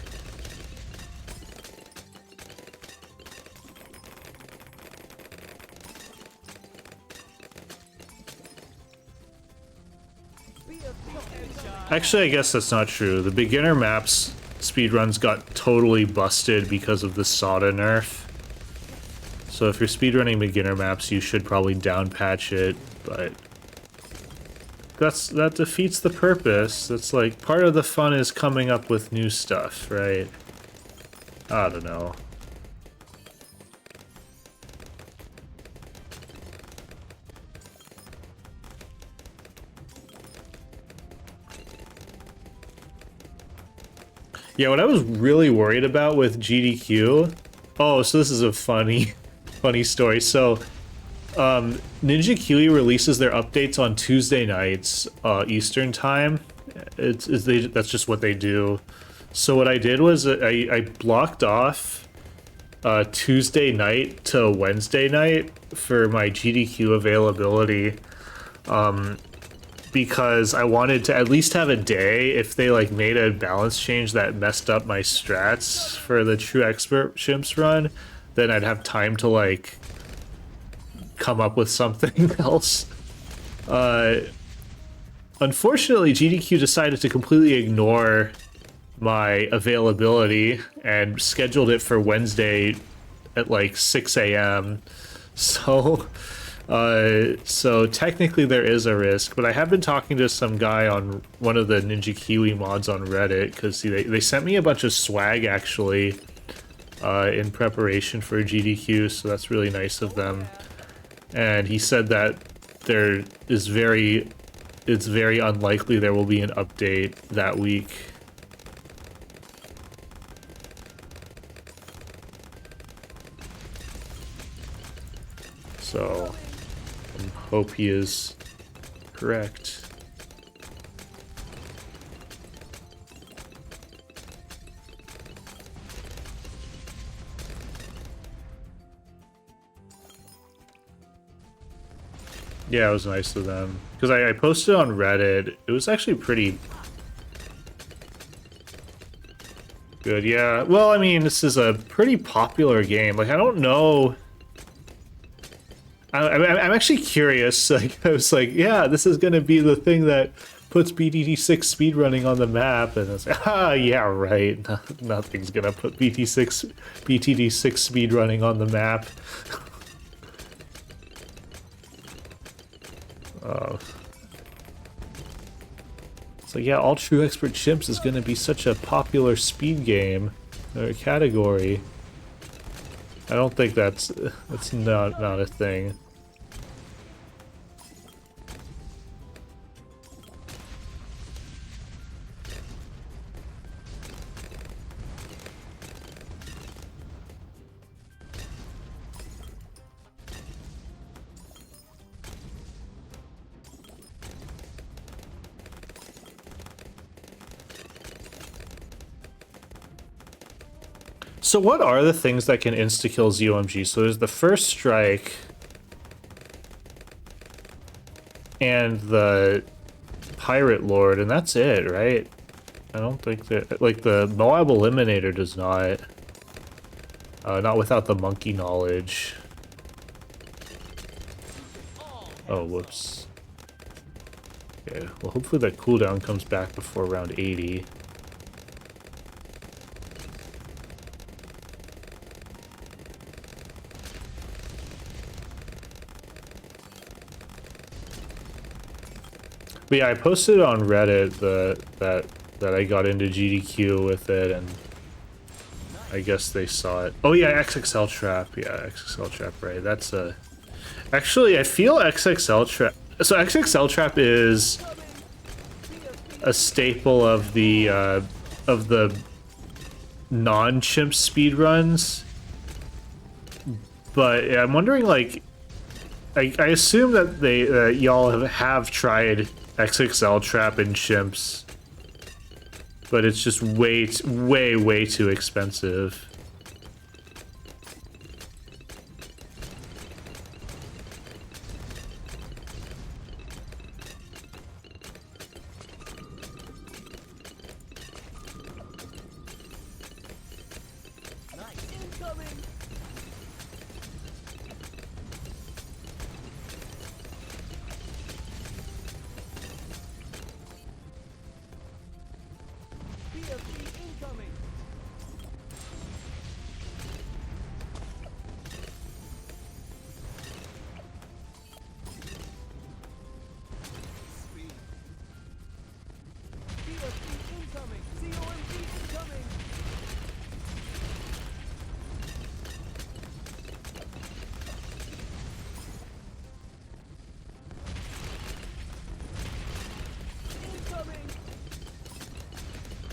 actually, I guess that's not true. The beginner maps speedruns got totally busted because of the Soda nerf. So if you're speedrunning beginner maps, you should probably down patch it, but that defeats the purpose. That's like part of the fun is coming up with new stuff, right? I don't know. Yeah, what I was really worried about with GDQ. Oh, so this is a funny story. So, Ninja Kiwi releases their updates on Tuesday nights, Eastern time. That's just what they do. So what I did was I blocked off Tuesday night to Wednesday night for my GDQ availability. Because I wanted to at least have a day if they like made a balance change that messed up my strats for the True Expert Chimps run, then I'd have time to like come up with something else. Unfortunately, GDQ decided to completely ignore my availability and scheduled it for Wednesday at like 6 a.m. So technically there is a risk, but I have been talking to some guy on one of the Ninja Kiwi mods on Reddit, because they sent me a bunch of swag actually in preparation for GDQ, so that's really nice of them. And he said that it's very unlikely there will be an update that week. So hope he is correct. Yeah, it was nice of them. Because I posted on Reddit. It was actually pretty good. Yeah, well, I mean, this is a pretty popular game. Like, I don't know... I'm actually curious. Like, I was like, yeah, this is gonna be the thing that puts BTD6 speedrunning on the map, and it's like, ah, yeah, right. Nothing's gonna put BTD6 speedrunning on the map. Oh. So yeah, All True Expert Chimps is gonna be such a popular speed game or category. I don't think that's not a thing. So what are the things that can insta-kill ZOMG? So there's the first strike and the Pirate Lord, and that's it, right? I don't think that, like, the Moab Eliminator does not. Not without the monkey knowledge. Oh, whoops. Okay, well hopefully that cooldown comes back before round 80. But yeah, I posted on Reddit that I got into GDQ with it, and I guess they saw it. Oh yeah, XXL Trap. Yeah, XXL Trap, right. That's a... Actually, I feel XXL Trap... So XXL Trap is a staple of the non-chimp speedruns. But yeah, I'm wondering, like... I assume that y'all have tried XXL Trap and Chimps, but it's just way too expensive.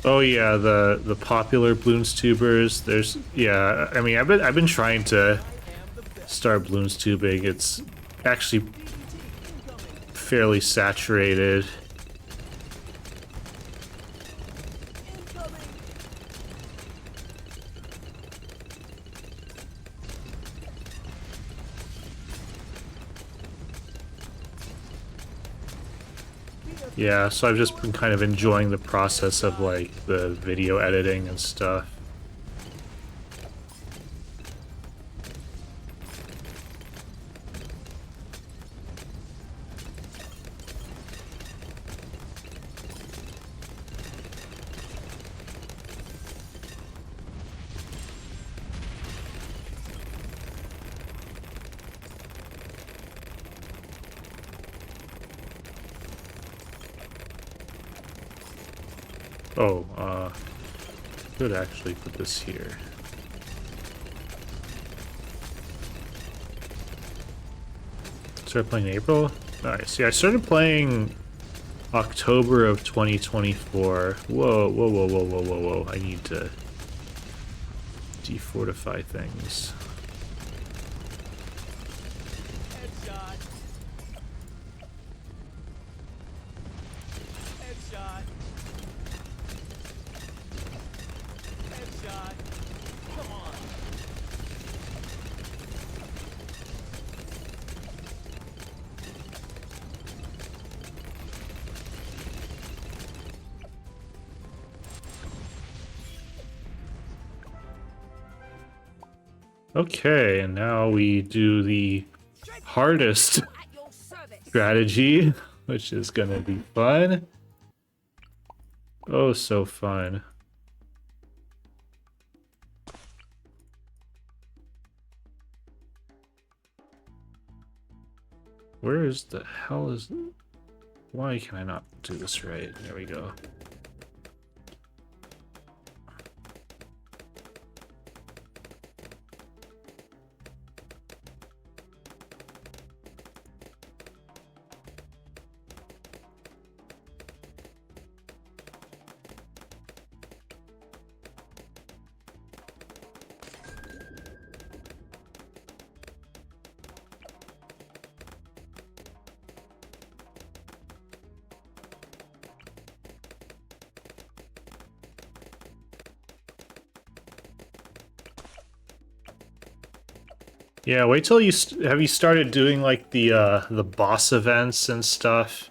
Oh yeah, the popular Bloons tubers. There's, yeah. I mean, I've been trying to start Bloons tubing. It's actually fairly saturated. Yeah, so I've just been kind of enjoying the process of, like, the video editing and stuff. Oh, could actually put this here. Started playing in April? Nice. Yeah, I started playing October of 2024. Whoa, whoa, whoa, whoa, whoa, whoa, whoa. I need to defortify things. Headshot. Headshot. Headshot. Come on. Okay, and now we do the hardest At your service. strategy, which is gonna be fun. Oh, so fun. Where is the hell is... Why can I not do this right? There we go. Yeah, wait till you have you started doing like the boss events and stuff.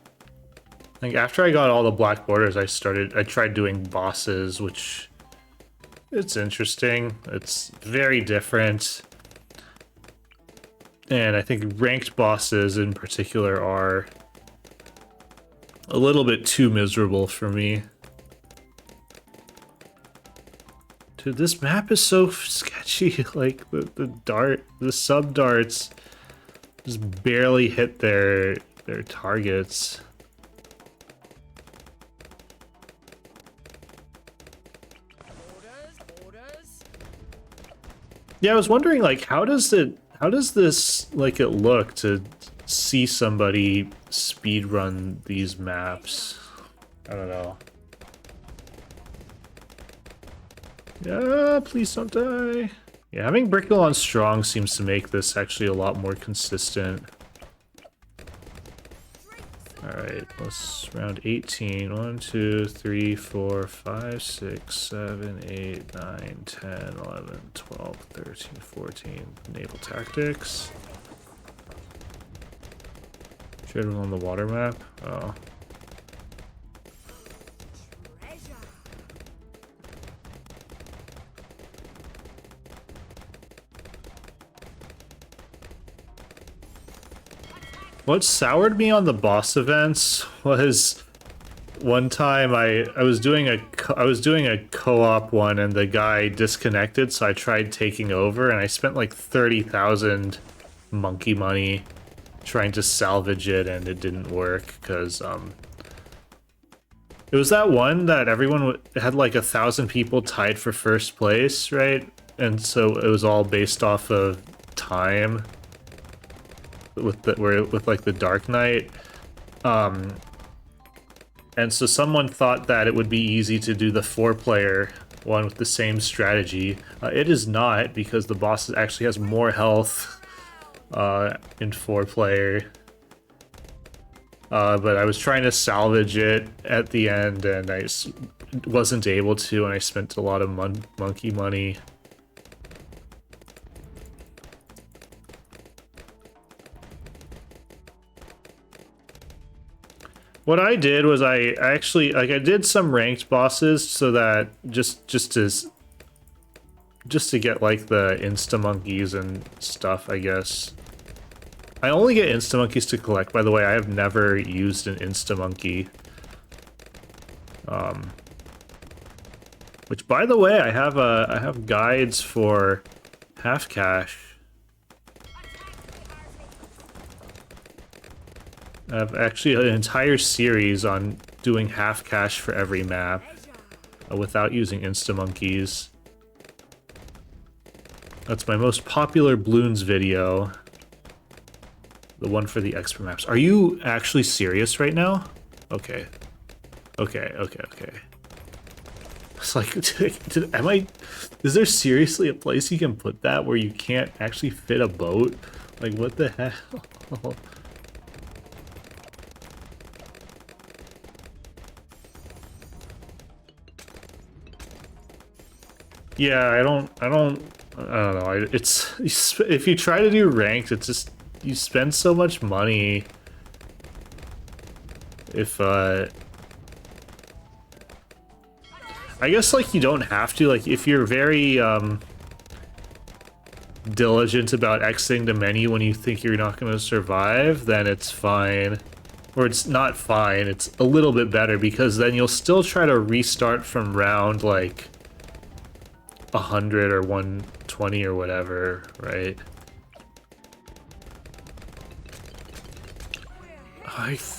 Like after I got all the black borders, I tried doing bosses, which it's interesting. It's very different. And I think ranked bosses in particular are a little bit too miserable for me. Dude, this map is so sketchy. Like the sub darts just barely hit their targets. Yeah, I was wondering like how does this like it look to see somebody speedrun these maps? I don't know. Yeah, please don't die. Yeah, having Brickle on strong seems to make this actually a lot more consistent. Alright, let's round 18. 1, 2, 3, 4, 5, 6, 7, 8, 9, 10, 11, 12, 13, 14. Naval tactics. Should have on the water map. Oh. What soured me on the boss events was one time I was doing a co-op one and the guy disconnected, so I tried taking over and I spent like 30,000 monkey money trying to salvage it and it didn't work because it was that one that everyone had like 1,000 people tied for first place, right? And so it was all based off of time. With like the Dark Knight, and so someone thought that it would be easy to do the 4-player one with the same strategy. It is not, because the boss actually has more health in 4-player. But I was trying to salvage it at the end, and I wasn't able to, and I spent a lot of monkey money. What I did was I actually like I did some ranked bosses so that just to get like the insta monkeys and stuff, I guess. I only get insta monkeys to collect, by the way. I have never used an insta monkey. Which, by the way, I have guides for half cash. I have actually an entire series on doing half cash for every map without using insta-monkeys. That's my most popular Bloons video. The one for the expert maps. Are you actually serious right now? Okay. Okay. It's like, is there seriously a place you can put that where you can't actually fit a boat? Like, what the hell? Yeah, I don't know. It's if you try to do ranked, it's just you spend so much money. If I guess like you don't have to, like if you're very diligent about exiting the menu when you think you're not going to survive, then it's fine. or it's not fine, it's a little bit better, because then you'll still try to restart from round like 100 or 120 or whatever, right?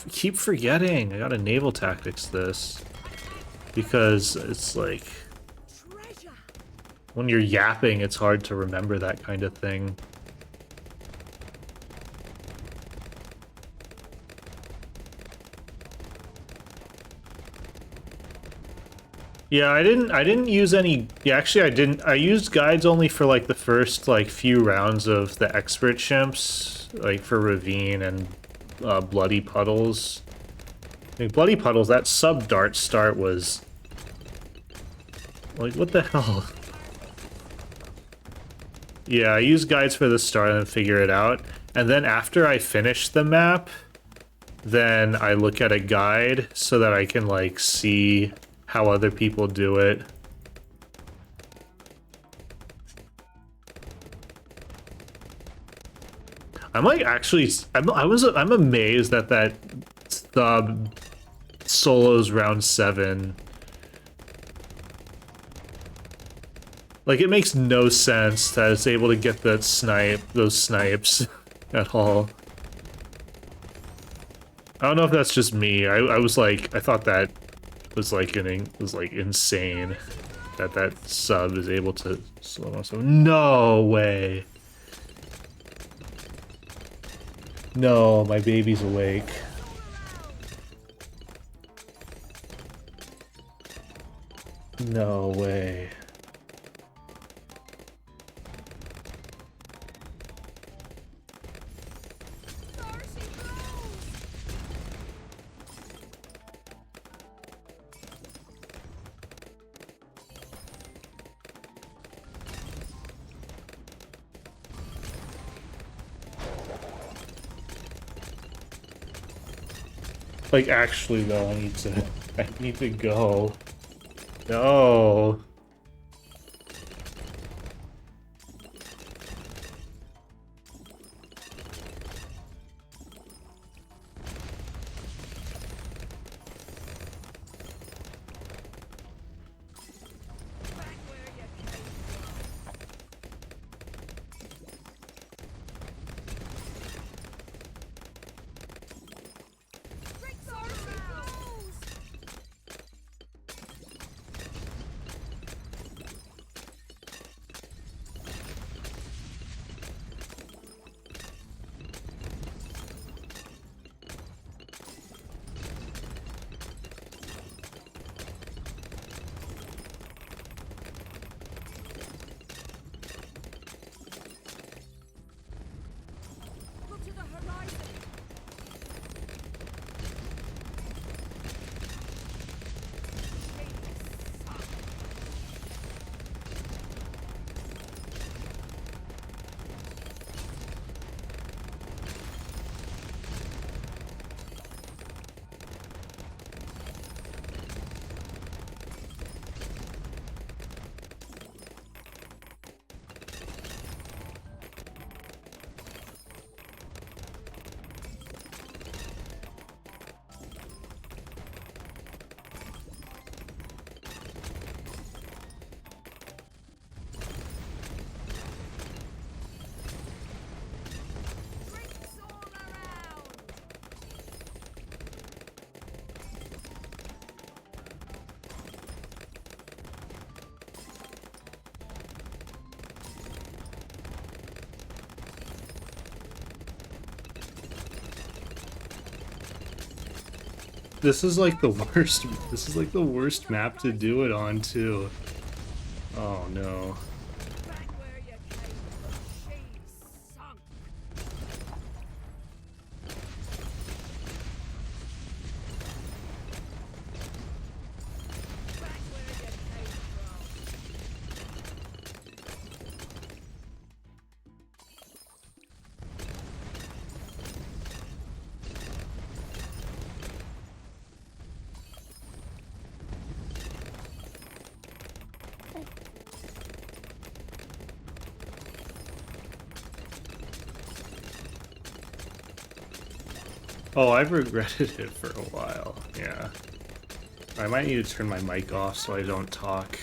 Keep forgetting. I gotta naval tactics this. Because it's like... when you're yapping, it's hard to remember that kind of thing. Yeah, I didn't use any... Yeah, actually I didn't. I used guides only for like the first like few rounds of the expert chimps, like for Ravine and Bloody Puddles. I mean, Bloody Puddles, that sub-dart start was... like, what the hell? Yeah, I use guides for the start and then figure it out. And then after I finish the map, then I look at a guide so that I can, like, see how other people do it. I'm like actually I'm amazed that the solos round 7. Like, it makes no sense that it's able to get those snipes at all. I don't know if that's just me. I was like, I thought that was like insane that sub is able to slow myself. No way. No, my baby's awake. No way. Like, actually, though, I need to go. No. This is like the worst. This is like the worst map to do it on too. Oh no. Oh, I've regretted it for a while. Yeah. I might need to turn my mic off so I don't talk